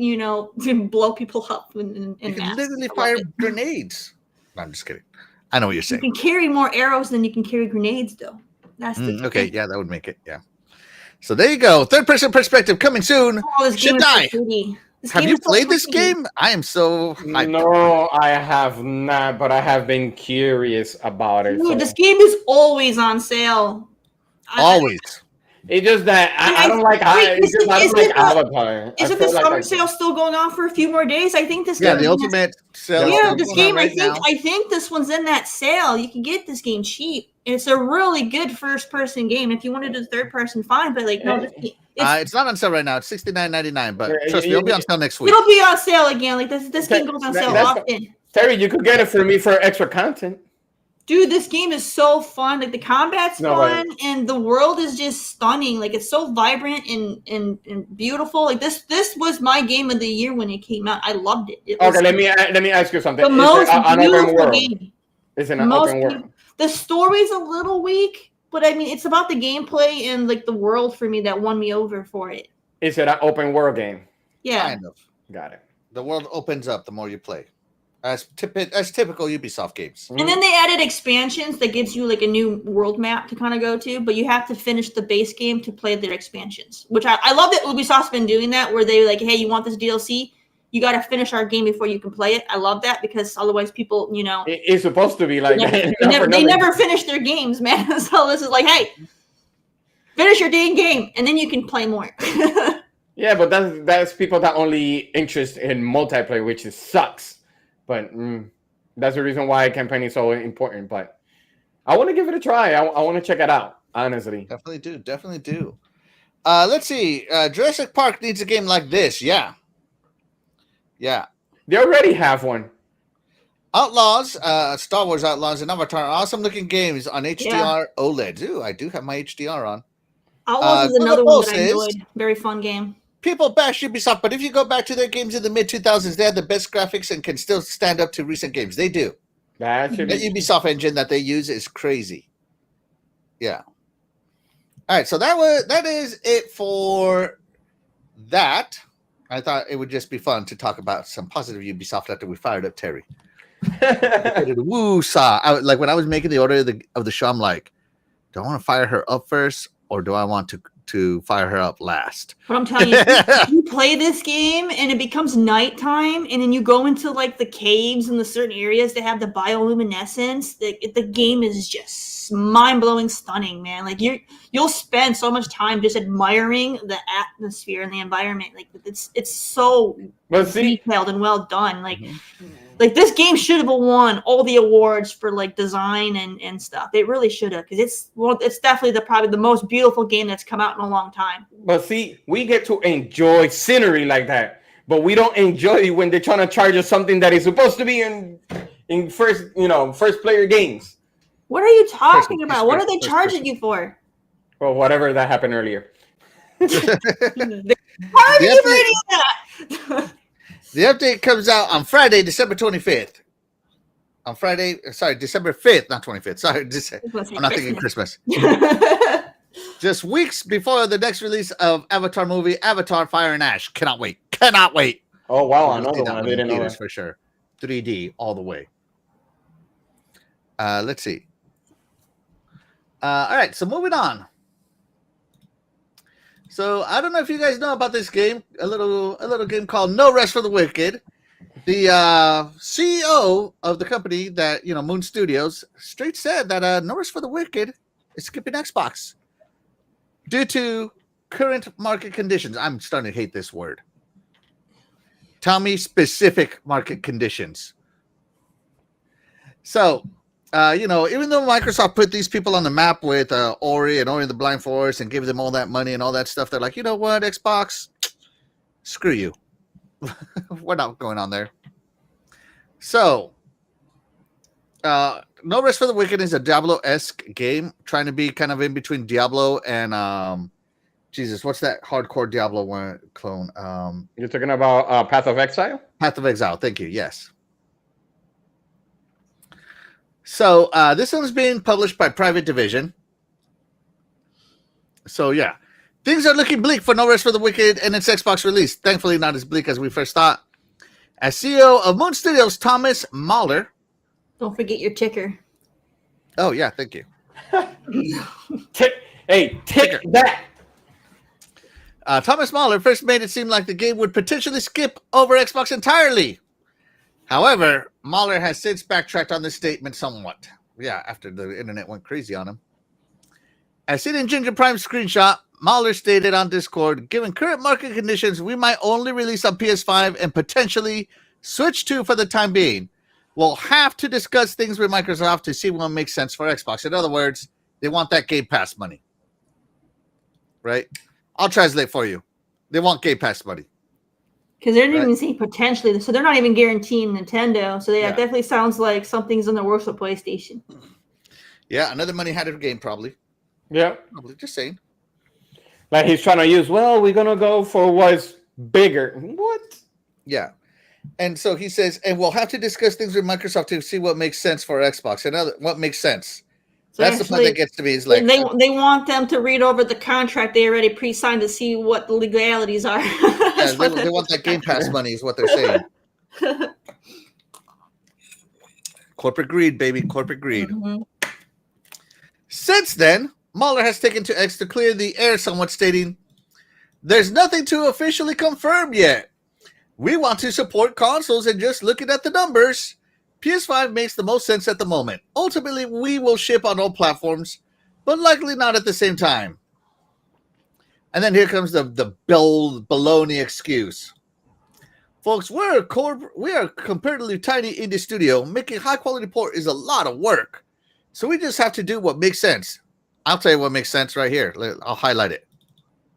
blow people up. You can literally fire grenades. No, I'm just kidding. I know what you're saying. You can carry more arrows than you can carry grenades, though. That's the okay. Yeah, that would make it. Yeah. So there you go. Third person perspective coming soon. Oh, this game is so pretty. Have you played this game? I am so hyped. No, I have not, but I have been curious about it. Dude, this game is always on sale. Always. It's just that I don't like Avatar. Isn't the summer sale still going on for a few more days? I think this game. Yeah, the ultimate sale. Yeah, this game. I think this one's in that sale. You can get this game cheap. It's a really good first-person game. If you want to do third-person, fine. But it's not on sale right now. It's $69.99. But trust me, it'll be on sale next week. It'll be on sale again. Like this game goes on sale often. Terry, you could get it for me for extra content. Dude, this game is so fun. Like the combat's fun, and the world is just stunning. Like it's so vibrant and beautiful. Like this was my game of the year when it came out. I loved it. Okay, let me ask you something. The most beautiful game. It's an open world. The story's a little weak, but I mean, it's about the gameplay and like the world for me that won me over for it. Is it an open world game? Yeah, kind of. Got it. The world opens up the more you play. As typical Ubisoft games. And then they added expansions that gives you like a new world map to kind of go to, but you have to finish the base game to play their expansions, which I love that Ubisoft's been doing that, where they're like, hey, you want this DLC? You got to finish our game before you can play it. I love that because otherwise people, It's supposed to be like that. They never finish their games, man. So this is like, hey, finish your dang game, and then you can play more. Yeah, but that's people that only interest in multiplayer, which sucks. But that's the reason why campaign is so important. But I want to give it a try. I want to check it out, honestly. Definitely do. Let's see. Jurassic Park needs a game like this. Yeah. They already have one. Outlaws, Star Wars Outlaws, and Avatar are awesome-looking games on HDR OLED. Ooh, I do have my HDR on. Outlaws is another one that I enjoyed. Very fun game. People bash Ubisoft, but if you go back to their games in the mid-2000s, they had the best graphics and can still stand up to recent games. They do. That Ubisoft engine that they use is crazy. Yeah. All right, so that is it for that. I thought it would just be fun to talk about some positive Ubisoft after we fired up Terry. Woo-saw. Like when I was making the order of the show, I'm like, do I want to fire her up first, or do I want to fire her up last? But I'm telling you, you play this game and it becomes nighttime, and then you go into like the caves and the certain areas that have the bioluminescence. The game is just mind-blowing, stunning, man. Like you'll spend so much time just admiring the atmosphere and the environment. Like it's so detailed and well done. Like. Mm-hmm. Like this game should have won all the awards for like design and stuff. It really should have, because it's definitely probably the most beautiful game that's come out in a long time. But see, we get to enjoy scenery like that, but we don't enjoy it when they're trying to charge us something that is supposed to be in first player games. What are you talking about? What are they charging you for? Well, whatever that happened earlier. Why are you reading that? The update comes out on Friday, December 25th. December 5th, not 25th. Sorry, I'm not thinking Christmas. Just weeks before the next release of Avatar movie, Avatar Fire and Ash. Cannot wait. Oh, wow. Another one. I didn't know that. For sure. 3D all the way. Let's see. All right, so moving on. So I don't know if you guys know about this game, a little game called No Rest for the Wicked. The CEO of the company that, Moon Studios, straight said that No Rest for the Wicked is skipping Xbox due to current market conditions. I'm starting to hate this word. Tell me specific market conditions. So, even though Microsoft put these people on the map with Ori and Ori and the Blind Forest and gave them all that money and all that stuff, they're like, you know what, Xbox, screw you. We're not going on there. So, No Rest for the Wicked is a Diablo-esque game, trying to be kind of in between Diablo and Jesus, what's that hardcore Diablo one clone? You're talking about Path of Exile? Path of Exile. Thank you. Yes. So this one's being published by Private Division. So yeah, things are looking bleak for No Rest for the Wicked and its Xbox release. Thankfully, not as bleak as we first thought. As CEO of Moon Studios, Thomas Mahler. Don't forget your ticker. Oh yeah, thank you. Tick that. Thomas Mahler first made it seem like the game would potentially skip over Xbox entirely. However, Mahler has since backtracked on this statement somewhat. Yeah, after the internet went crazy on him. As seen in Ginger Prime's screenshot, Mahler stated on Discord, given current market conditions, we might only release on PS5 and potentially Switch 2 for the time being. We'll have to discuss things with Microsoft to see what makes sense for Xbox. In other words, they want that Game Pass money. Right? I'll translate for you. They want Game Pass money. Because they're not even saying potentially, so they're not even guaranteeing Nintendo. So Yeah. It definitely sounds like something's in the works with PlayStation. Yeah, another money-headed game, probably. Yeah. Probably, just saying. Like he's trying to use, well, we're going to go for what's bigger. What? Yeah. And so he says, and we'll have to discuss things with Microsoft to see what makes sense for Xbox. What makes sense. So that's the part that gets to me. Is like they want them to read over the contract they already pre-signed to see what the legalities are. Yeah, they want that Game Pass money, is what they're saying. Corporate greed, baby, corporate greed. Mm-hmm. Since then, Mahler has taken to X to clear the air, somewhat stating, "There's nothing to officially confirm yet. We want to support consoles, and just looking at the numbers, PS5 makes the most sense at the moment. Ultimately, we will ship on all platforms, but likely not at the same time." And then here comes the baloney excuse. Folks, we are a comparatively tiny indie studio. Making high-quality port is a lot of work. So we just have to do what makes sense. I'll tell you what makes sense right here. I'll highlight it.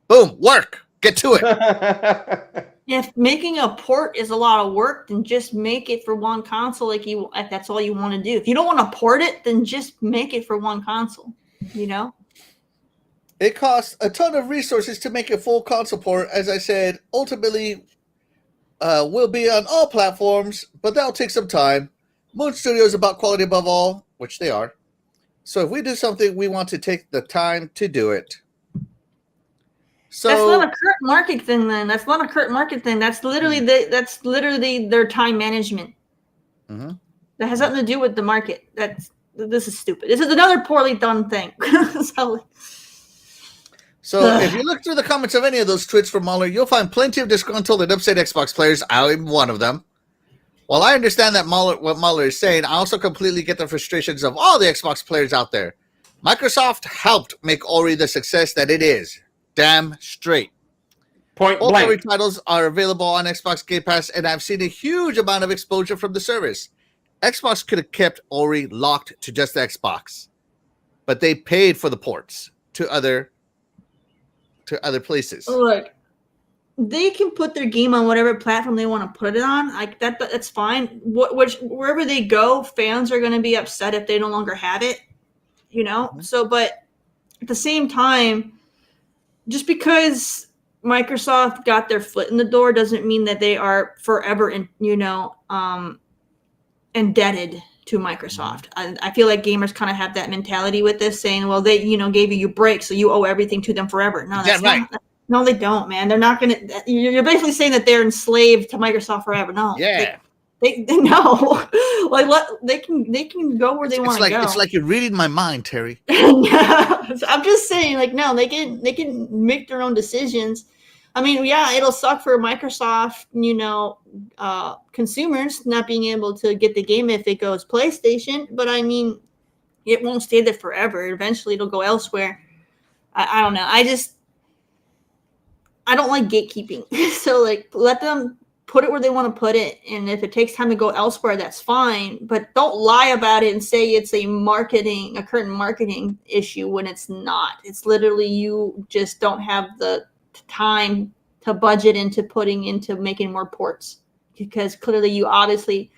Boom, work. Get to it. If making a port is a lot of work, then just make it for one console. If that's all you want to do. If you don't want to port it, then just make it for one console. You know? It costs a ton of resources to make a full console port. As I said, ultimately, will be on all platforms, but that'll take some time. Moon Studio is about quality above all, which they are. So if we do something, we want to take the time to do it. So that's not a current market thing. Then that's not a current market thing. That's literally their time management. Mm-hmm. That has nothing to do with the market. This is stupid. This is another poorly done thing. So if you look through the comments of any of those tweets from Mahler, you'll find plenty of disgruntled and upset Xbox players. I'm one of them. While I understand that what Mahler is saying, I also completely get the frustrations of all the Xbox players out there. Microsoft helped make Ori the success that it is. Damn straight. Point Both blank. Ori titles are available on Xbox Game Pass, and I've seen a huge amount of exposure from the service. Xbox could have kept Ori locked to just Xbox, but they paid for the ports to other places. Look, they can put their game on whatever platform they want to put it on. Like that's fine. Wherever they go, fans are going to be upset if they no longer have it. You know. Mm-hmm. So, but at the same time, just because Microsoft got their foot in the door doesn't mean that they are forever indebted to Microsoft. I feel like gamers kind of have that mentality with this, saying, well, they gave you breaks, so you owe everything to them forever. No, that's right. No, they don't, man. They're not going to. You're basically saying that they're enslaved to Microsoft forever. No. Yeah. They know. Like they can go where they want to go. It's like you're reading my mind, Terry. I'm just saying, like, no, they can make their own decisions. I mean, yeah, it'll suck for Microsoft, consumers not being able to get the game if it goes PlayStation. But I mean, it won't stay there forever. Eventually, it'll go elsewhere. I don't know. I don't like gatekeeping. So, like, let them put it where they want to put it. And if it takes time to go elsewhere, that's fine. But don't lie about it and say it's a current marketing issue when it's not. It's literally you just don't have the time to budget into putting into making more ports, because clearly you obviously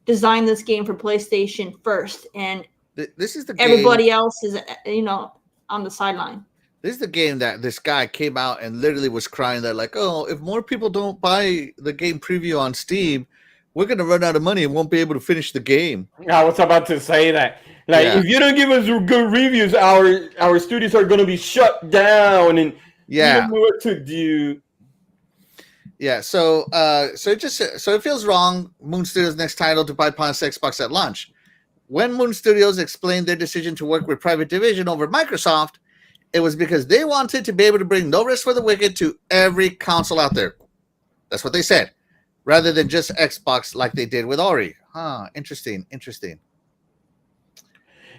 designed this game for PlayStation first, and This is the game. everybody else is, on the sideline. This is the game that this guy came out and literally was crying that like, oh, if more people don't buy the game preview on Steam, we're gonna run out of money and won't be able to finish the game. I was about to say that. Like, if you don't give us good reviews, our studios are gonna be shut down, and we don't know what to do. Yeah, so it feels wrong. Moon Studios' next title to bypass Xbox at launch. When Moon Studios explained their decision to work with Private Division over Microsoft, it was because they wanted to be able to bring No Rest for the Wicked to every console out there. That's what they said, rather than just Xbox like they did with Ori. Interesting.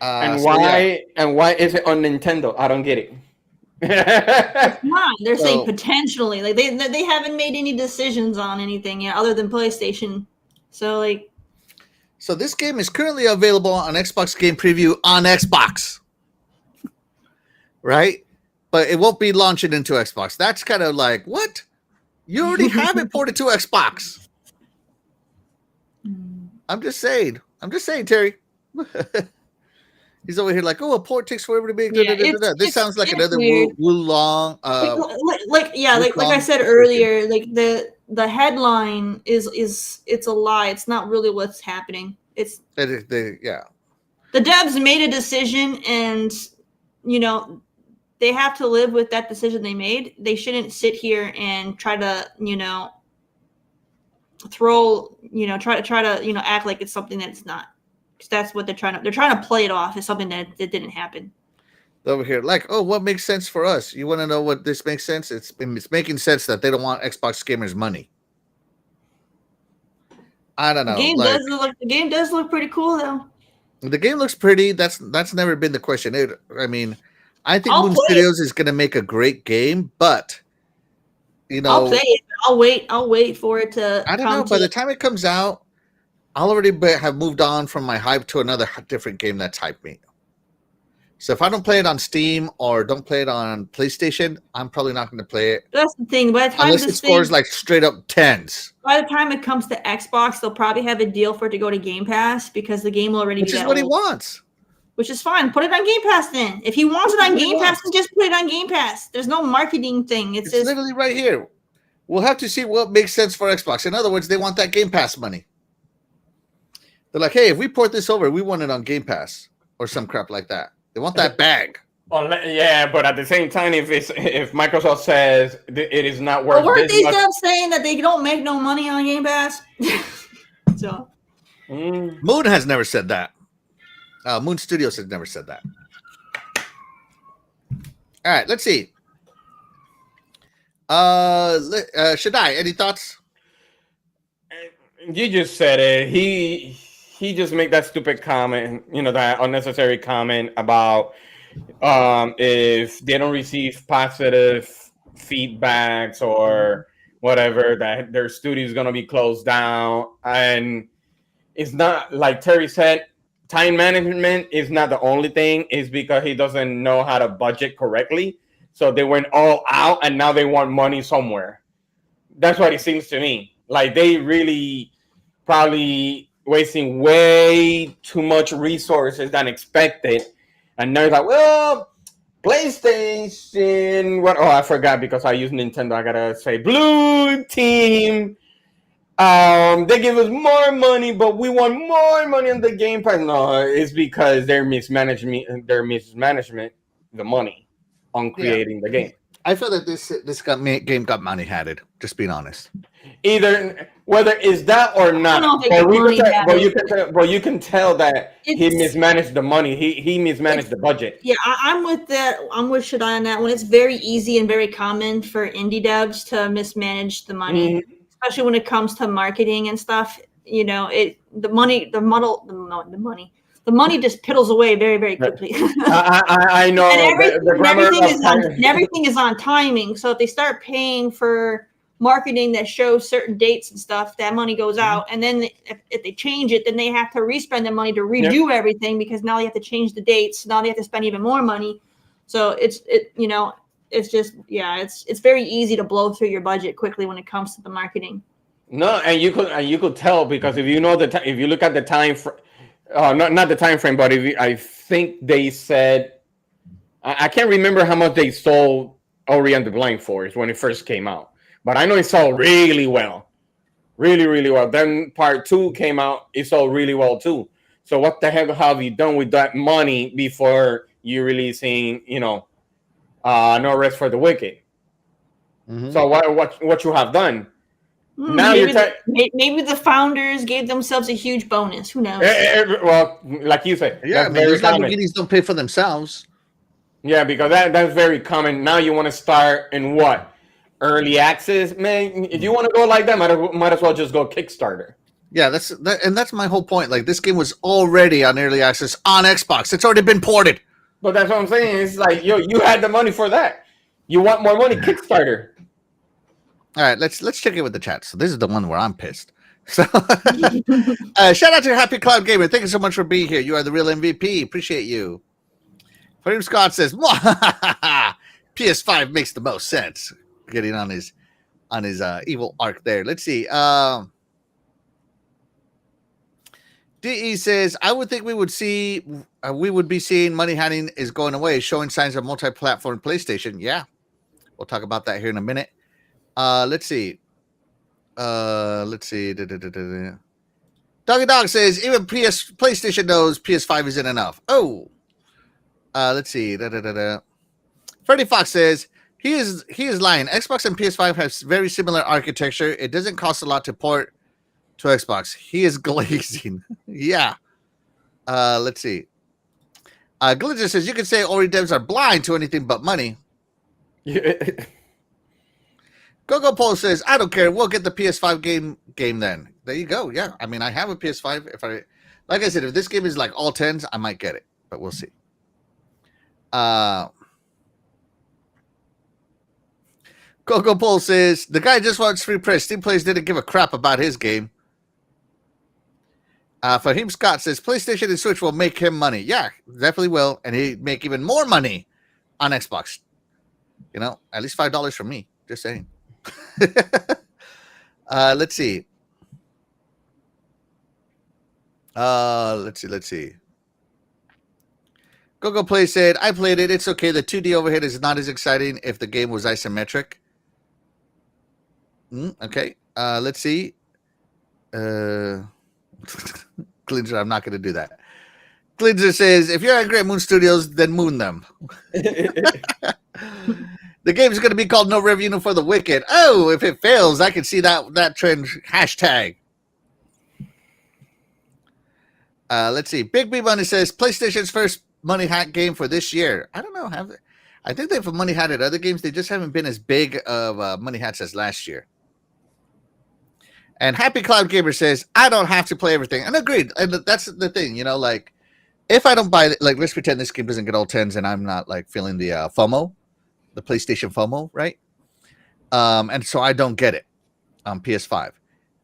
And why is it on Nintendo? I don't get it. It's not. They're saying potentially. Like they haven't made any decisions on anything yet other than PlayStation. So this game is currently available on Xbox Game Preview on Xbox. Right? But it won't be launching into Xbox. That's kind of like, what? You already have it ported to Xbox. I'm just saying, Terry. He's over here like, oh, a port takes forever to make. This sounds like another Wulong. Like I said earlier, like the headline is it's a lie. It's not really what's happening. The devs made a decision, and they have to live with that decision they made. They shouldn't sit here and try to try to act like it's something that it's not. Because that's what they're trying to play it off as something that didn't happen. Over here, like, oh, what makes sense for us? You want to know what this makes sense? It's making sense that they don't want Xbox gamers' money. I don't know. The game does look pretty cool, though. The game looks pretty. That's never been the question. I think Moon Studios is going to make a great game, but I'll play it. I'll wait for it to. I don't know. By the time it comes out, I'll already have moved on from my hype to another different game that's hyped me. So if I don't play it on Steam or don't play it on PlayStation, I'm probably not going to play it. That's the thing. By the time unless it scores like straight up 10s. By the time it comes to Xbox, they'll probably have a deal for it to go to Game Pass because the game will already be that old. Which is what he wants. Which is fine. Put it on Game Pass then. If he wants it on Game Pass, then just put it on Game Pass. There's no marketing thing. It's just literally right here. We'll have to see what makes sense for Xbox. In other words, they want that Game Pass money. They're like, hey, if we port this over, we want it on Game Pass or some crap like that. They want that bag. Yeah, but at the same time, if Microsoft says it is not worth, weren't these devs saying that they don't make no money on Game Pass? So, Moon has never said that. Moon Studios has never said that. All right, let's see. Shaddai, any thoughts? You just said it. He just made that stupid comment, that unnecessary comment about if they don't receive positive feedbacks or whatever, that their studio is going to be closed down. And it's not, like Terry said, time management is not the only thing. It's because he doesn't know how to budget correctly. So they went all out and now they want money somewhere. That's what it seems to me. Like they really probably wasting way too much resources than expected. And now it's like, well, PlayStation. What? Oh, I forgot because I use Nintendo. I gotta say, Blue Team. They give us more money, but we want more money on the Game Pass. No, it's because they're mismanagement the money on creating the game. I feel that this game got money-hatted, just being honest. Either whether it's that or not, but you can tell that he mismanaged the money. He mismanaged the budget. Yeah, I'm with that. I'm with Shaddai on that one. It's very easy and very common for indie devs to mismanage the money, especially when it comes to marketing and stuff. The money just piddles away very, very quickly. I know. And everything is on timing. So if they start paying for marketing that shows certain dates and stuff, that money goes out. And then if they change it, then they have to respend the money to redo everything because now they have to change the dates. Now they have to spend even more money. So it's very easy to blow through your budget quickly when it comes to the marketing. No, and you could tell because if you know if you look at the time, not the time frame, but I think they said I can't remember how much they sold Ori and the Blind Forest when it first came out, but I know it sold really well, really really well. Then part two came out, it sold really well too. So what the heck have you done with that money before you releasing, No Rest for the Wicked? Mhm. So what you have done? Now maybe the founders gave themselves a huge bonus. Who knows? Well, like you said, Yeah, I that's mean, very these common. Lamborghinis don't pay for themselves. Yeah, because that's very common. Now you want to start in what? Early access? Man, if you want to go like that, might as well just go Kickstarter. Yeah, that's my whole point. Like, this game was already on early access on Xbox. It's already been ported. But that's what I'm saying. It's like, you had the money for that. You want more money? Kickstarter. All right, let's check in with the chat. So this is the one where I'm pissed. So shout out to Happy Cloud Gamer. Thank you so much for being here. You are the real MVP. Appreciate you. Freedom Scott says, PS5 makes the most sense. Getting on his evil arc there. Let's see. DE says, I would think we would be seeing money handing is going away, showing signs of multi-platform PlayStation. Yeah, we'll talk about that here in a minute. Let's see. Doggy Dog says, even PlayStation knows PS5 isn't enough. Oh, let's see. Freddie Fox says, he is lying. Xbox and PS5 have very similar architecture. It doesn't cost a lot to port to Xbox. He is glazing. Yeah. Let's see. Glitcher says, you can say Ori devs are blind to anything but money. Gogo Pole says, I don't care. We'll get the PS5 game then. There you go. Yeah. I mean, I have a PS5. Like I said, if this game is like all 10s, I might get it, but we'll see. Gogo Pole says, the guy just wants free press. Steam Plays didn't give a crap about his game. Fahim Scott says, PlayStation and Switch will make him money. Yeah, definitely will. And he'd make even more money on Xbox. At least $5 from me. Just saying. Let's see. Let's see. Gogo Play said, I played it. It's okay. The 2D overhead is not as exciting if the game was isometric. Okay. Let's see. Glinzer, I'm not going to do that. Glinzer says, if you're angry at Moon Studios, then moon them. The game is going to be called No Revenue for the Wicked. Oh, if it fails, I can see that trend. Hashtag. Let's see. Big B Money says, PlayStation's first money hack game for this year. I don't know. I think they've money hatted other games. They just haven't been as big of money hats as last year. And Happy Cloud Gamer says, I don't have to play everything. And agreed. And that's the thing, like, if I don't buy it, like, let's pretend this game doesn't get all 10s and I'm not, like, feeling the FOMO, the PlayStation FOMO, right? And so I don't get it on PS5.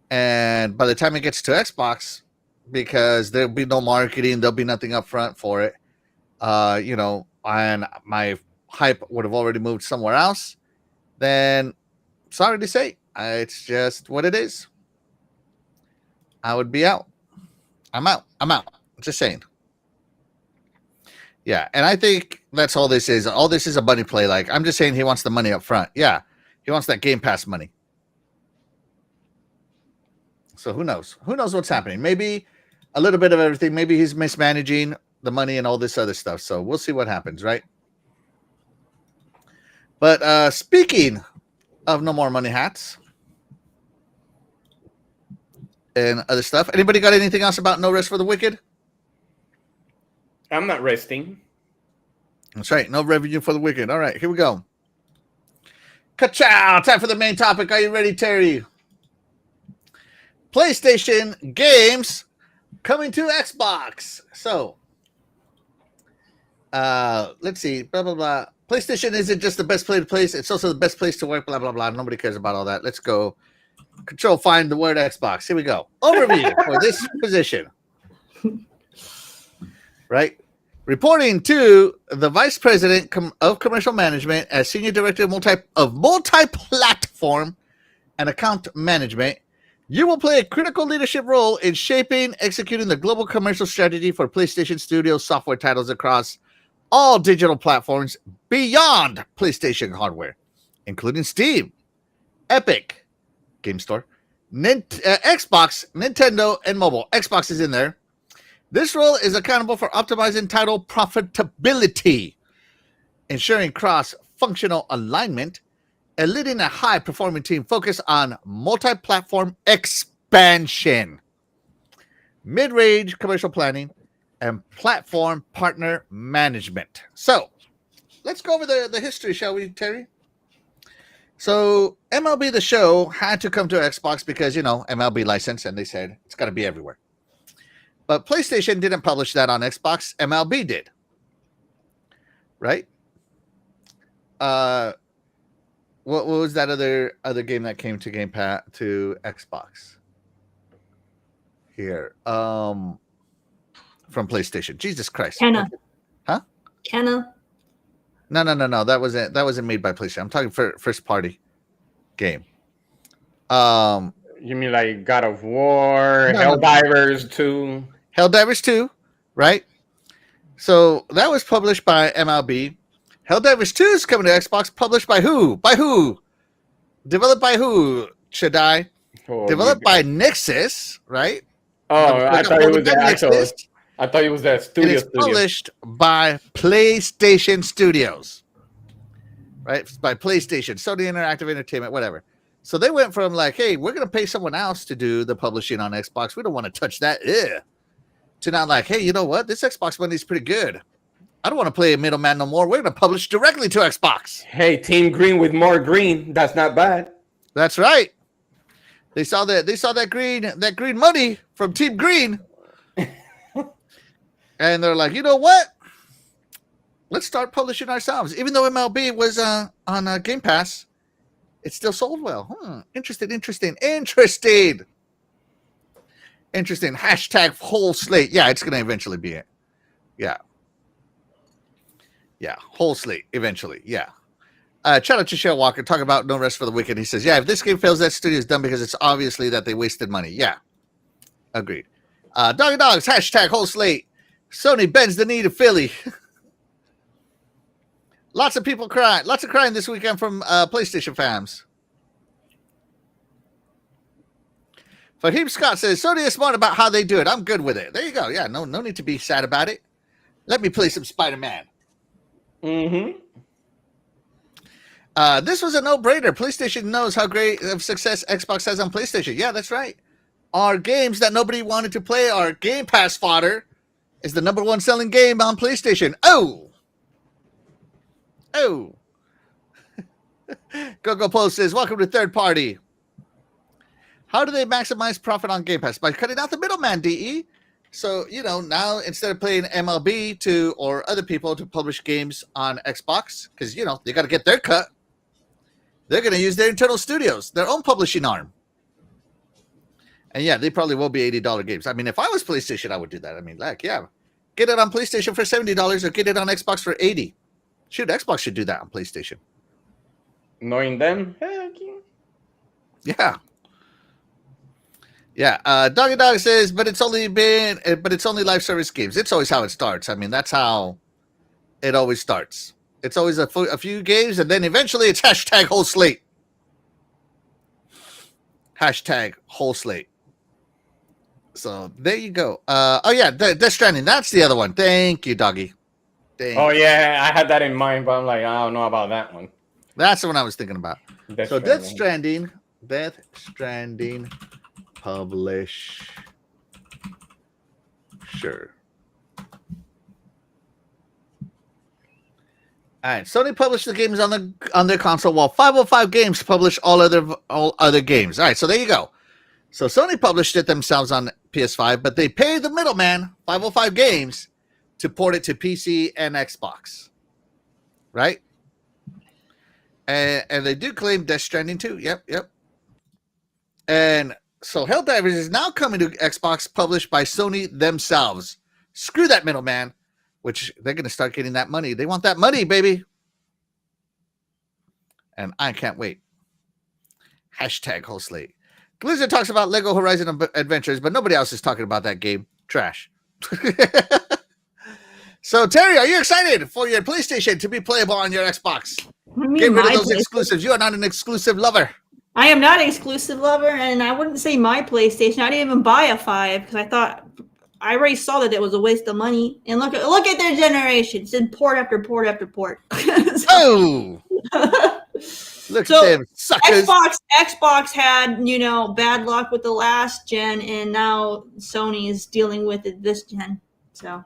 And by the time it gets to Xbox, because there'll be no marketing, there'll be nothing up front for it, and my hype would have already moved somewhere else, then sorry to say, it's just what it is. I would be out. I'm out. Just saying. Yeah, and I think that's all this is. All this is a money play. Like, I'm just saying he wants the money up front. Yeah, he wants that Game Pass money. So who knows? Who knows what's happening? Maybe a little bit of everything. Maybe he's mismanaging the money and all this other stuff. So we'll see what happens, right? But speaking of no more money hats and other stuff, anybody got anything else about No Rest for the Wicked? I'm not resting. That's right. No revenue for the Wicked. All right, here we go. Ka-chow! Time for the main topic. Are you ready, Terry? PlayStation games coming to Xbox. So, let's see. Blah, blah, blah. PlayStation isn't just the best place. It's also the best place to work. Blah, blah, blah. Nobody cares about all that. Let's go. Control, find the word Xbox. Here we go. Overview for this position. Right? Reporting to the Vice President of Commercial Management as Senior Director of multi-platform and account management, You will play a critical leadership role in shaping, executing the global commercial strategy for PlayStation Studios software titles across all digital platforms beyond PlayStation hardware, including Steam, Epic, Game Store, Xbox, Nintendo, and mobile. Xbox is in there. This role is accountable for optimizing title profitability, ensuring cross-functional alignment, and leading a high-performing team focused on multi-platform expansion, mid-range commercial planning, and platform partner management. So, let's go over the history, shall we, Terry? So, MLB The Show had to come to Xbox because, MLB license, and they said it's got to be everywhere. But PlayStation didn't publish that on Xbox. MLB did. Right? What was that other game that came to Game Pass to Xbox? Here. From PlayStation. Jesus Christ. Kenna. Huh? Kenna. No. That wasn't made by PlayStation. I'm talking first party game. You mean like God of War, Helldivers 2? Helldivers 2, right? So that was published by MLB. Helldivers 2 is coming to Xbox. Published by who? By who? Developed by who? Shaddai? Developed by Nixxes, right? Oh, I thought it was the actual. I thought it was that studio. It's published by PlayStation Studios, right? By PlayStation, Sony Interactive Entertainment, whatever. So they went from like, hey, we're going to pay someone else to do the publishing on Xbox. We don't want to touch that. To now like, hey, you know what? This Xbox money is pretty good. I don't want to play a middleman no more. We're going to publish directly to Xbox. Hey, Team Green with more green. That's not bad. That's right. They saw that green money from Team Green. And they're like, you know what? Let's start publishing ourselves. Even though MLB was on Game Pass, it still sold well. Interesting. Hashtag whole slate. Yeah, it's going to eventually be it. Yeah. Whole slate eventually. Yeah. Shout out to Shell Walker talking about No Rest for the Wicked. He says, yeah, if this game fails, that studio is done because it's obviously that they wasted money. Yeah. Agreed. Doggy Dogs, hashtag whole slate. Sony bends the knee to Philly. Lots of people crying. Lots of crying this weekend from PlayStation fans. Fahim Scott says, Sony is smart about how they do it. I'm good with it. There you go. Yeah, no need to be sad about it. Let me play some Spider-Man. Mm-hmm. This was a no-brainer. PlayStation knows how great of success Xbox has on PlayStation. Yeah, that's right. Our games that nobody wanted to play, our Game Pass fodder, is the number one selling game on PlayStation. Oh! Gogo Post says, welcome to Third Party. How do they maximize profit on Game Pass? By cutting out the middleman, DE. So, now instead of paying MLB or other people to publish games on Xbox, because, they got to get their cut, they're going to use their internal studios, their own publishing arm. And yeah, they probably will be $80 games. I mean, if I was PlayStation, I would do that. I mean, get it on PlayStation for $70 or get it on Xbox for $80. Shoot, Xbox should do that on PlayStation. Knowing them, heck yeah. Yeah. Doggy Dog says, but it's only live service games. It's always how it starts. I mean, that's how it always starts. It's always a few games, and then eventually it's hashtag whole slate. Hashtag whole slate. So there you go. Death Stranding. That's the other one. Thank you, Doggy. Oh, yeah. I had that in mind, but I'm like, I don't know about that one. That's the one I was thinking about. Death Stranding publish. Sure. All right, Sony published the games on their console, while 505 Games published all other games. All right, so there you go. So Sony published it themselves on PS5, but they paid the middleman, 505 Games, to port it to PC and Xbox. Right? And they do claim Death Stranding too. Yep. And so Helldivers is now coming to Xbox, published by Sony themselves. Screw that middleman, which they're going to start getting that money. They want that money, baby. And I can't wait. Hashtag whole slate. Blizzard talks about Lego Horizon Adventures, but nobody else is talking about that game. Trash. So, Terry, are you excited for your PlayStation to be playable on your Xbox? What do you mean Get rid of my those exclusives. You are not an exclusive lover. I am not an exclusive lover, and I wouldn't say my PlayStation. I didn't even buy a 5 because I already saw that it was a waste of money. And look at their generation. It's in port after port after port. Oh, look So, at them suckers. Xbox had, bad luck with the last gen, and now Sony is dealing with it this gen. So,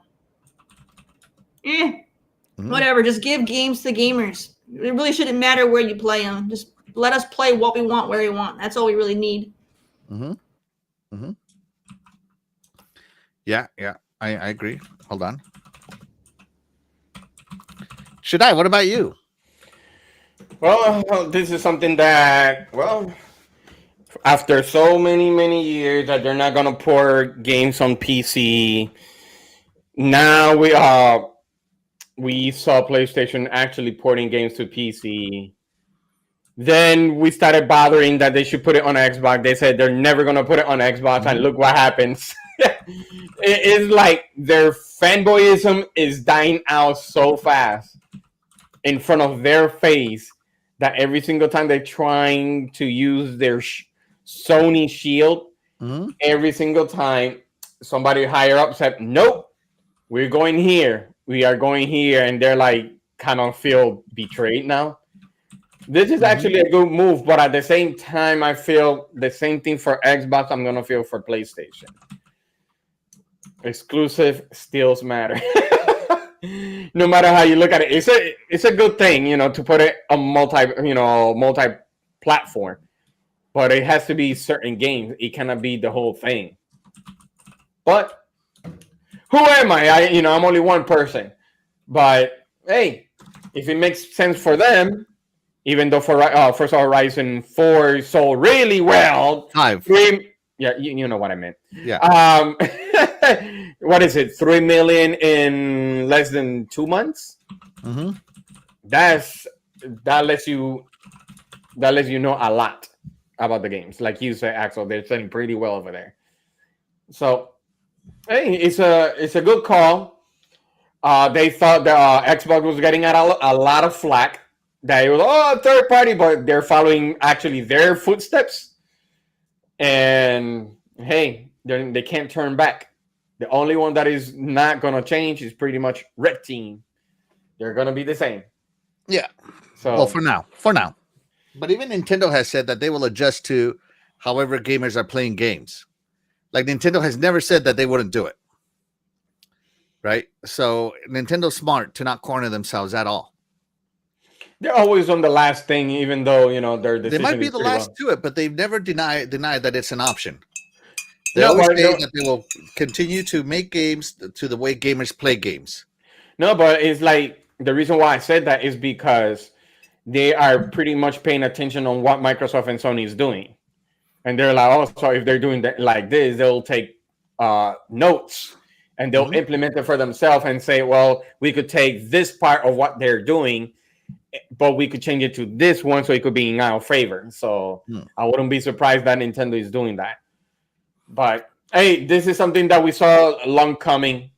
whatever. Just give games to gamers. It really shouldn't matter where you play them. Just let us play what we want, where we want. That's all we really need. Yeah, I agree. Hold on. Shaddai, what about you? Well, this is something that, after so many years that they're not gonna port games on PC, now we saw PlayStation actually porting games to PC. Then we started bothering that they should put it on Xbox. They said they're never gonna put it on Xbox, and look what happens. It's like their fanboyism is dying out so fast in front of their face that every single time they're trying to use their Sony shield, every single time somebody higher up said, nope, we're going here. We are going here. And they're like, kind of feel betrayed now. This is actually a good move, but at the same time, I feel the same thing for Xbox. I'm going to feel for PlayStation. Exclusive steals matter. No matter how you look at it, it's a good thing, to put it on multi-platform. But it has to be certain games. It cannot be the whole thing. But who am I? I'm only one person. But hey, if it makes sense for them, even though Forza Horizon 4 sold really well, 5. Yeah, you know what I meant. Yeah. What is it? 3 million in less than 2 months. That lets you know a lot about the games. Like you said, Axel, they're selling pretty well over there. So, hey, it's a good call. They thought that Xbox was getting a lot of flack. That it was third party, but they're following actually their footsteps. And hey, they can't turn back. The only one that is not going to change is pretty much Red Team. They're going to be the same. Yeah. So, well, for now. But even Nintendo has said that they will adjust to however gamers are playing games. Like Nintendo has never said that they wouldn't do it. Right? So Nintendo's smart to not corner themselves at all. They're always on the last thing, even though, their decision they might be is the pretty last to it, but they've never denied that it's an option. They No, always but say no- that they will continue to make games to the way gamers play games. No, but it's like the reason why I said that is because they are pretty much paying attention on what Microsoft and Sony is doing. And they're like, oh, so if they're doing that like this, they'll take notes and they'll implement it for themselves and say, well, we could take this part of what they're doing, but we could change it to this one so it could be in our favor. So I wouldn't be surprised that Nintendo is doing that. But hey, this is something that we saw long coming.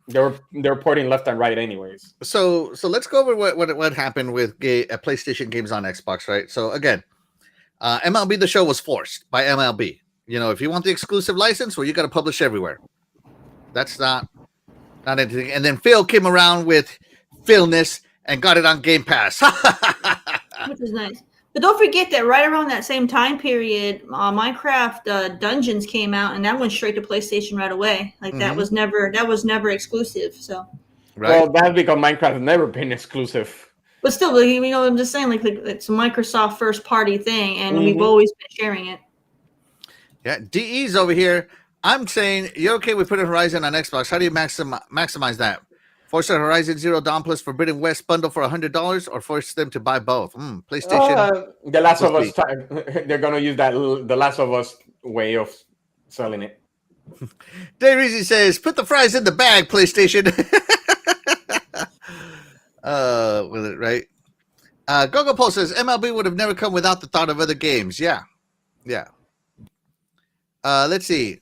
They're porting left and right, anyways. So let's go over what happened with PlayStation games on Xbox, right? So again, MLB The Show was forced by MLB. If you want the exclusive license, well, you got to publish everywhere. That's not anything. And then Phil came around with Philness and got it on Game Pass, which is nice. But don't forget that right around that same time period, Minecraft Dungeons came out, and that went straight to PlayStation right away. Like that was never exclusive. So, right? Well, that's because Minecraft has never been exclusive. But still, I'm just saying, like it's a Microsoft first party thing, and we've always been sharing it. Yeah, DE's over here. I'm saying you're okay with putting Horizon on Xbox. How do you maximize that? Forza Horizon Zero Dawn plus Forbidden West bundle for $100, or force them to buy both? PlayStation. The Last of Us. They're gonna use that the Last of Us way of selling it. Dave Reezy says, "Put the fries in the bag, PlayStation." With it right. Gogo Pole says MLB would have never come without the thought of other games. Yeah. Let's see.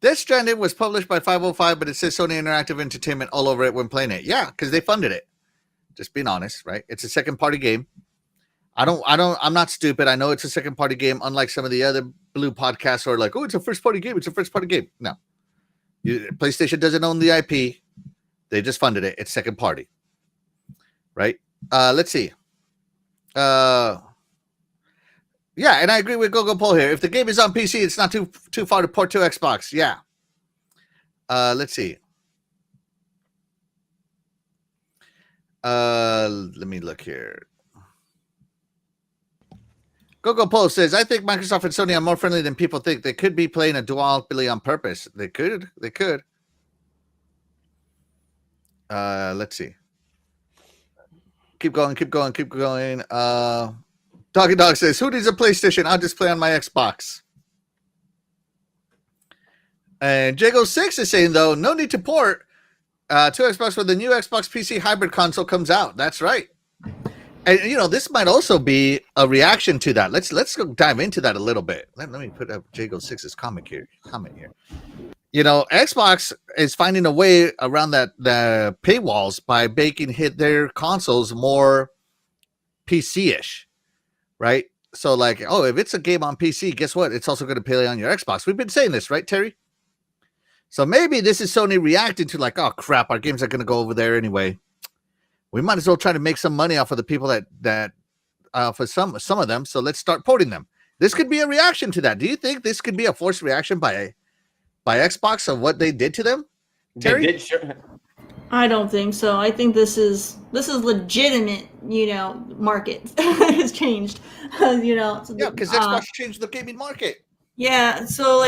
Death Stranding was published by 505, but it says Sony Interactive Entertainment all over it when playing it. Yeah, because they funded it. Just being honest, right? It's a second-party game. I'm not stupid. I know it's a second-party game, unlike some of the other blue podcasts who are like, oh, it's a first-party game. It's a first-party game. No. PlayStation doesn't own the IP. They just funded it. It's second-party. Right? Let's see. Yeah, and I agree with Gogo Pole here. If the game is on PC, it's not too far to port to Xbox. Yeah. Let's see. Let me look here. Gogo Pole says, I think Microsoft and Sony are more friendly than people think. They could be playing a duopoly on purpose. They could. Let's see. Keep going. Doggy Dog says, who needs a PlayStation? I'll just play on my Xbox. And Jago 6 is saying, though, no need to port to Xbox when the new Xbox PC hybrid console comes out. That's right. And, this might also be a reaction to that. Let's go dive into that a little bit. Let me put up Jago 6's comment here. Xbox is finding a way around the paywalls by making their consoles more PC-ish. Right? So if it's a game on PC, guess what? It's also going to play on your Xbox. We've been saying this, right, Terry? So maybe this is Sony reacting to oh crap, our games are going to go over there anyway. We might as well try to make some money off of the people that for some of them. So let's start porting them. This could be a reaction to that. Do you think this could be a forced reaction by Xbox of what they did to them? Terry? They did, sure. I don't think so. I think this is legitimate. Market has changed. So yeah, because Xbox changed the gaming market. Yeah. So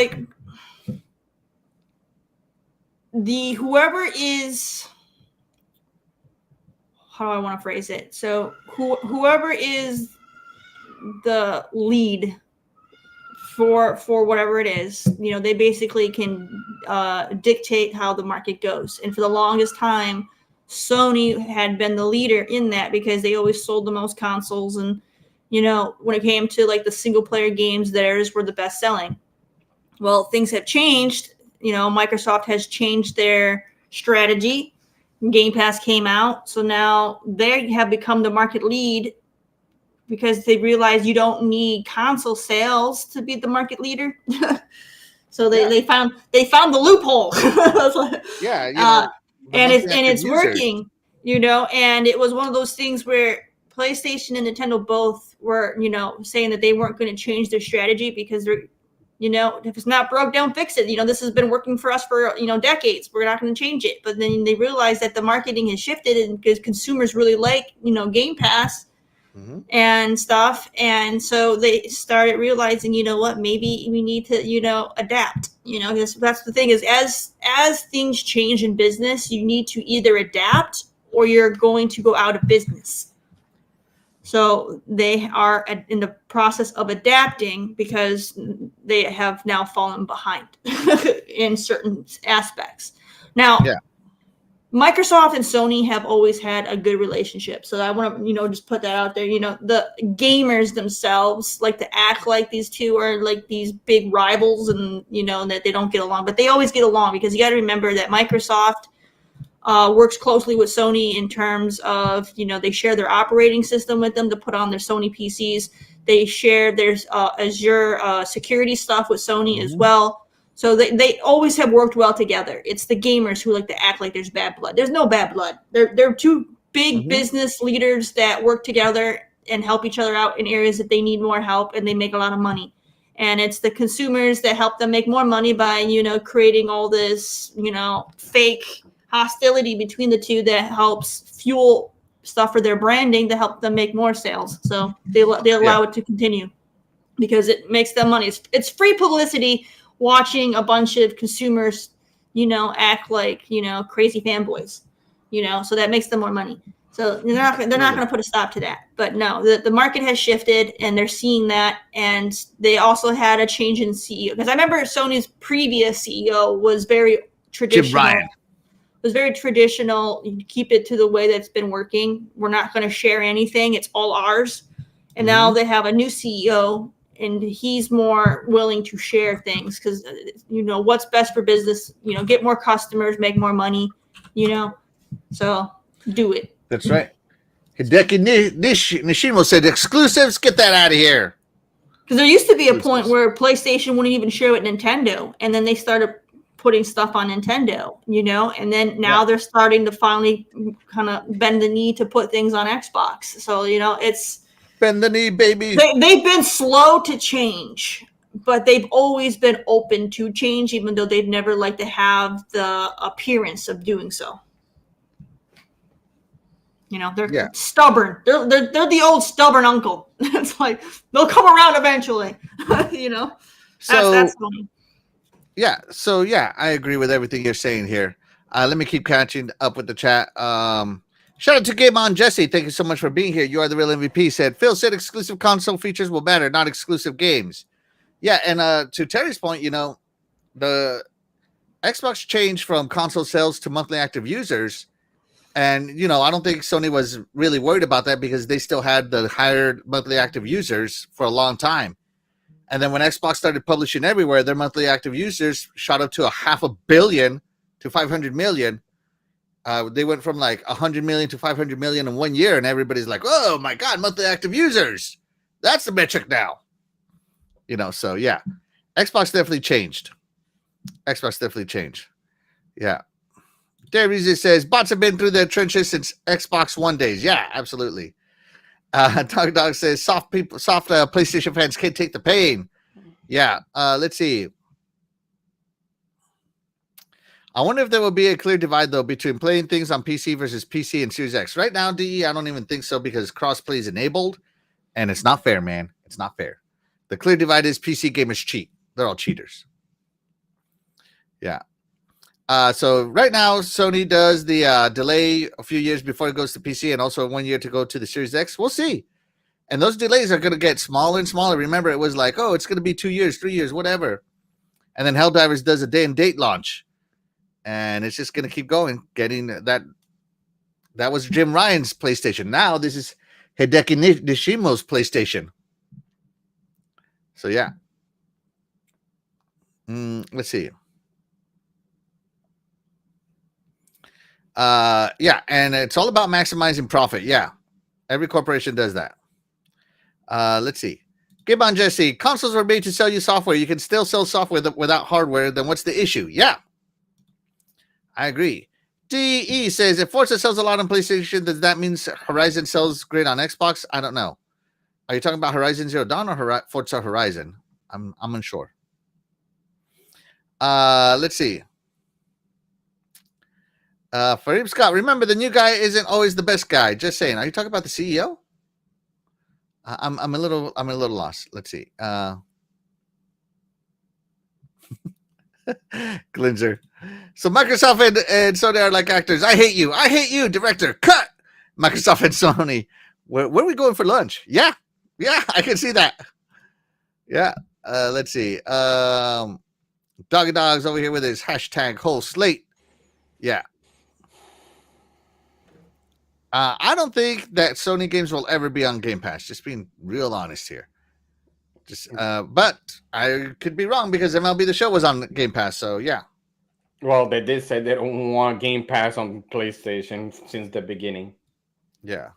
whoever is, how do I want to phrase it? So whoever is the lead for whatever it is, they basically can dictate how the market goes. And for the longest time, Sony had been the leader in that because they always sold the most consoles. And, when it came to the single player games, theirs were the best selling. Well, things have changed. Microsoft has changed their strategy. Game Pass came out. So now they have become the market lead because they realize you don't need console sales to be the market leader. So they found the loophole. Yeah, and it's working, and it was one of those things where PlayStation and Nintendo both were, saying that they weren't going to change their strategy because they're, if it's not broke, don't fix it. This has been working for us for, decades. We're not going to change it. But then they realized that the marketing has shifted and because consumers really like, Game Pass and stuff. And so they started realizing, what, maybe we need to, adapt, that's the thing is as things change in business, you need to either adapt or you're going to go out of business. So they are in the process of adapting because they have now fallen behind in certain aspects. Now, Microsoft and Sony have always had a good relationship. So I want to, just put that out there. The gamers themselves like to act like these two are like these big rivals and, that they don't get along. But they always get along because you got to remember that Microsoft works closely with Sony in terms of, they share their operating system with them to put on their Sony PCs. They share their Azure security stuff with Sony as well. So they always have worked well together. It's the gamers who like to act like there's bad blood. There's no bad blood. They're two big business leaders that work together and help each other out in areas that they need more help, and they make a lot of money. And it's the consumers that help them make more money by, creating all this, fake hostility between the two that helps fuel stuff for their branding to help them make more sales. So they allow it to continue because it makes them money. It's free publicity watching a bunch of consumers, act like, crazy fanboys, so that makes them more money. So they're not going to put a stop to that. But no, the market has shifted and they're seeing that. And they also had a change in CEO because I remember Sony's previous CEO was very traditional. Jim Ryan. Was very traditional. You keep it to the way that's been working. We're not going to share anything. It's all ours. And now they have a new CEO and he's more willing to share things because what's best for business. Get more customers, make more money. So do it. That's right. Hideki Nishimo said, "Exclusives, get that out of here." Because there used to be a point where PlayStation wouldn't even share with Nintendo, and then they started putting stuff on Nintendo, and then now they're starting to finally kind of bend the knee to put things on Xbox. So, it's bend the knee, baby. They've been slow to change, but they've always been open to change, even though they've never liked to have the appearance of doing so. They're stubborn. They're the old stubborn uncle. It's like they'll come around eventually. So that's funny. Yeah. So I agree with everything you're saying here. Let me keep catching up with the chat. Shout out to Game On Jesse. Thank you so much for being here. You are the real MVP. Said Phil said exclusive console features will matter, not exclusive games. Yeah, and to Terry's point, the Xbox changed from console sales to monthly active users. And, I don't think Sony was really worried about that because they still had the higher monthly active users for a long time. And then when Xbox started publishing everywhere, their monthly active users shot up to 500 million to 500 million. They went from like 100 million to 500 million in 1 year. And everybody's like, oh, my God, monthly active users. That's the metric now. So yeah, Xbox definitely changed. Yeah. Dairies says bots have been through their trenches since Xbox One days. Yeah, absolutely. Dog says soft PlayStation fans can't take the pain. Yeah. Let's see. I wonder if there will be a clear divide though between playing things on PC versus PC and Series X. Right now, DE, I don't even think so because crossplay is enabled, and it's not fair, man. It's not fair. The clear divide is PC gamers cheat. They're all cheaters. Yeah. So right now, Sony does the delay a few years before it goes to PC and also 1 year to go to the Series X. We'll see. And those delays are going to get smaller and smaller. Remember, it was like, oh, it's going to be 2 years, 3 years, whatever. And then Helldivers does a day and date launch. And it's just going to keep going, getting that. That was Jim Ryan's PlayStation. Now this is Hideki Nishimo's PlayStation. So, yeah. Let's see. Yeah, and it's all about maximizing profit. Yeah, every corporation does that. Let's see. Give on Jesse. Consoles were made to sell you software. You can still sell software without hardware. Then what's the issue? Yeah, I agree. DE says if Forza sells a lot on PlayStation, does that mean Horizon sells great on Xbox? I don't know. Are you talking about Horizon Zero Dawn or Forza Horizon? I'm unsure. Let's see. Fareem Scott, remember the new guy isn't always the best guy. Just saying. Are you talking about the CEO? I'm a little lost. Let's see. Glinzer. So Microsoft and Sony are like actors. I hate you, director. Cut. Microsoft and Sony. Where are we going for lunch? Yeah, I can see that. Yeah. Let's see. Doggy Dog's over here with his hashtag whole slate. Yeah. I don't think that Sony games will ever be on Game Pass. Just being real honest here. But I could be wrong because MLB The Show was on Game Pass. So yeah. Well, they did say they don't want Game Pass on PlayStation since the beginning. Yeah.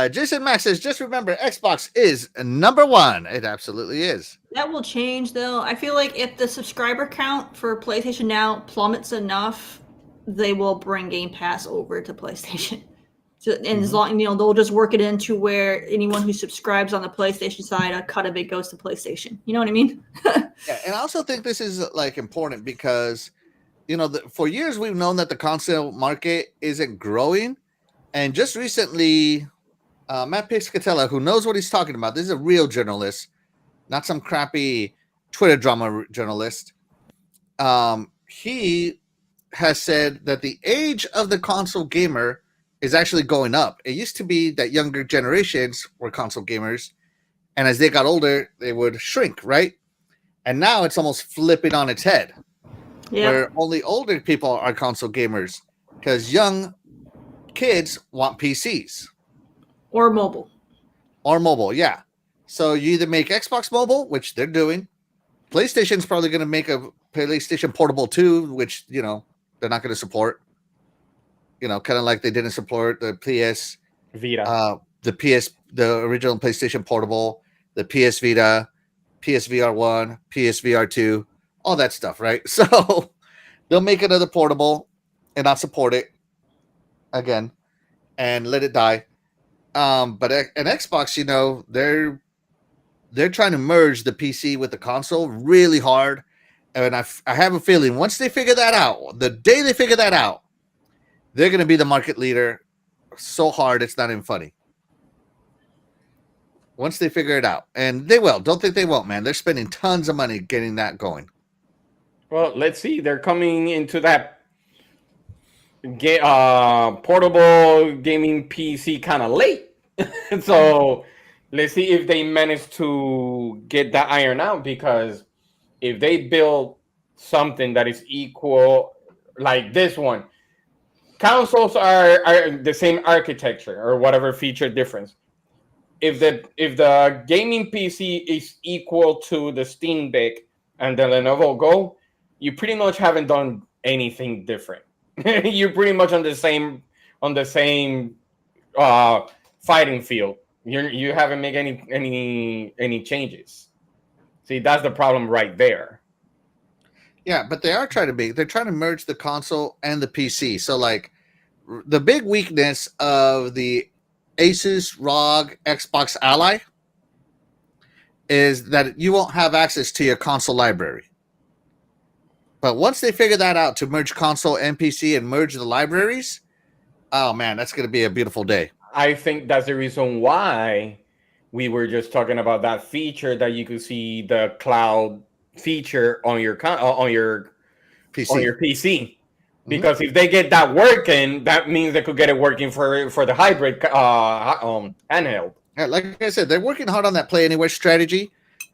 Jason Max says, just remember, Xbox is number one. It absolutely is. That will change, though. I feel like if the subscriber count for PlayStation Now plummets enough, they will bring Game Pass over to PlayStation. So, and as long, they'll just work it into where anyone who subscribes on the PlayStation side, a cut of it goes to PlayStation. You know what I mean? Yeah, and I also think this is like important because, for years we've known that the console market isn't growing, and just recently, Matt Piscatella, who knows what he's talking about, this is a real journalist, not some crappy Twitter drama journalist. He has said that the age of the console gamer is actually going up. It used to be that younger generations were console gamers, and as they got older, they would shrink, right? And now it's almost flipping on its head, where only older people are console gamers because young kids want PCs. Or mobile. Yeah. So you either make Xbox Mobile, which they're doing. PlayStation's probably going to make a PlayStation Portable too, which they're not going to support. Kind of like they didn't support the PS Vita. the original PlayStation Portable, the PS Vita, PSVR 1, PSVR 2, all that stuff, right? So they'll make another portable and not support it again and let it die. But an Xbox, they're trying to merge the PC with the console really hard. And I have a feeling once they figure that out, the day they figure that out, they're going to be the market leader so hard it's not even funny. Once they figure it out. And they will. Don't think they won't, man. They're spending tons of money getting that going. Well, let's see. They're coming into that portable gaming PC kind of late. So let's see if they manage to get that iron out, because if they build something that is equal, like this one, consoles are the same architecture or whatever feature difference. If the gaming PC is equal to the Steam Deck and the Lenovo Go, you pretty much haven't done anything different. You're pretty much on the same fighting field. You haven't made any changes. See, that's the problem right there. Yeah, but they're trying to merge the console and the PC. So like the big weakness of the Asus ROG Xbox Ally is that you won't have access to your console library. But once they figure that out to merge console and PC and merge the libraries, oh man, that's going to be a beautiful day. I think that's the reason why we were just talking about that feature that you could see the cloud feature on your PC. On your PC. Because if they get that working, that means they could get it working for the hybrid handheld. Yeah, like I said, they're working hard on that Play Anywhere strategy,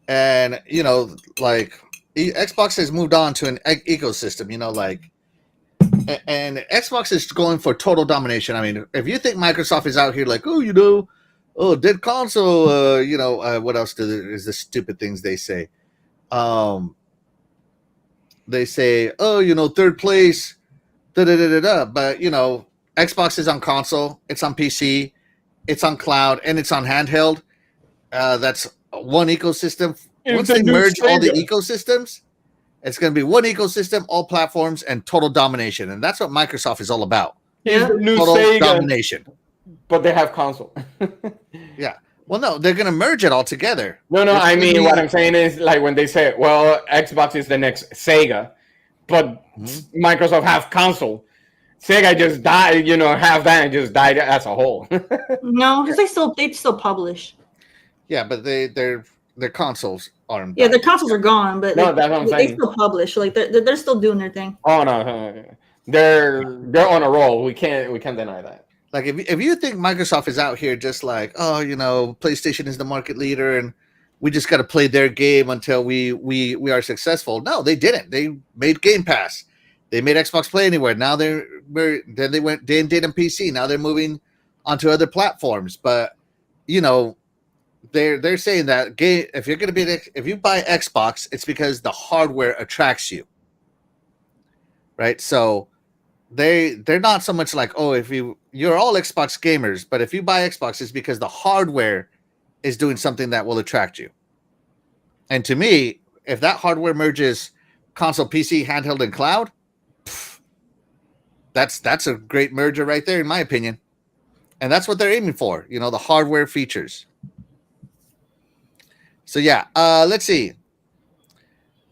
and Xbox has moved on to an ecosystem. And Xbox is going for total domination. I mean, if you think Microsoft is out here like, dead console, what else is the stupid things they say? They say, third place. But Xbox is on console, it's on PC, it's on cloud, and it's on handheld. That's one ecosystem. Once they merge all the ecosystems, it's going to be one ecosystem, all platforms, and total domination. And that's what Microsoft is all about. Yeah, total Sega, domination. But they have console. Yeah. Well, no, they're going to merge it all together. No, I mean, what I'm saying is, like, when they say, well, Xbox is the next Sega, but Microsoft have console. Sega just died, have that and just died as a whole. No, because they still publish. Yeah, but their consoles aren't. Yeah, their consoles are gone, but no, that's what I'm saying. They still publish. Like they're still doing their thing. Oh no, they're on a roll. We can't deny that. Like if you think Microsoft is out here just like, PlayStation is the market leader and we just got to play their game until we are successful. No, they didn't. They made Game Pass. They made Xbox Play Anywhere. Now they did on PC. Now they're moving onto other platforms. But they're saying that if you buy Xbox, it's because the hardware attracts you, right? So they're not so much like, if you're all Xbox gamers, but if you buy Xbox, it's because the hardware is doing something that will attract you. And to me, if that hardware merges console, PC, handheld, and cloud, that's a great merger right there, in my opinion. And that's what they're aiming for, the hardware features. So yeah, let's see.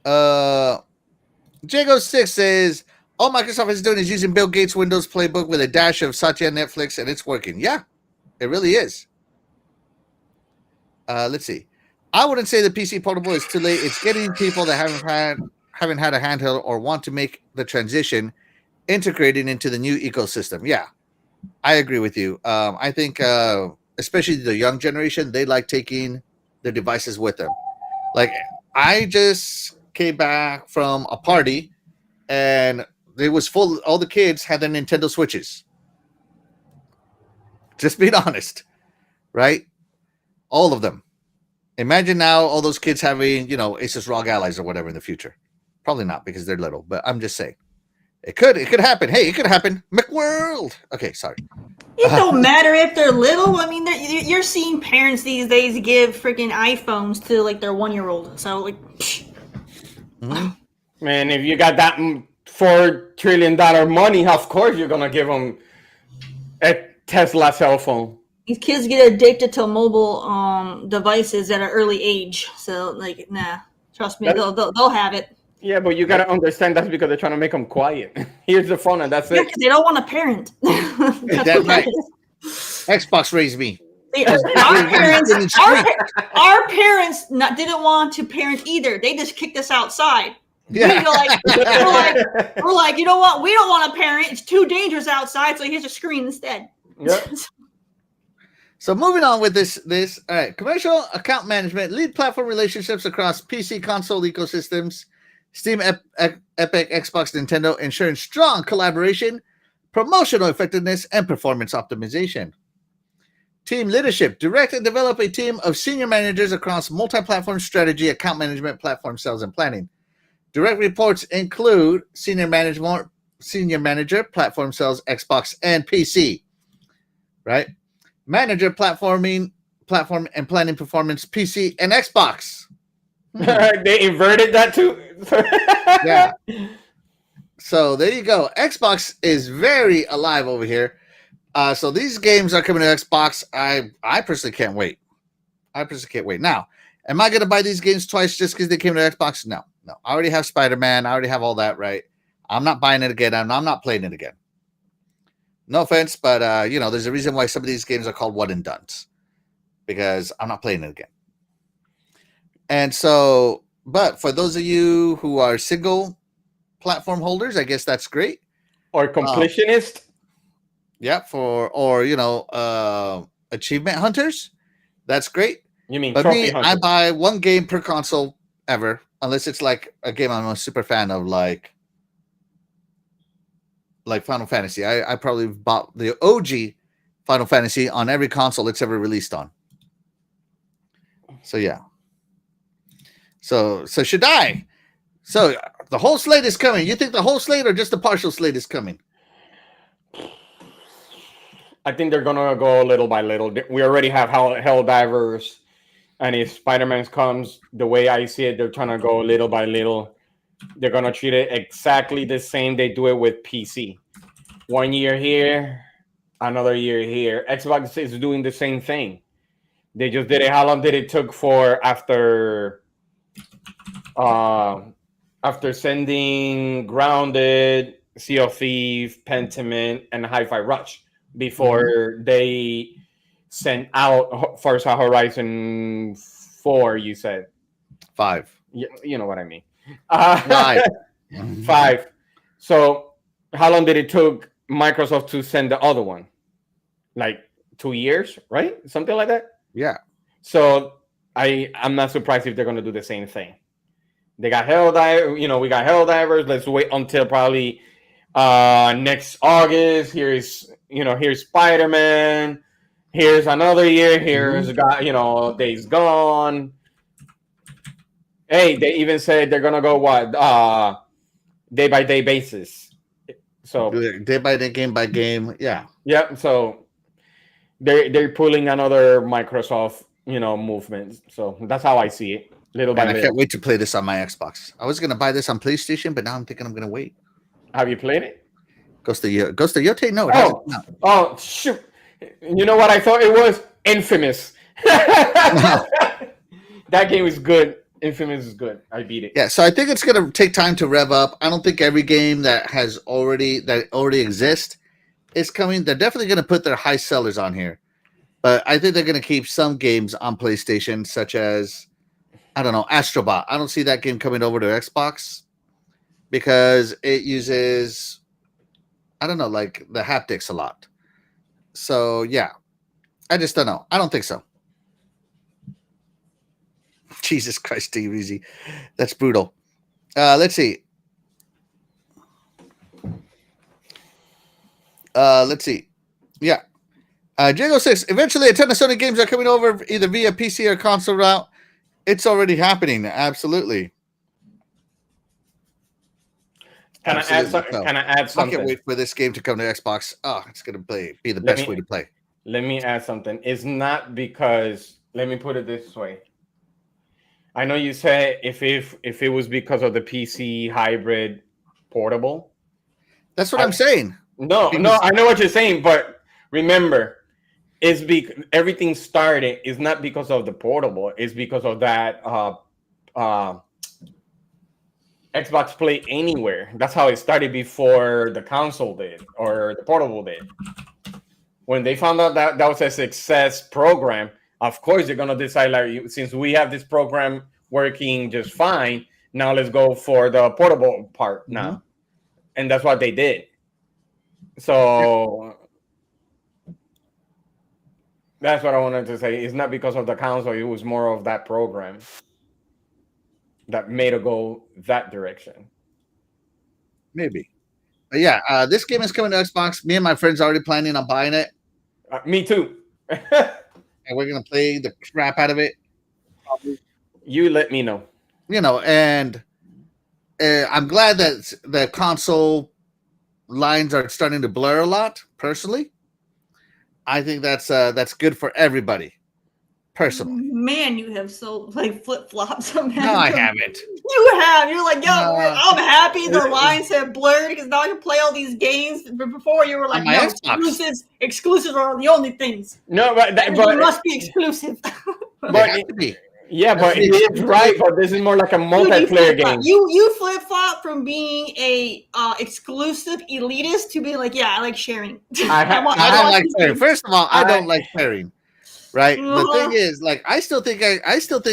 Jago6 says, all Microsoft is doing is using Bill Gates' Windows playbook with a dash of Satya Netflix, and it's working. Yeah, it really is. Let's see. I wouldn't say the PC portable is too late. It's getting people that haven't had a handheld or want to make the transition, integrating into the new ecosystem. Yeah, I agree with you. I think especially the young generation, they like taking their devices with them. Like, I just came back from a party and it was full. All the kids had their Nintendo Switches. Just being honest, right? All of them. Imagine now all those kids having, Asus ROG allies or whatever in the future. Probably not because they're little, but I'm just saying. It could happen. Hey, it could happen. McWorld. Okay, sorry. It don't matter if they're little. I mean, you're seeing parents these days give freaking iPhones to like their 1-year-old. So like, Man, if you got that $4 trillion money, of course you're gonna give them a Tesla cell phone. these kids get addicted to mobile devices at an early age. So like, nah, trust me, they'll have it. Yeah, but you gotta understand that's because they're trying to make them quiet. Here's the phone, and that's Yeah, it. because they don't want a parent. That's right. Xbox raised me. See, our parents didn't want to parent either. They just kicked us outside. Yeah. We're like, you know what? We don't want to parent. It's too dangerous outside. So here's a screen instead. Yep. So moving on with this, all right, commercial account management, lead platform relationships across PC console ecosystems, Steam, Epic, Xbox, Nintendo, ensuring strong collaboration, promotional effectiveness, and performance optimization. Team leadership, direct and develop a team of senior managers across multi-platform strategy, account management, platform sales, and planning. Direct reports include senior manager, platform sales, Xbox, and PC. Right? Manager, platform and planning performance, PC and Xbox. They inverted that too. Yeah. So there you go. Xbox is very alive over here. So these games are coming to Xbox. I personally can't wait. Now, am I going to buy these games twice just because they came to Xbox? No. I already have Spider-Man. I already have all that, right? I'm not buying it again. I'm not playing it again. No offense, but there's a reason why some of these games are called one and dones, because I'm not playing it again. And so, but for those of you who are single platform holders, I guess that's great. Or completionist. Yeah, achievement hunters, that's great. You mean but trophy me, hunter. I buy one game per console ever, unless it's like a game I'm a super fan of, like Final Fantasy. I probably bought the OG Final Fantasy on every console it's ever released on. So yeah. So should I? So the whole slate is coming. You think the whole slate or just the partial slate is coming? I think they're gonna go little by little. We already have Helldivers, and if Spider-Man comes, the way I see it, they're trying to go little by little. They're gonna treat it exactly the same they do it with PC. 1 year here, another year here. Xbox is doing the same thing. They just did it. How long did it took for after sending Grounded, Sea of Thieves, Pentiment, and Hi-Fi Rush before they sent out Forza Horizon 4? You said 5. You know what I mean. 5. 5. So how long did it took Microsoft to send the other one? Like 2 years, right? Something like that. Yeah. So I'm not surprised if they're going to do the same thing. They got Helldivers, we got Helldivers. Let's wait until probably next August. Here's Spider-Man. Here's another year. Here's Days Gone. Hey, they even said they're gonna go day by day basis. So day by day, game by game. Yeah. Yeah. So they're pulling another Microsoft, movement. So that's how I see it. Little by little. I can't wait to play this on my Xbox. I was gonna buy this on PlayStation, but now I'm thinking I'm gonna wait. Have you played it? Ghost of Yote? No. Oh, shoot. You know what I thought it was? Infamous. That game is good. Infamous is good. I beat it. Yeah, so I think it's gonna take time to rev up. I don't think every game that already exists is coming. They're definitely gonna put their high sellers on here. But I think they're gonna keep some games on PlayStation, such as Astrobot. I don't see that game coming over to Xbox because it uses like the haptics a lot. So yeah, I just don't know. I don't think so. Jesus Christ, DBZ. That's brutal. Let's see. Yeah. Jago 6. Eventually, a ton of Sony games are coming over either via PC or console route. It's already happening. Absolutely. Can I add Absolutely. So, Can I add I can't something? wait for this game to come to Xbox. Oh, it's going to be the Let best me- way to play. Let me add something. It's not because. Let me put it this way. I know you said if it was because of the PC hybrid portable. That's what I'm saying. No, Because- I know what you're saying, but remember, everything started is not because of the portable. It's because of that Xbox Play Anywhere. That's how it started before the console did or the portable did. When they found out that that was a success program, of course they're gonna decide like since we have this program working just fine, now let's go for the portable part now, and that's what they did. So that's what I wanted to say. It's not because of the console; it was more of that program that made it go that direction. Maybe. But yeah, this game is coming to Xbox. Me and my friends are already planning on buying it. Me too. And we're going to play the crap out of it. You let me know. And I'm glad that the console lines are starting to blur a lot, personally. I think that's good for everybody, personally. Man, you have so like flip flops. No, I haven't. You have. You're like, yo, No. I'm happy the lines have blurred because now I can play all these games. But before you were like, my no, Xbox. exclusives are the only things. No, but Everything must be exclusive. They have to be. Yeah, but That's he is right. But this is more like a Dude, multiplayer game. You flip flop from being a exclusive elitist to being like, yeah, I like sharing. I don't like sharing. First of all, I don't like sharing. Right. Uh-huh. The thing is, like, I still think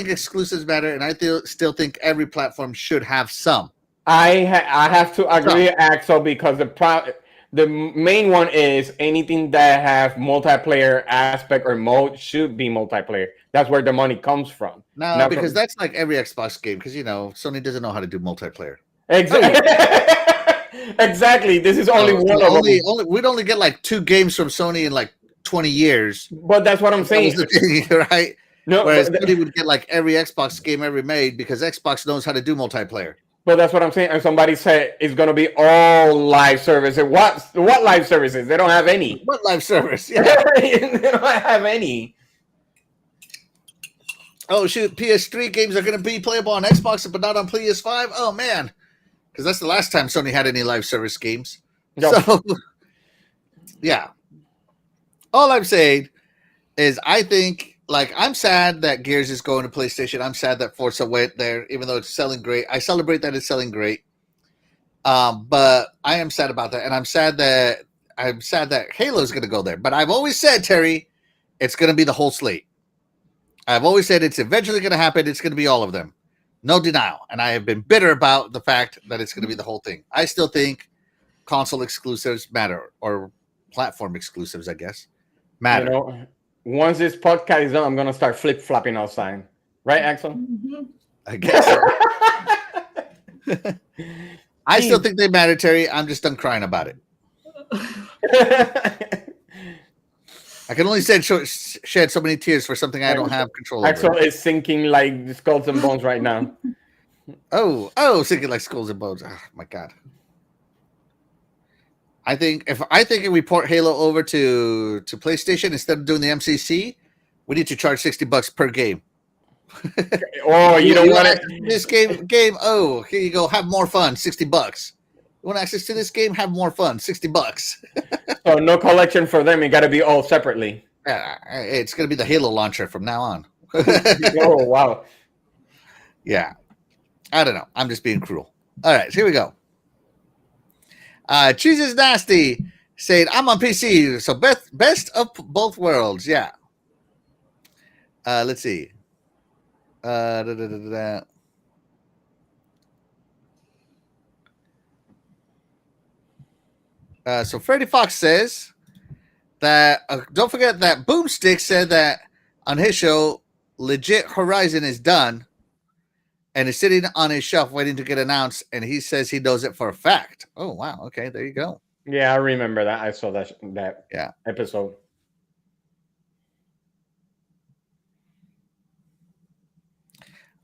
exclusives matter, and I still think every platform should have some. I have to agree, Axel, because the main one is anything that have multiplayer aspect or mode should be multiplayer. That's where the money comes from. No, because that's like every Xbox game. Because Sony doesn't know how to do multiplayer. Exactly. Exactly. This is only one of them. We'd only get like 2 games from Sony in like 20 years. But that's what I'm saying. That was the thing, right? No, whereas Sony would get like every Xbox game ever made because Xbox knows how to do multiplayer. But that's what I'm saying. And somebody said it's going to be all live services. What live services? They don't have any. What live service? Yeah. They don't have any. Oh, shoot. PS3 games are going to be playable on Xbox, but not on PS5? Oh, man. Because that's the last time Sony had any live service games. No. So, yeah. All I'm saying is I think, like, I'm sad that Gears is going to PlayStation. I'm sad that Forza went there, even though it's selling great. I celebrate that it's selling great. But I am sad about that. And I'm sad that Halo is going to go there. But I've always said, Terry, it's going to be the whole slate. I've always said it's eventually going to happen. It's going to be all of them. No denial. And I have been bitter about the fact that it's going to be the whole thing. I still think console exclusives matter, or platform exclusives, I guess, matter. Once this podcast is done, I'm going to start flip-flopping outside. Right, Axel? Mm-hmm. I guess so. I still think they matter, Terry. I'm just done crying about it. I can only shed so many tears for something I don't have control over. Axel is sinking like skulls and bones right now. Sinking like skulls and bones. Oh, my God. I think if we port Halo over to PlayStation instead of doing the MCC, we need to charge $60 per game. Oh, you don't want it. This game. Oh, here you go. Have more fun. $60. You want access to this game? Have more fun. $60. So no collection for them. It got to be all separately. Yeah, it's gonna be the Halo launcher from now on. Oh wow. Yeah, I don't know. I'm just being cruel. All right, here we go. Cheese is nasty. Saying I'm on PC, so best of both worlds. Yeah. Let's see. So Freddie Fox says that don't forget that Boomstick said that on his show, Legit Horizon is done and is sitting on his shelf waiting to get announced, and he says he knows it for a fact. Oh wow, okay, there you go. Yeah, I remember that. I saw that episode.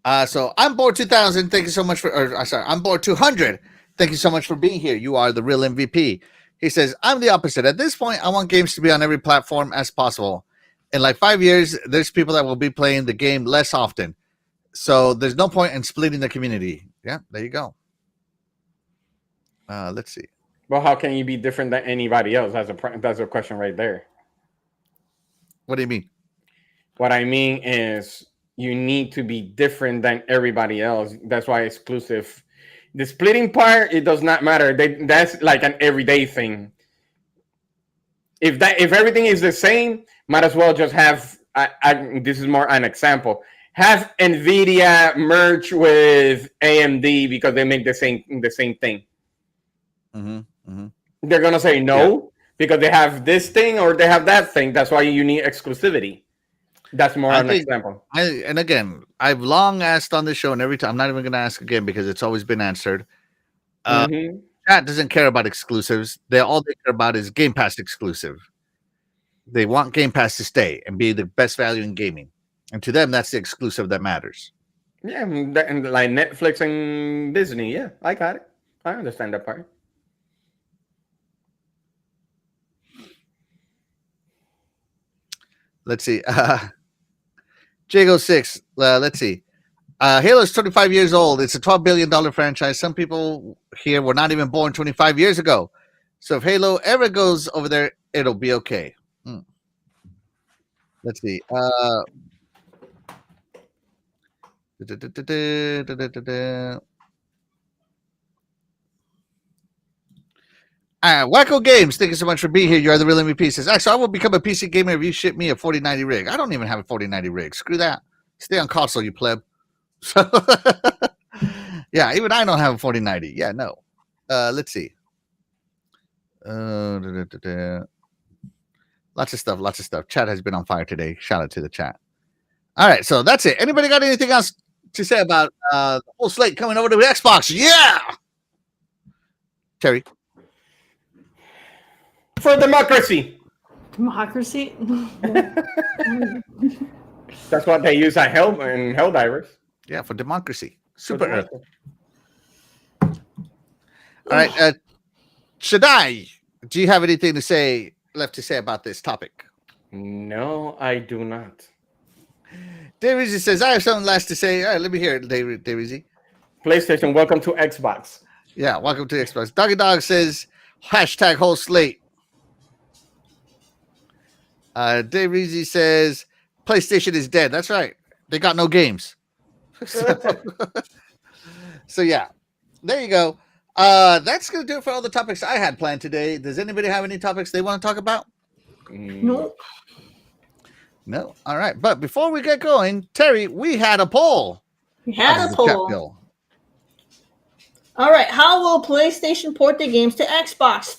So I'm bored 2000. Thank you so much I'm bored 200. Thank you so much for being here. You are the real MVP. He says, I'm the opposite. At this point, I want games to be on every platform as possible. In like 5 years, there's people that will be playing the game less often. So there's no point in splitting the community. Yeah, there you go. Let's see. Well, how can you be different than anybody else? That's a question right there. What do you mean? What I mean is you need to be different than everybody else. That's why exclusive. The splitting part, it does not matter. That's like an everyday thing. If everything is the same, might as well just have. This is more an example. Have Nvidia merge with AMD because they make the same thing. Mm-hmm, mm-hmm. They're gonna say no because they have this thing or they have that thing. That's why you need exclusivity. That's more an example. And again, I've long asked on this show, and every time I'm not even going to ask again because it's always been answered. Chat doesn't care about exclusives. All they care about is Game Pass exclusive. They want Game Pass to stay and be the best value in gaming, and to them, that's the exclusive that matters. Yeah, and like Netflix and Disney. Yeah, I got it. I understand that part. Let's see. Jago6. Let's see. Halo's 25 years old. It's a $12 billion franchise. Some people here were not even born 25 years ago. So if Halo ever goes over there, it'll be okay. Let's see. Wacko Games, thank you so much for being here. You are the real MVP. Says, actually, I will become a PC gamer if you ship me a 4090 rig. I don't even have a 4090 rig. Screw that. Stay on console, you pleb. So, yeah, even I don't have a 4090. Yeah, no. Let's see. Lots of stuff. Chat has been on fire today. Shout out to the chat. All right, so that's it. Anybody got anything else to say about the whole slate coming over to Xbox? Yeah! Terry? For democracy. Democracy? That's what they use at Helldivers. Yeah, for democracy. Super Earth. All right, Shaddai, do you have anything left to say about this topic? No, I do not. David says, I have something last to say. All right, let me hear it, David. PlayStation, welcome to Xbox. Yeah, welcome to Xbox. Doggy Dog says, hashtag whole slate. Dave Reezy says, PlayStation is dead. That's right. They got no games. So yeah, there you go. That's going to do it for all the topics I had planned today. Does anybody have any topics they want to talk about? No. No. All right. But before we get going, Terry, we had a poll. All right. How will PlayStation port the games to Xbox?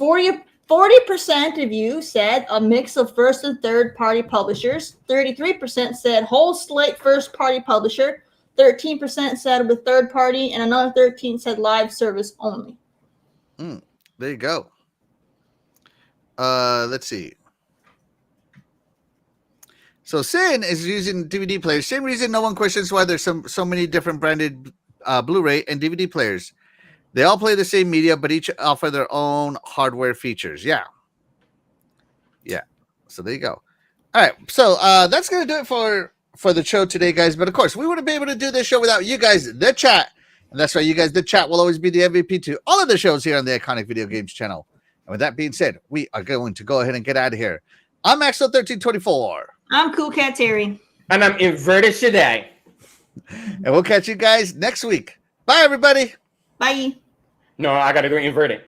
40% of you said a mix of first and third party publishers. 33% said whole slate first party publisher. 13% said with third party, and another 13% said live service only. There you go. Let's see. So Sin is using DVD players. Same reason no one questions why there's so many different branded Blu-ray and DVD players. They all play the same media, but each offer their own hardware features. Yeah. So there you go. All right. So that's going to do it for the show today, guys. But of course, we wouldn't be able to do this show without you guys, the chat. And that's why you guys, the chat, will always be the MVP to all of the shows here on the Iconic Video Games channel. And with that being said, we are going to go ahead and get out of here. I'm Maxwell1324. I'm Cool Cat Terry. And I'm Inverted Shaddai. And we'll catch you guys next week. Bye, everybody. Bye. No, I got to do it inverted.